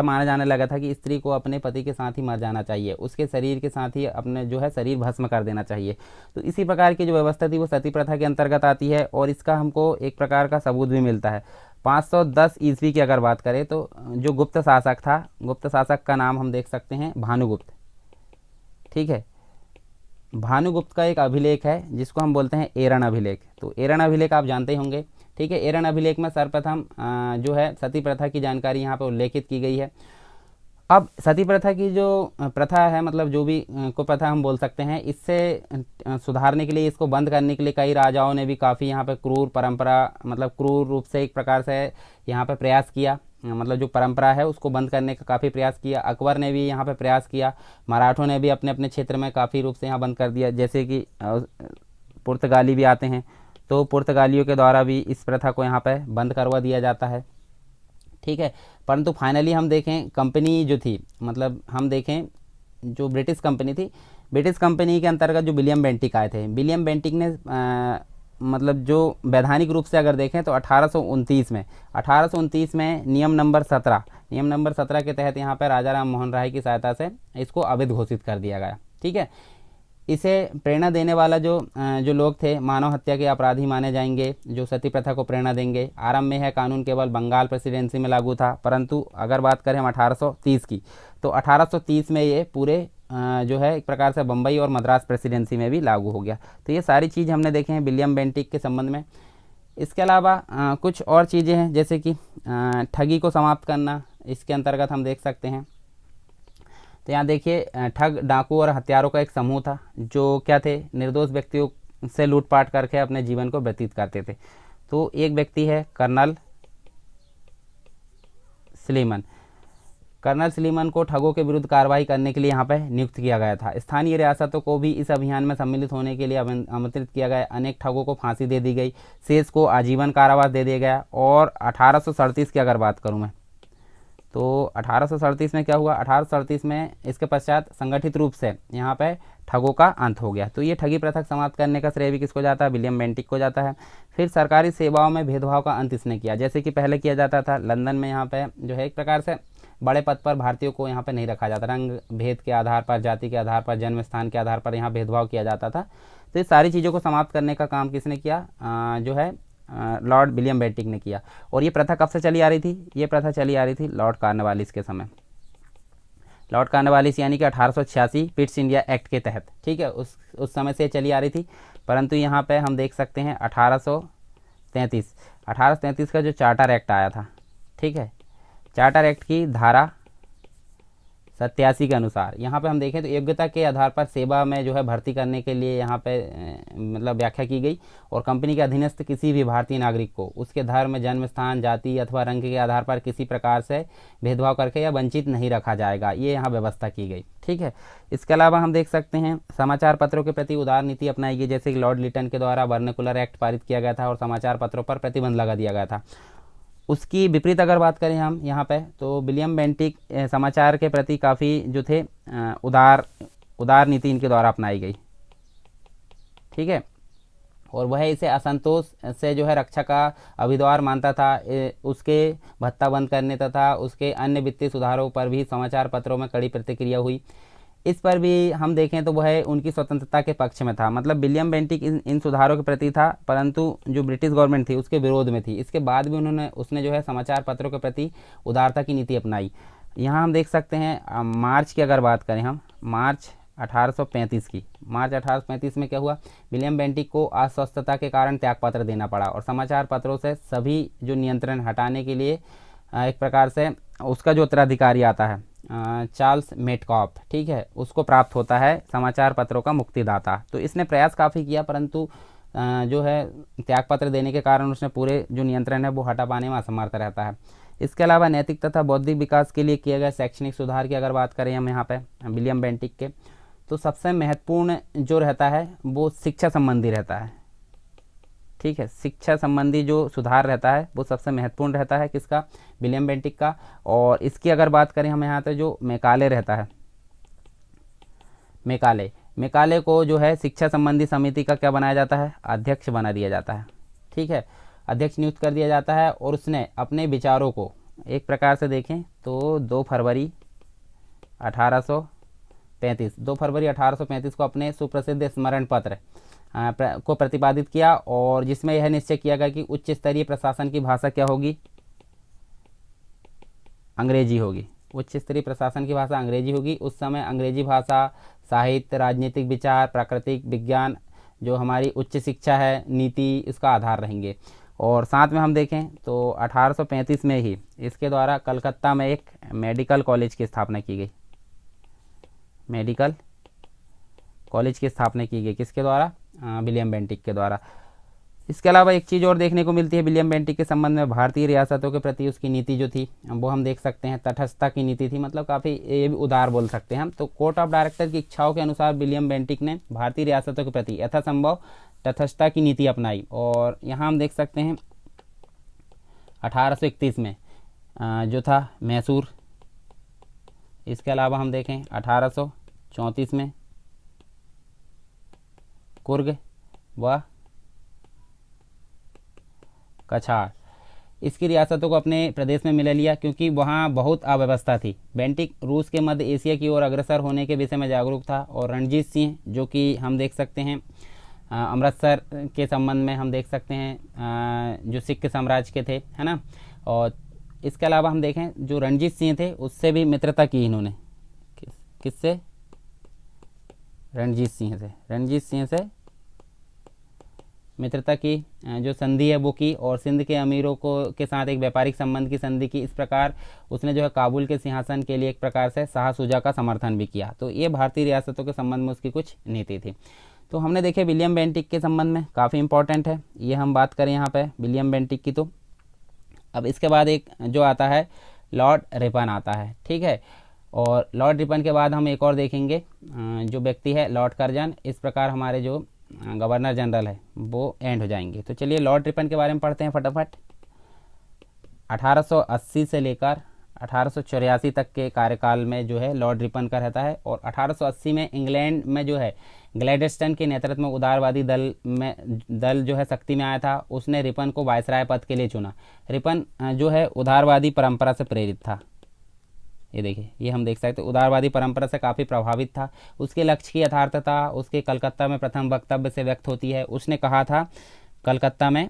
माना जाने लगा था कि स्त्री को अपने पति के साथ ही मर जाना चाहिए, उसके शरीर के साथ ही अपने जो है शरीर भस्म कर देना चाहिए। तो इसी प्रकार की जो व्यवस्था थी वो सती प्रथा के अंतर्गत आती है, और इसका हमको एक प्रकार का सबूत भी मिलता है। 510 ईस्वी की अगर बात करें तो जो गुप्त शासक था, गुप्त शासक का नाम हम देख सकते हैं भानुगुप्त। ठीक है, भानुगुप्त का एक अभिलेख है जिसको हम बोलते हैं एरन अभिलेख। तो एरन अभिलेख आप जानते ही होंगे। ठीक है, एरन अभिलेख में सर्वप्रथम जो है सती प्रथा की जानकारी यहाँ पर उल्लेखित की गई है। अब सती प्रथा की जो प्रथा है, मतलब जो भी को प्रथा हम बोल सकते हैं, इससे सुधारने के लिए, इसको बंद करने के लिए कई राजाओं ने भी काफ़ी यहाँ पे क्रूर परंपरा, मतलब क्रूर रूप से एक प्रकार से यहाँ पे प्रयास किया, मतलब जो परंपरा है उसको बंद करने का काफ़ी प्रयास किया। अकबर ने भी यहाँ पे प्रयास किया, मराठों ने भी अपने अपने क्षेत्र में काफ़ी रूप से यहाँ बंद कर दिया, जैसे कि पुर्तगाली भी आते हैं, तो पुर्तगालियों के द्वारा भी इस प्रथा को यहाँ पे बंद करवा दिया जाता है। ठीक है, परंतु फाइनली हम देखें कंपनी जो थी, मतलब हम देखें जो ब्रिटिश कंपनी थी, ब्रिटिश कंपनी के अंतर्गत जो विलियम बेंटिक आए थे, विलियम बेंटिक ने मतलब जो वैधानिक रूप से अगर देखें तो 1829 में नियम नंबर 17 के तहत यहाँ पर राजा राम मोहन राय की सहायता से इसको अवैध घोषित कर दिया गया। ठीक है, इसे प्रेरणा देने वाला जो लोग थे, मानव हत्या के अपराधी माने जाएंगे, जो सती प्रथा को प्रेरणा देंगे। आरंभ में यह कानून केवल बंगाल प्रेसिडेंसी में लागू था, परंतु अगर बात करें हम 1830 की, तो 1830 में ये पूरे जो है एक प्रकार से बम्बई और मद्रास प्रेसिडेंसी में भी लागू हो गया। तो ये सारी चीज़ हमने देखे हैं विलियम बेंटिक के संबंध में। इसके अलावा कुछ और चीज़ें हैं, जैसे कि ठगी को समाप्त करना, इसके अंतर्गत हम देख सकते हैं। तो यहाँ देखिए, ठग, डाकू और हत्यारों का एक समूह था जो क्या थे, निर्दोष व्यक्तियों से लूटपाट करके अपने जीवन को व्यतीत करते थे। तो एक व्यक्ति है कर्नल स्लीमन। कर्नल स्लीमन को ठगों के विरुद्ध कार्रवाई करने के लिए यहाँ पर नियुक्त किया गया था। स्थानीय रियासतों को भी इस अभियान में सम्मिलित होने के लिए आमंत्रित किया गया। अनेक ठगों को फांसी दे दी गई, शेष को आजीवन कारावास दे दिया गया। और 1837 की अगर बात करूँ मैं, तो 1837 में क्या हुआ, 1837 में इसके पश्चात संगठित रूप से यहाँ पे ठगों का अंत हो गया। तो ये ठगी प्रथा समाप्त करने का श्रेय भी किसको जाता है, विलियम बेंटिक को जाता है। फिर सरकारी सेवाओं में भेदभाव का अंत इसने किया, जैसे कि पहले किया जाता था लंदन में, यहाँ पे जो है एक प्रकार से बड़े पद पर भारतीयों को यहाँ पे नहीं रखा जाता, रंग भेद के आधार पर, जाति के आधार पर, जन्म स्थान के आधार पर यहाँ भेदभाव किया जाता था। तो ये सारी चीज़ों को समाप्त करने का काम किसने किया, जो है लॉर्ड विलियम बेंटिक ने किया। और ये प्रथा कब से चली आ रही थी, ये प्रथा चली आ रही थी लॉर्ड कॉर्नवालिस के समय। लॉर्ड कॉर्नवालिस यानी कि 1886 पिट्स इंडिया एक्ट के तहत। ठीक है, उस समय से चली आ रही थी, परंतु यहाँ पे हम देख सकते हैं 1833 का जो चार्टर एक्ट आया था। ठीक है, चार्टर एक्ट की धारा 87 के अनुसार यहाँ पे हम देखें तो योग्यता के आधार पर सेवा में जो है भर्ती करने के लिए यहाँ पे मतलब व्याख्या की गई। और कंपनी के अधीनस्थ किसी भी भारतीय नागरिक को उसके धर्म, जन्म स्थान, जाति अथवा रंग के आधार पर किसी प्रकार से भेदभाव करके या वंचित नहीं रखा जाएगा, ये यहाँ व्यवस्था की गई। ठीक है, इसके अलावा हम देख सकते हैं समाचार पत्रों के प्रति उदार नीति अपनाई गई, जैसे कि लॉर्ड लिटन के द्वारा वर्नाकुलर एक्ट पारित किया गया था और समाचार पत्रों पर प्रतिबंध लगा दिया गया था। उसकी विपरीत अगर बात करें हम यहाँ पे, तो विलियम बेंटिक समाचार के प्रति काफ़ी जो थे उदार नीति इनके द्वारा अपनाई गई। ठीक है, और वह इसे असंतोष से जो है रक्षा का अभिद्वार मानता था। उसके भत्ता बंद करने तथा उसके अन्य वित्तीय सुधारों पर भी समाचार पत्रों में कड़ी प्रतिक्रिया हुई। इस पर भी हम देखें तो वह उनकी स्वतंत्रता के पक्ष में था, मतलब विलियम बेंटिक इन सुधारों के प्रति था, परंतु जो ब्रिटिश गवर्नमेंट थी उसके विरोध में थी। इसके बाद भी उसने जो है समाचार पत्रों के प्रति उदारता की नीति अपनाई। यहाँ हम देख सकते हैं मार्च की अगर बात करें हम, मार्च 1835 में क्या हुआ, विलियम बेंटिक को अस्वस्थता के कारण त्यागपत्र देना पड़ा और समाचार पत्रों से सभी जो नियंत्रण हटाने के लिए एक प्रकार से उसका जो उत्तराधिकारी आता है चार्ल्स मेटकॉफ, ठीक है, उसको प्राप्त होता है समाचार पत्रों का मुक्तिदाता। तो इसने प्रयास काफ़ी किया, परंतु जो है त्यागपत्र देने के कारण उसने पूरे जो नियंत्रण है वो हटा पाने में असमर्थ रहता है। इसके अलावा नैतिक तथा बौद्धिक विकास के लिए किए गए शैक्षणिक सुधार की अगर बात करें हम यहाँ पे विलियम बेंटिक के, तो सबसे महत्वपूर्ण जो रहता है वो शिक्षा संबंधी रहता है। ठीक है, शिक्षा संबंधी जो सुधार रहता है वो सबसे महत्वपूर्ण रहता है, किसका, विलियम बेंटिक का। और इसकी अगर बात करें हम यहाँ पे जो मैकाले रहता है, मैकाले मेकाले को जो है शिक्षा संबंधी समिति का क्या बनाया जाता है, अध्यक्ष बना दिया जाता है। ठीक है, अध्यक्ष नियुक्त कर दिया जाता है और उसने अपने विचारों को एक प्रकार से देखें तो 2 फरवरी 1835 को अपने सुप्रसिद्ध स्मरण पत्र को प्रतिपादित किया, और जिसमें यह निश्चय किया गया कि उच्च स्तरीय प्रशासन की भाषा क्या होगी, अंग्रेजी होगी। उच्च स्तरीय प्रशासन की भाषा अंग्रेजी होगी। उस समय अंग्रेजी भाषा, साहित्य, राजनीतिक विचार, प्राकृतिक विज्ञान, जो हमारी उच्च शिक्षा है, नीति, इसका आधार रहेंगे। और साथ में हम देखें तो 1835 में ही इसके द्वारा कलकत्ता में एक मेडिकल कॉलेज की स्थापना की गई। मेडिकल कॉलेज की स्थापना की गई किसके द्वारा, विलियम बेंटिक के द्वारा। इसके अलावा एक चीज़ और देखने को मिलती है विलियम बेंटिक के संबंध में, भारतीय रियासतों के प्रति उसकी नीति जो थी वो हम देख सकते हैं तटस्थता की नीति थी, मतलब काफ़ी ये भी उदार बोल सकते हैं हम। तो कोर्ट ऑफ डायरेक्टर की इच्छाओं के अनुसार विलियम बेंटिक ने भारतीय रियासतों के प्रति यथासंभव तटस्थता की नीति अपनाई। और यहाँ हम देख सकते हैं 1831 में जो था मैसूर, इसके अलावा हम देखें 1834 में कुर्ग व कछार, इसकी रियासतों को अपने प्रदेश में मिला लिया क्योंकि वहाँ बहुत अव्यवस्था थी। बेंटिक रूस के मध्य एशिया की ओर अग्रसर होने के विषय में जागरूक था। और रणजीत सिंह जो कि हम देख सकते हैं अमृतसर के संबंध में हम देख सकते हैं जो सिख साम्राज्य के थे, है ना। और इसके अलावा हम देखें जो रणजीत सिंह थे उससे भी मित्रता की इन्होंने, किससे, रणजीत सिंह से मित्रता की जो संधि है वो की, और सिंध के अमीरों को के साथ एक व्यापारिक संबंध की संधि की। इस प्रकार उसने जो है काबुल के सिंहासन के लिए एक प्रकार से शाह शुजा का समर्थन भी किया। तो ये भारतीय रियासतों के संबंध में उसकी कुछ नीति थी। तो हमने देखे विलियम बेंटिक के संबंध में काफ़ी इंपॉर्टेंट है ये हम बात करें यहाँ पे विलियम बेंटिक की। तो अब इसके बाद एक जो आता है लॉर्ड रिपन आता है, ठीक है। और लॉर्ड रिपन के बाद हम एक और देखेंगे जो व्यक्ति है लॉर्ड कर्जन। इस प्रकार हमारे जो गवर्नर जनरल है वो एंड हो जाएंगे। तो चलिए लॉर्ड रिपन के बारे में पढ़ते हैं फटाफट। 1880 से लेकर 1884 तक के कार्यकाल में जो है लॉर्ड रिपन का रहता है। और 1880 में इंग्लैंड में जो है ग्लैडस्टन के नेतृत्व में उदारवादी दल जो है शक्ति में आया था। उसने रिपन को वायसराय पद के लिए चुना। रिपन जो है उदारवादी परंपरा से प्रेरित था। ये देखिए, ये हम देख सकते हैं उदारवादी परंपरा से काफ़ी प्रभावित था। उसके लक्ष्य की यथार्थता उसके कलकत्ता में प्रथम वक्तव्य से व्यक्त होती है। उसने कहा था कलकत्ता में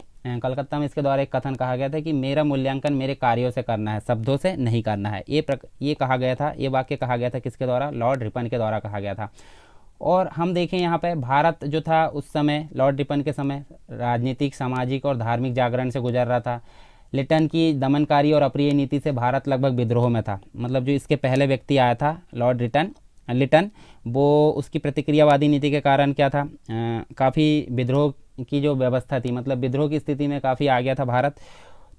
इसके द्वारा एक कथन कहा गया था कि मेरा मूल्यांकन मेरे कार्यों से करना है, शब्दों से नहीं करना है। ये कहा गया था, ये वाक्य कहा गया था किसके द्वारा, लॉर्ड रिपन के द्वारा कहा गया था। और हम देखें यहाँ पे भारत जो था उस समय लॉर्ड रिपन के समय राजनीतिक, सामाजिक और धार्मिक जागरण से गुजर रहा था। लिटन की दमनकारी और अप्रिय नीति से भारत लगभग विद्रोह में था। मतलब जो इसके पहले व्यक्ति आया था लॉर्ड लिटन, वो उसकी प्रतिक्रियावादी नीति के कारण क्या था, काफ़ी विद्रोह की जो व्यवस्था थी, मतलब विद्रोह की स्थिति में काफ़ी आ गया था भारत।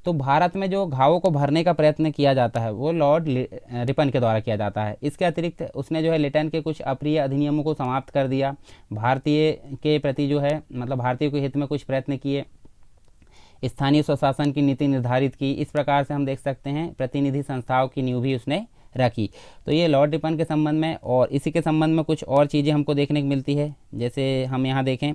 तो भारत में जो घावों को भरने का प्रयत्न किया जाता है वो लॉर्ड रिपन के द्वारा किया जाता है। इसके अतिरिक्त उसने जो है लिटन के कुछ अप्रिय अधिनियमों को समाप्त कर दिया। भारतीय के प्रति जो है मतलब भारतीय के हित में कुछ प्रयत्न किए। स्थानीय स्वशासन की नीति निर्धारित की। इस प्रकार से हम देख सकते हैं प्रतिनिधि संस्थाओं की नींव भी उसने रखी। तो ये लॉर्ड रिपन के संबंध में। और इसी के संबंध में कुछ और चीज़ें हमको देखने को मिलती है। जैसे हम यहाँ देखें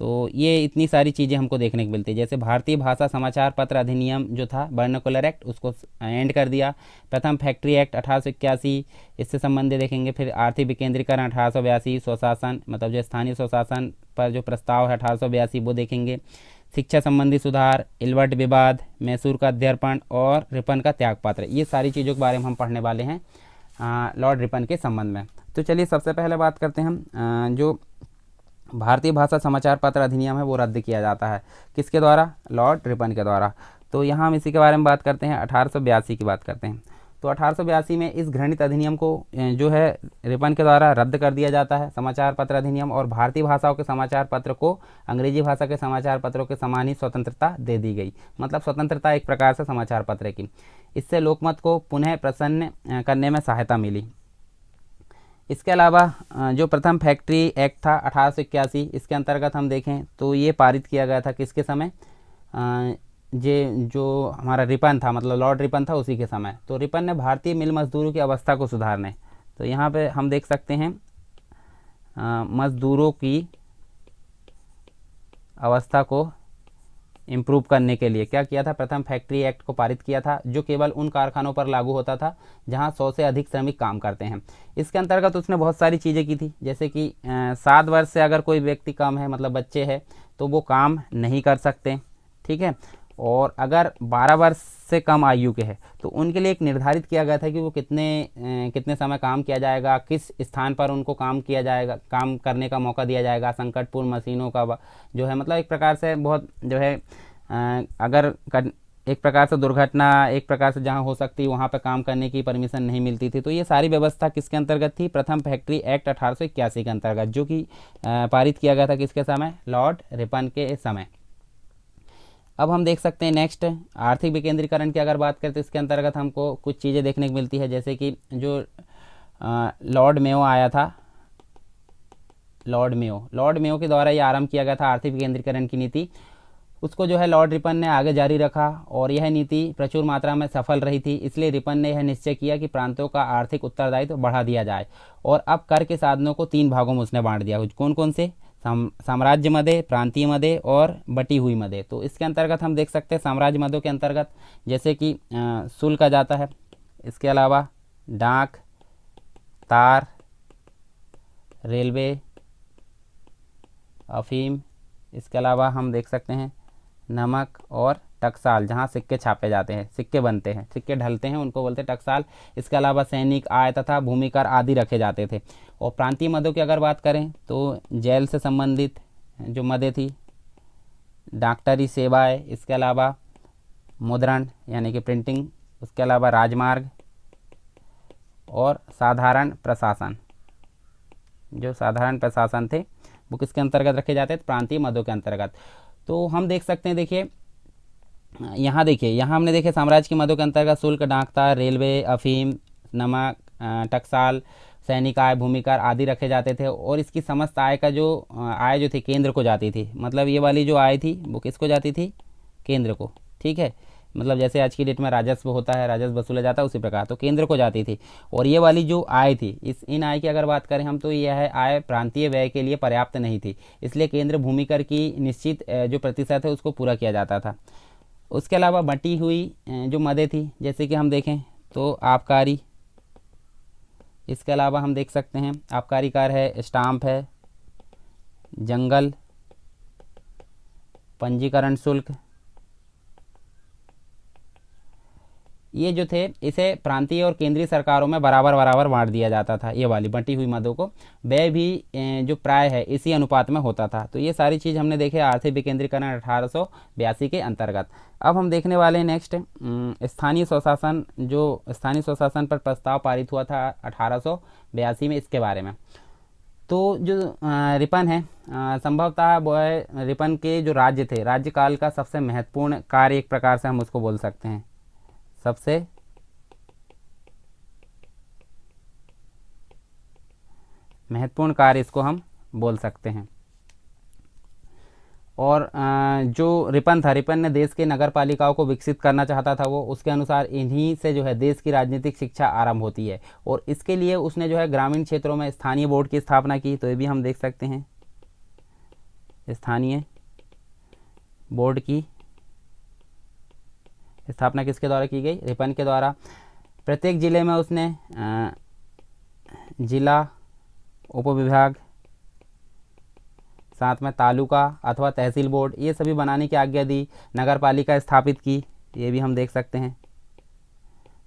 तो ये इतनी सारी चीज़ें हमको देखने को मिलती है। जैसे भारतीय भाषा समाचार पत्र अधिनियम जो था वर्नाकुलर एक्ट, उसको एंड कर दिया। प्रथम फैक्ट्री एक्ट 1881, इससे संबंधित देखेंगे। फिर आर्थिक विकेंद्रीकरण 1882, स्वशासन मतलब जो स्थानीय स्वशासन पर जो प्रस्ताव है 1882 वो देखेंगे। शिक्षा संबंधी सुधार, इल्बर्ट विवाद, मैसूर का अध्यर्पण और रिपन का त्यागपत्र, ये सारी चीज़ों के बारे में हम पढ़ने वाले हैं लॉर्ड रिपन के संबंध में। तो चलिए सबसे पहले बात करते हैं हम जो भारतीय भाषा समाचार पत्र अधिनियम है वो रद्द किया जाता है किसके द्वारा, लॉर्ड रिपन के द्वारा। तो यहाँ हम इसी के बारे में बात करते हैं, 1882 की बात करते हैं। तो 1882 में इस घृणित अधिनियम को जो है रिपन के द्वारा रद्द कर दिया जाता है, समाचार पत्र अधिनियम। और भारतीय भाषाओं के समाचार पत्र को अंग्रेजी भाषा के समाचार पत्रों के समान ही स्वतंत्रता दे दी गई। मतलब स्वतंत्रता एक प्रकार से समाचार पत्र की। इससे लोकमत को पुनः प्रसन्न करने में सहायता मिली। इसके अलावा जो प्रथम फैक्ट्री एक्ट था 1881, इसके अंतर्गत हम देखें तो ये पारित किया गया था किसके समय, जो हमारा रिपन था मतलब लॉर्ड रिपन था उसी के समय। तो रिपन ने भारतीय मिल मजदूरों की अवस्था को सुधारने, तो यहाँ पे हम देख सकते हैं मजदूरों की अवस्था को इम्प्रूव करने के लिए क्या किया था, प्रथम फैक्ट्री एक्ट को पारित किया था, जो केवल उन कारखानों पर लागू होता था जहां 100 से अधिक श्रमिक काम करते हैं। इसके अंतर्गत उसने बहुत सारी चीज़ें की थी, जैसे कि 7 वर्ष से अगर कोई व्यक्ति कम है, मतलब बच्चे हैं, तो वो काम नहीं कर सकते, ठीक है। और अगर 12 वर्ष से कम आयु के हैं तो उनके लिए एक निर्धारित किया गया था कि वो कितने समय काम किया जाएगा, किस स्थान पर उनको काम किया जाएगा, काम करने का मौका दिया जाएगा, संकटपूर्ण मशीनों का जो है, मतलब एक प्रकार से बहुत जो है अगर एक प्रकार से दुर्घटना, एक प्रकार से जहाँ हो सकती वहाँ पर काम करने की परमिशन नहीं मिलती थी। तो ये सारी व्यवस्था किसके अंतर्गत थी, प्रथम फैक्ट्री एक्ट 1881 के अंतर्गत, जो कि पारित किया गया था किसके समय, लॉर्ड रिपन के समय। अब हम देख सकते हैं नेक्स्ट आर्थिक विकेंद्रीकरण की अगर बात करें तो इसके अंतर्गत हमको कुछ चीज़ें देखने को मिलती है, जैसे कि जो लॉर्ड मेयो आया था, लॉर्ड मेयो के द्वारा ये आरंभ किया गया था आर्थिक विकेंद्रीकरण की नीति। उसको जो है लॉर्ड रिपन ने आगे जारी रखा और यह नीति प्रचुर मात्रा में सफल रही थी। इसलिए रिपन ने यह निश्चय किया कि प्रांतों का आर्थिक उत्तरदायित्व बढ़ा दिया जाए और अब कर के साधनों को 3 भागों में उसने बांट दिया। कौन कौन से, साम्राज्य मदे, प्रांतीय मदे और बटी हुई मदे। तो इसके अंतर्गत हम देख सकते हैं साम्राज्य मदों के अंतर्गत जैसे कि शुल्क आ जाता है, इसके अलावा डाक, तार, रेलवे, अफीम, इसके अलावा हम देख सकते हैं नमक और टकसाल, जहाँ सिक्के छापे जाते हैं, सिक्के बनते हैं, सिक्के ढलते हैं, उनको बोलते हैं टकसाल। इसके अलावा सैनिक आय तथा भूमि कर आदि रखे जाते थे। और प्रांतीय मदों की अगर बात करें तो जेल से संबंधित जो मदें थी, डॉक्टरी सेवाएं, इसके अलावा मुद्रण यानी कि प्रिंटिंग, उसके अलावा राजमार्ग और साधारण प्रशासन, जो साधारण प्रशासन थे वो किसके अंतर्गत रखे जाते थे, प्रांतीय मदों के अंतर्गत। तो हम देख सकते हैं, देखिए यहाँ हमने देखे साम्राज्य की मदों के अंतर्गत शुल्क, डाकतार, रेलवे, अफीम, नमक, टकसाल, सैनिक आय, भूमिकर आदि रखे जाते थे। और इसकी समस्त आय का जो आय जो थी केंद्र को जाती थी, मतलब ये वाली जो आय थी वो किसको जाती थी, केंद्र को, ठीक है। मतलब जैसे आज की डेट में राजस्व होता है, राजस्व वसूला जाता है, उसी प्रकार तो केंद्र को जाती थी। और ये वाली जो आय थी, इन आय की अगर बात करें हम तो यह आय प्रांतीय व्यय के लिए पर्याप्त नहीं थी, इसलिए केंद्र भूमि कर की निश्चित जो प्रतिशत है उसको पूरा किया जाता था। उसके अलावा बटी हुई जो मदें थी, जैसे कि हम देखें तो आबकारी, इसके अलावा हम देख सकते हैं आबकारी कर है, स्टाम्प है, जंगल, पंजीकरण शुल्क, ये जो थे इसे प्रांतीय और केंद्रीय सरकारों में बराबर बराबर बांट दिया जाता था। ये वाली बटी हुई मदों को व्यय भी जो प्राय है इसी अनुपात में होता था। तो ये सारी चीज़ हमने देखे आर्थिक विकेंद्रीकरण 1882 के अंतर्गत। अब हम देखने वाले हैं नेक्स्ट स्थानीय स्वशासन, जो स्थानीय स्वशासन पर प्रस्ताव पारित हुआ था 1882 में, इसके बारे में। तो जो रिपन है संभवतः वो रिपन के जो राज्य थे, राज्यकाल का सबसे महत्वपूर्ण कार्य एक प्रकार से हम उसको बोल सकते हैं, सबसे महत्वपूर्ण कार्य इसको हम बोल सकते हैं। और जो रिपन था, रिपन ने देश के नगर पालिकाओं को विकसित करना चाहता था वो, उसके अनुसार इन्हीं से जो है देश की राजनीतिक शिक्षा आरंभ होती है। और इसके लिए उसने जो है ग्रामीण क्षेत्रों में स्थानीय बोर्ड की स्थापना की। तो ये भी हम देख सकते हैं, स्थानीय बोर्ड की स्थापना किसके द्वारा की गई, रिपन के द्वारा। प्रत्येक जिले में उसने जिला, उपविभाग, साथ में तालुका अथवा तहसील बोर्ड, ये सभी बनाने की आज्ञा दी। नगर पालिका स्थापित की, ये भी हम देख सकते हैं,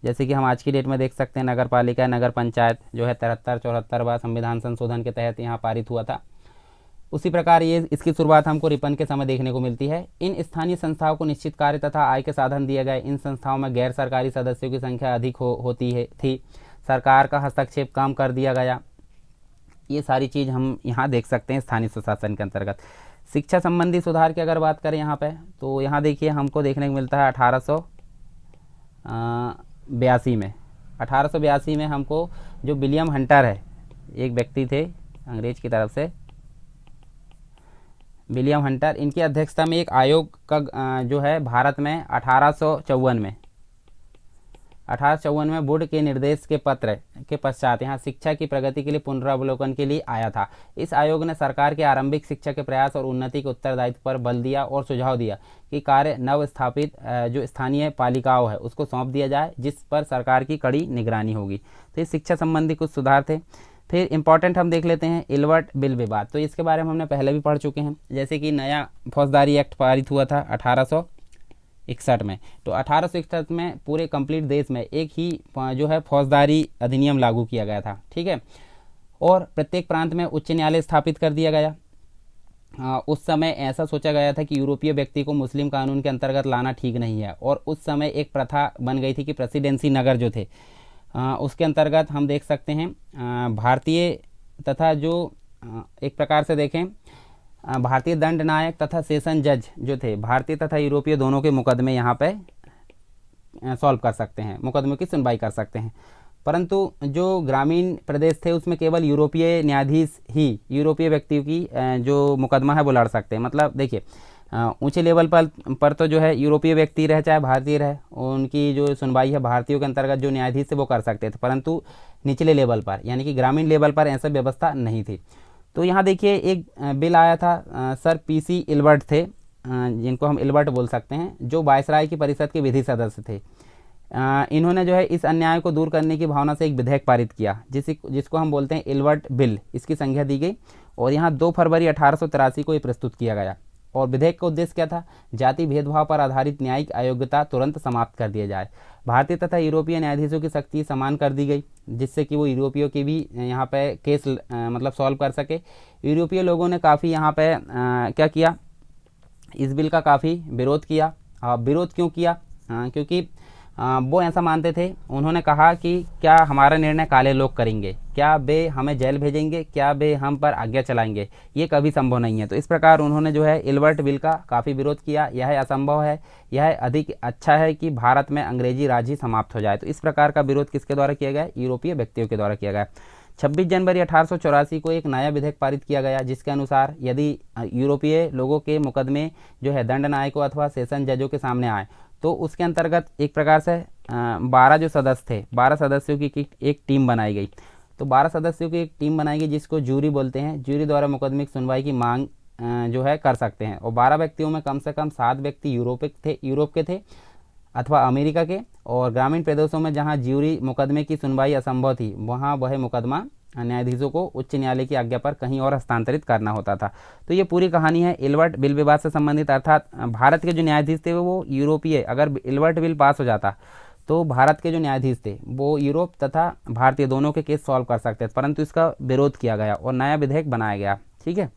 जैसे कि हम आज की डेट में देख सकते हैं नगर पालिका, नगर पंचायत जो है 73-74 संविधान संशोधन के तहत यहाँ पारित हुआ था। उसी प्रकार ये इसकी शुरुआत हमको रिपन के समय देखने को मिलती है। इन स्थानीय संस्थाओं को निश्चित कार्य तथा आय के साधन दिए गए। इन संस्थाओं में गैर सरकारी सदस्यों की संख्या अधिक होती थी। सरकार का हस्तक्षेप कम कर दिया गया। ये सारी चीज़ हम यहाँ देख सकते हैं स्थानीय स्वशासन के अंतर्गत। शिक्षा संबंधी सुधार की अगर बात करें यहाँ पे, तो यहाँ देखिए हमको देखने को मिलता है 1882 में हमको जो विलियम हंटर है, एक व्यक्ति थे अंग्रेज की तरफ से, विलियम हंटर, इनकी अध्यक्षता में एक आयोग का जो है भारत में 1854 1854 में वुड के निर्देश के पत्र के पश्चात यहाँ शिक्षा की प्रगति के लिए पुनरावलोकन के लिए आया था। इस आयोग ने सरकार के आरंभिक शिक्षा के प्रयास और उन्नति के उत्तरदायित्व पर बल दिया और सुझाव दिया कि कार्य नव स्थापित जो स्थानीय पालिकाओं है उसको सौंप दिया जाए, जिस पर सरकार की कड़ी निगरानी होगी। तो ये शिक्षा संबंधी कुछ सुधार थे। फिर इंपॉर्टेंट हम देख लेते हैं इलवर्ट बिल विवाद। तो इसके बारे में हमने पहले भी पढ़ चुके हैं, जैसे कि नया फौजदारी एक्ट पारित हुआ था 1861 में। तो 1861 में पूरे कंप्लीट देश में एक ही जो है फौजदारी अधिनियम लागू किया गया था, ठीक है। और प्रत्येक प्रांत में उच्च न्यायालय स्थापित कर दिया गया। उस समय ऐसा सोचा गया था कि यूरोपीय व्यक्ति को मुस्लिम कानून के अंतर्गत लाना ठीक नहीं है। और उस समय एक प्रथा बन गई थी कि प्रेसिडेंसी नगर जो थे उसके अंतर्गत हम देख सकते हैं भारतीय तथा जो एक प्रकार से देखें भारतीय दंड नायक तथा सेशन जज जो थे भारतीय तथा यूरोपीय दोनों के मुकदमे यहाँ पे सॉल्व कर सकते हैं, मुकदमों की सुनवाई कर सकते हैं। परंतु जो ग्रामीण प्रदेश थे उसमें केवल यूरोपीय न्यायाधीश ही यूरोपीय व्यक्तियों की जो मुकदमा है वो लड़ सकते हैं। मतलब देखिए ऊंचे लेवल पर तो जो है यूरोपीय व्यक्ति रहे चाहे भारतीय रहे, उनकी जो सुनवाई है भारतीयों के अंतर्गत जो न्यायाधीश थे वो कर सकते थे, परंतु निचले लेवल पर यानी कि ग्रामीण लेवल पर ऐसा व्यवस्था नहीं थी। तो यहाँ देखिए एक बिल आया था, सर पीसी इलवर्ट थे, जिनको हम इलवर्ट बोल सकते हैं, जो वायसराय की परिषद के विधि सदस्य थे। इन्होंने जो है इस अन्याय को दूर करने की भावना से एक विधेयक पारित किया जिसको हम बोलते हैं इलवर्ट बिल। इसकी संख्या दी गई और यहाँ 2 फरवरी 1883 को ये प्रस्तुत किया गया। और विधेयक का उद्देश्य क्या था? जाति भेदभाव पर आधारित न्यायिक अयोग्यता तुरंत समाप्त कर दिया जाए। भारतीय तथा यूरोपीय न्यायाधीशों की शक्ति समान कर दी गई, जिससे कि वो यूरोपीय के भी यहाँ पे केस मतलब सॉल्व कर सके। यूरोपीय लोगों ने काफ़ी यहाँ पे क्या किया, इस बिल का काफ़ी विरोध किया। विरोध क्यों किया? क्योंकि वो ऐसा मानते थे, उन्होंने कहा कि क्या हमारा निर्णय काले लोग करेंगे, क्या वे हमें जेल भेजेंगे, क्या वे हम पर आज्ञा चलाएंगे, ये कभी संभव नहीं है। तो इस प्रकार उन्होंने जो है इलवर्ट बिल का काफ़ी विरोध किया। यह असंभव है, यह अधिक अच्छा है कि भारत में अंग्रेजी राज ही समाप्त हो जाए। तो इस प्रकार का विरोध किसके द्वारा किया गया? यूरोपीय व्यक्तियों के द्वारा किया गया। 26 जनवरी 1884 को एक नया विधेयक पारित किया गया, जिसके अनुसार यदि यूरोपीय लोगों के मुकदमे जो है दंड नायकों अथवा सेशन जजों के सामने आए तो उसके अंतर्गत एक प्रकार से 12 जो सदस्य थे, 12 सदस्यों की एक टीम बनाई गई। तो 12 सदस्यों की एक टीम बनाई गई जिसको जूरी बोलते हैं। जूरी द्वारा मुकदमे की सुनवाई की मांग जो है कर सकते हैं। और 12 व्यक्तियों में कम से कम 7 व्यक्ति यूरोप के थे अथवा अमेरिका के। और ग्रामीण प्रदेशों में जहां ज्यूरी मुकदमे की सुनवाई असंभव थी, वहां वह मुकदमा न्यायाधीशों को उच्च न्यायालय की आज्ञा पर कहीं और हस्तांतरित करना होता था। तो ये पूरी कहानी है इलवर्ट बिल विवाद से संबंधित। अर्थात भारत के जो न्यायाधीश थे वो यूरोपीय, अगर इलवर्ट बिल पास हो जाता तो भारत के जो न्यायाधीश थे वो यूरोप तथा भारतीय दोनों के केस सॉल्व कर सकते थे, परंतु इसका विरोध किया गया और नया विधेयक बनाया गया। ठीक है,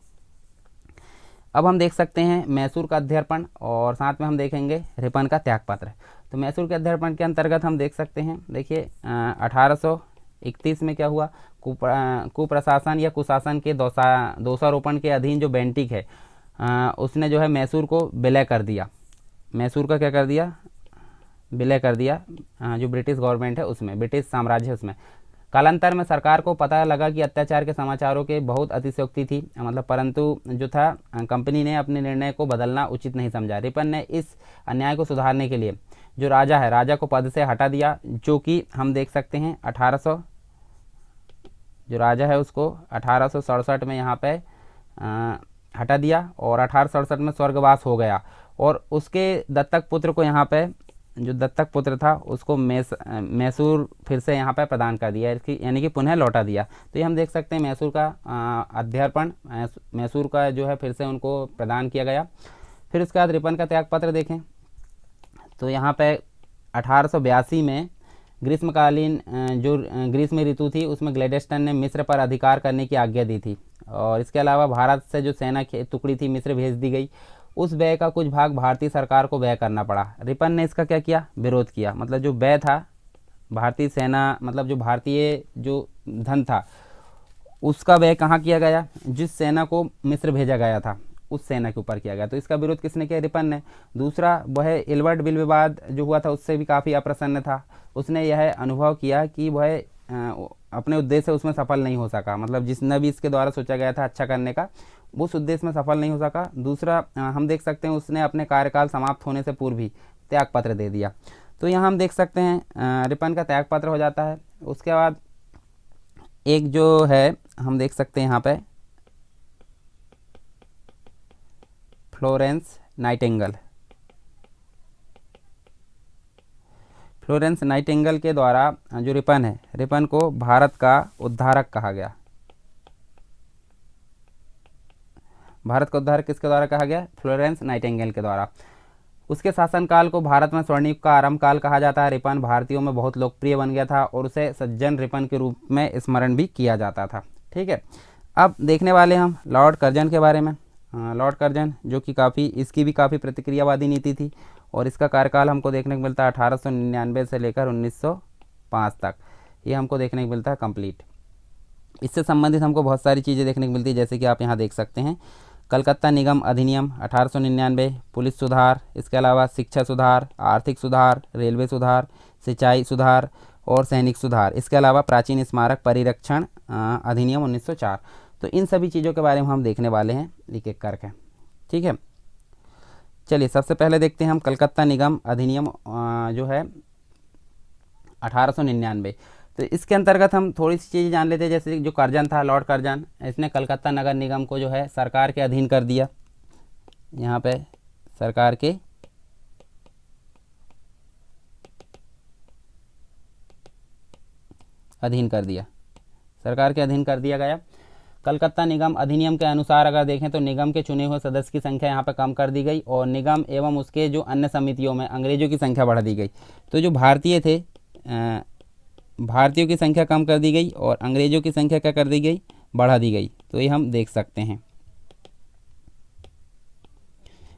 अब हम देख सकते हैं मैसूर का अध्यर्पण और साथ में हम देखेंगे रिपन का त्यागपत्र। तो मैसूर के अध्यर्पण के अंतर्गत हम देख सकते हैं, देखिए 1831 में क्या हुआ, कुप्रशासन या कुशासन के दोषारोपण के अधीन जो बेंटिक है उसने जो है मैसूर को विलय कर दिया। मैसूर का क्या कर दिया? विलय कर दिया। जो ब्रिटिश गवर्नमेंट है उसमें, ब्रिटिश साम्राज्य है उसमें। कालांतर में सरकार को पता लगा कि अत्याचार के समाचारों के बहुत अतिशयोक्ति थी, मतलब परंतु जो था कंपनी ने अपने निर्णय को बदलना उचित नहीं समझा। रिपन ने इस अन्याय को सुधारने के लिए जो राजा है, राजा को पद से हटा दिया, जो कि हम देख सकते हैं 1800 जो राजा है उसको 1867 में यहाँ पे हटा दिया और 1867 में स्वर्गवास हो गया। और उसके दत्तक पुत्र को यहाँ पे, जो दत्तक पुत्र था उसको मैसूर फिर से यहाँ पे प्रदान कर दिया, इसकी यानी कि पुनः लौटा दिया। तो ये हम देख सकते हैं मैसूर का अध्यर्पण, मैसूर का जो है फिर से उनको प्रदान किया गया। फिर उसके बाद रिपन का त्यागपत्र देखें तो यहाँ पे 1882 में ग्रीष्मकालीन जो ग्रीष्म ऋतु थी उसमें ग्लेडेस्टन ने मिस्र पर अधिकार करने की आज्ञा दी थी। और इसके अलावा भारत से जो सेना की टुकड़ी थी मिस्र भेज दी गई। उस व्यय का कुछ भाग भारतीय सरकार को व्यय करना पड़ा। रिपन ने इसका क्या किया? विरोध किया। मतलब जो व्यय था भारतीय सेना, मतलब जो भारतीय जो धन था उसका व्यय कहाँ किया गया? जिस सेना को मिस्र भेजा गया था उस सेना के ऊपर किया गया। तो इसका विरोध किसने किया? रिपन ने। दूसरा वह इलवर्ट बिल विवाद जो हुआ था उससे भी काफ़ी अप्रसन्न था। उसने यह अनुभव किया कि वह अपने उद्देश्य उसमें सफल नहीं हो सका, मतलब जिसने भी इसके द्वारा सोचा गया था अच्छा करने का उस उद्देश्य में सफल नहीं हो सका। दूसरा हम देख सकते हैं उसने अपने कार्यकाल समाप्त होने से पूर्व ही त्यागपत्र दे दिया। तो यहाँ हम देख सकते हैं रिपन का त्यागपत्र हो जाता है। उसके बाद एक जो है हम देख सकते हैं यहाँ पे फ्लोरेंस नाइटिंगेल। फ्लोरेंस नाइटिंगेल के द्वारा जो रिपन है, रिपन को भारत का उद्धारक कहा गया। भारत का उद्धारक किसके द्वारा कहा गया? फ्लोरेंस नाइटिंगेल के द्वारा। उसके शासनकाल को भारत में स्वर्ण युग का आरंभ काल कहा जाता है। रिपन भारतीयों में बहुत लोकप्रिय बन गया था और उसे सज्जन रिपन के रूप में स्मरण भी किया जाता था। ठीक है, अब देखने वाले हम लॉर्ड कर्जन के बारे में। लॉर्ड कर्जन जो कि इसकी भी काफ़ी प्रतिक्रियावादी नीति थी और इसका कार्यकाल हमको देखने को मिलता है 1899 से लेकर 1905 तक, ये हमको देखने को मिलता है कंप्लीट। इससे संबंधित हमको बहुत सारी चीज़ें देखने को मिलती है, जैसे कि आप यहाँ देख सकते हैं कलकत्ता निगम अधिनियम 1899, पुलिस सुधार, इसके अलावा शिक्षा सुधार, आर्थिक सुधार, रेलवे सुधार, सिंचाई सुधार और सैनिक सुधार, इसके अलावा प्राचीन स्मारक परिरक्षण अधिनियम 1904। तो इन सभी चीज़ों के बारे में हम देखने वाले हैं एक एक करके। ठीक है, चलिए सबसे पहले देखते हैं हम कलकत्ता निगम अधिनियम जो है 1899। तो इसके अंतर्गत हम थोड़ी सी चीज़ें जान लेते हैं, जैसे जो कर्जन था, लॉर्ड कर्जन, इसने कलकत्ता नगर निगम को जो है सरकार के अधीन कर दिया। यहाँ पे सरकार के अधीन कर दिया, सरकार के अधीन कर दिया गया। कलकत्ता निगम अधिनियम के अनुसार अगर देखें तो निगम के चुने हुए सदस्य की संख्या यहाँ पर कम कर दी गई और निगम एवं उसके जो अन्य समितियों में अंग्रेजों की संख्या बढ़ा दी गई। तो जो भारतीय थे, भारतीयों की संख्या कम कर दी गई और अंग्रेजों की संख्या क्या कर दी गई? बढ़ा दी गई। तो ये हम देख सकते हैं,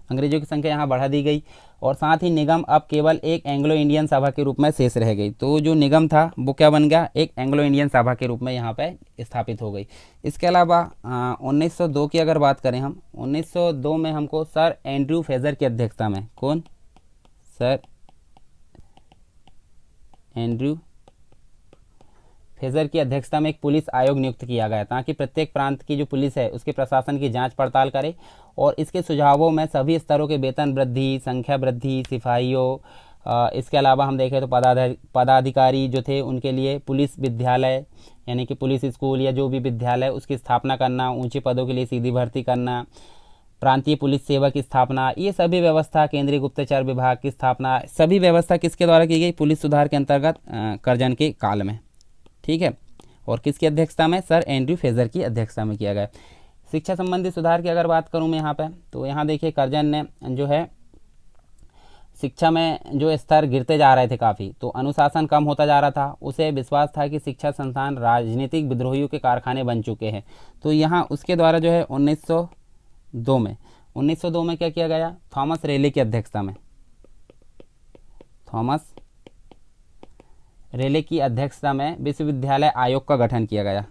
अंग्रेजों की संख्या यहाँ बढ़ा दी गई और साथ ही निगम अब केवल एक एंग्लो इंडियन सभा के रूप में शेष रह गई। तो जो निगम था वो क्या बन गया? एक एंग्लो इंडियन सभा के रूप में यहाँ पे स्थापित हो गई। इसके अलावा 1902 की अगर बात करें हम, 1902 में हमको सर एंड्रयू फ्रेजर की अध्यक्षता में, कौन? सर एंड्रयू फ्रेजर की अध्यक्षता में एक पुलिस आयोग नियुक्त किया गया ताकि प्रत्येक प्रांत की जो पुलिस है उसके प्रशासन की जांच पड़ताल करे और इसके सुझावों में सभी स्तरों के वेतन वृद्धि, संख्या वृद्धि, सिपाहियों, इसके अलावा हम देखें तो पदाधिकारी जो थे उनके लिए पुलिस विद्यालय यानी कि पुलिस स्कूल या जो भी विद्यालय उसकी स्थापना करना, ऊंचे पदों के लिए सीधी भर्ती करना, प्रांतीय पुलिस सेवा की स्थापना, ये सभी व्यवस्था, केंद्रीय गुप्तचर विभाग की स्थापना, सभी व्यवस्था किसके द्वारा की गई? पुलिस सुधार के अंतर्गत कर्जन के काल में। ठीक है, और किसकी अध्यक्षता में? सर एंड्रयू फ्रेजर की अध्यक्षता में किया गया। शिक्षा संबंधी सुधार की अगर बात करूं मैं यहाँ पे, तो यहाँ देखिए कर्जन ने जो है शिक्षा में जो स्तर गिरते जा रहे थे काफ़ी, तो अनुशासन कम होता जा रहा था, उसे विश्वास था कि शिक्षा संस्थान राजनीतिक विद्रोहियों के कारखाने बन चुके हैं। तो यहाँ उसके द्वारा जो है 1902 में क्या किया गया? थॉमस रेले की अध्यक्षता में, थॉमस रेले की अध्यक्षता में विश्वविद्यालय आयोग का गठन किया गया।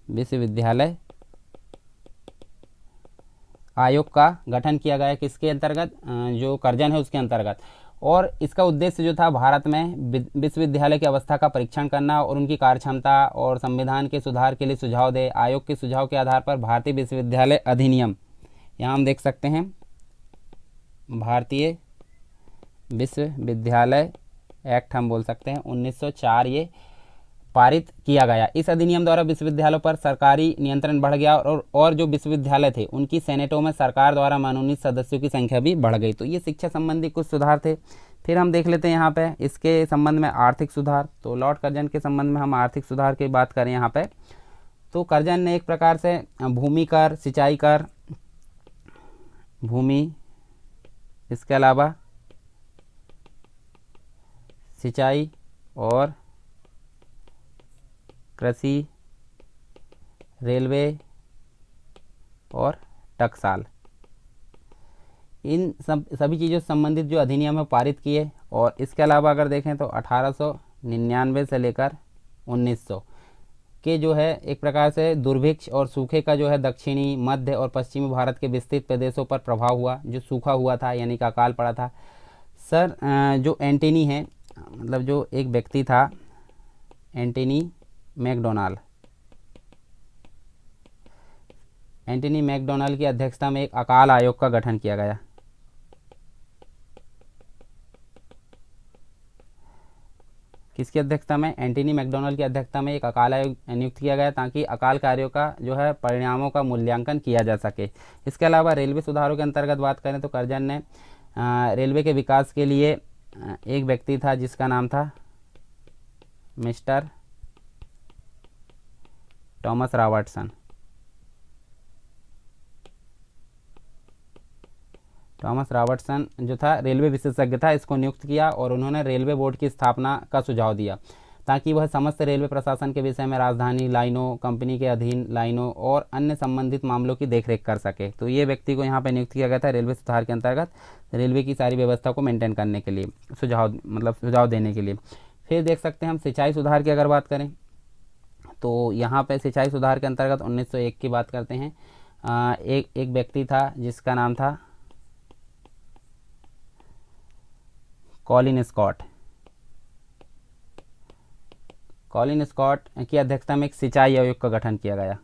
विश्वविद्यालय आयोग का गठन किया गया किसके अंतर्गत? जो कर्जन है उसके अंतर्गत। और इसका उद्देश्य जो था भारत में विश्वविद्यालय की अवस्था का परीक्षण करना और उनकी कार्यक्षमता और संविधान के सुधार के लिए सुझाव दे। आयोग के सुझाव के आधार पर भारतीय विश्वविद्यालय अधिनियम, यहाँ हम देख सकते हैं भारतीय विश्वविद्यालय एक्ट हम बोल सकते हैं 1904, ये पारित किया गया। इस अधिनियम द्वारा विश्वविद्यालयों पर सरकारी नियंत्रण बढ़ गया और जो विश्वविद्यालय थे उनकी सेनेटों में सरकार द्वारा मनोनीत सदस्यों की संख्या भी बढ़ गई। तो ये शिक्षा संबंधी कुछ सुधार थे। फिर हम देख लेते हैं यहाँ पे इसके संबंध में आर्थिक सुधार। तो लॉर्ड कर्जन के संबंध में हम आर्थिक सुधार की बात करें यहाँ पे, तो कर्जन ने एक प्रकार से भूमि कर, सिंचाई कर, भूमि, इसके अलावा सिंचाई और कृषि, रेलवे और टकसाल, इन सभी चीज़ों से संबंधित जो अधिनियम है पारित किए। और इसके अलावा अगर देखें तो 1899 से लेकर 1900 के जो है एक प्रकार से दुर्भिक्ष और सूखे का जो है दक्षिणी, मध्य और पश्चिमी भारत के विस्तृत प्रदेशों पर प्रभाव हुआ, जो सूखा हुआ था यानी कि अकाल पड़ा था। सर जो एंटनी है, मतलब जो एक व्यक्ति था एंटनी मैकडोनाल्ड, एंटनी मैकडोनाल्ड की अध्यक्षता में एक अकाल आयोग का गठन किया गया। किसकी अध्यक्षता में? एंटनी मैकडोनल्ड की अध्यक्षता में एक अकाल आयोग नियुक्त किया गया ताकि अकाल कार्यों का जो है परिणामों का मूल्यांकन किया जा सके। इसके अलावा रेलवे सुधारों के अंतर्गत बात करें तो कर्जन ने रेलवे के विकास के लिए एक व्यक्ति था जिसका नाम था mister Thomas Robertson. Thomas Robertson जो था रेलवे विशेषज्ञ था, इसको नियुक्त किया और उन्होंने रेलवे बोर्ड की स्थापना का सुझाव दिया ताकि वह समस्त रेलवे प्रशासन के विषय में राजधानी लाइनों, कंपनी के अधीन लाइनों और अन्य संबंधित मामलों की देखरेख कर सके। तो ये व्यक्ति को यहाँ पर नियुक्त किया गया था रेलवे सुधार के अंतर्गत रेलवे की सारी व्यवस्था को मेंटेन करने के लिए, सुझाव देने के लिए। फिर देख सकते हैं हम सिंचाई सुधार की अगर बात करें तो यहाँ पे सिंचाई सुधार के अंतर्गत 1901 की बात करते हैं। एक व्यक्ति था जिसका नाम था कॉलिन स्कॉट। कॉलिन स्कॉट की अध्यक्षता में एक सिंचाई आयोग का गठन किया गया।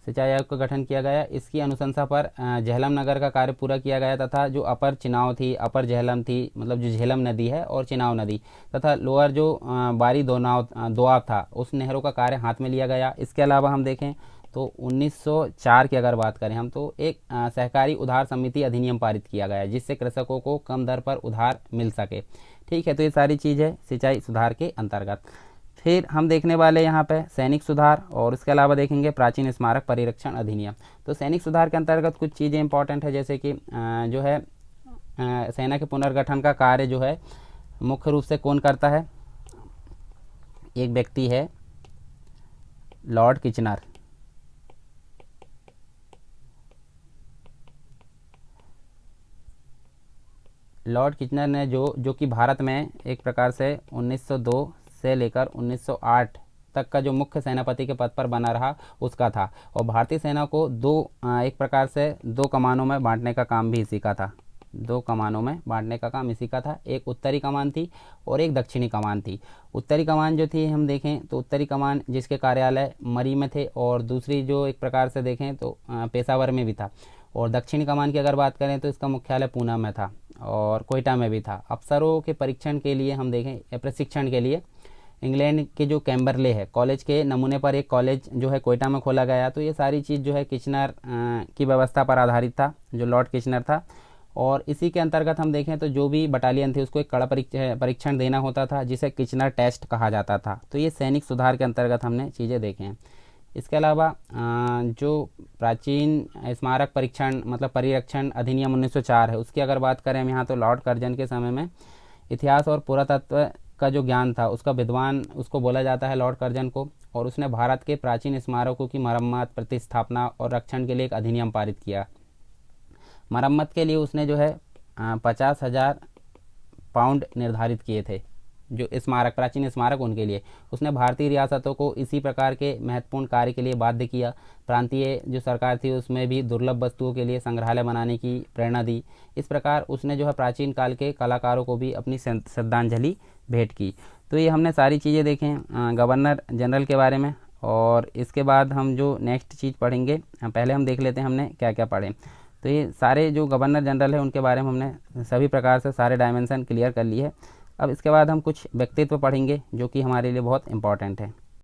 सिंचाई आयोग का गठन किया गया। इसकी अनुशंसा पर झेलम नगर का कार्य पूरा किया गया तथा जो अपर चिनाव थी, अपर झेलम थी, मतलब जो झेलम नदी है और चिनाव नदी तथा लोअर जो बारी दोआब था, उस नहरों का कार्य हाथ में लिया गया। इसके अलावा हम देखें तो 1904 की अगर बात करें हम तो एक सहकारी उधार समिति अधिनियम पारित किया गया जिससे कृषकों को कम दर पर उधार मिल सके। ठीक है, तो ये सारी चीज़ है सिंचाई सुधार के अंतर्गत। फिर हम देखने वाले यहाँ पे सैनिक सुधार और इसके अलावा देखेंगे प्राचीन स्मारक परिरक्षण अधिनियम। तो सैनिक सुधार के अंतर्गत कुछ चीज़ें इंपॉर्टेंट है, जैसे कि जो है सेना के पुनर्गठन का कार्य जो है मुख्य रूप से कौन करता है? एक व्यक्ति है लॉर्ड किचनर। लॉर्ड किचनर ने जो कि भारत में एक प्रकार से 1902 से लेकर 1908 तक का जो मुख्य सेनापति के पद पर बना रहा उसका था और भारतीय सेना को एक प्रकार से दो कमानों में बांटने का काम भी इसी का था। दो कमानों में बांटने का काम इसी का था। एक उत्तरी कमान थी और एक दक्षिणी कमान थी। उत्तरी कमान जो थी हम देखें तो उत्तरी कमान जिसके कार्यालय मरी में थे और दूसरी जो एक प्रकार से देखें तो पेशावर में भी था। और दक्षिणी कमान की अगर बात करें तो इसका मुख्यालय पूना में था और कोयटा में भी था। अफसरों के परीक्षण के लिए हम देखें या प्रशिक्षण के लिए इंग्लैंड के जो कैम्बरले है कॉलेज के नमूने पर एक कॉलेज जो है कोयटा में खोला गया। तो ये सारी चीज़ जो है किचनर की व्यवस्था पर आधारित था, जो लॉर्ड किचनर था। और इसी के अंतर्गत हम देखें तो जो भी बटालियन थी उसको एक कड़ा परीक्षण देना होता था जिसे किचनर टेस्ट कहा जाता था। तो ये सैनिक सुधार के अंतर्गत हमने चीज़ें देखें हैं। इसके अलावा जो प्राचीन स्मारक परीक्षण मतलब परिरक्षण अधिनियम 1904 है उसकी अगर बात करें हम यहाँ तो लॉर्ड कर्जन के समय में इतिहास और पुरातत्व का जो ज्ञान था उसका विद्वान उसको बोला जाता है लॉर्ड कर्जन को। और उसने भारत के प्राचीन स्मारकों की मरम्मत, प्रतिस्थापना और रक्षण के लिए एक अधिनियम पारित किया। मरम्मत के लिए उसने जो है 50,000 पाउंड निर्धारित किए थे जो स्मारक प्राचीन स्मारक उनके लिए। उसने भारतीय रियासतों को इसी प्रकार के महत्वपूर्ण कार्य के लिए बाध्य किया। प्रांतीय जो सरकार थी उसमें भी दुर्लभ वस्तुओं के लिए संग्रहालय बनाने की प्रेरणा दी। इस प्रकार उसने जो है प्राचीन काल के कलाकारों को भी अपनी श्रद्धांजलि भेंट की। तो ये हमने सारी चीज़ें देखें गवर्नर जनरल के बारे में। और इसके बाद हम जो नेक्स्ट चीज़ पढ़ेंगे पहले हम देख लेते हैं हमने क्या क्या पढ़े। तो ये सारे जो गवर्नर जनरल है उनके बारे में हमने सभी प्रकार से सारे डायमेंशन क्लियर कर लिए है। अब इसके बाद हम कुछ व्यक्तित्व पढ़ेंगे जो कि हमारे लिए बहुत इम्पॉर्टेंट है।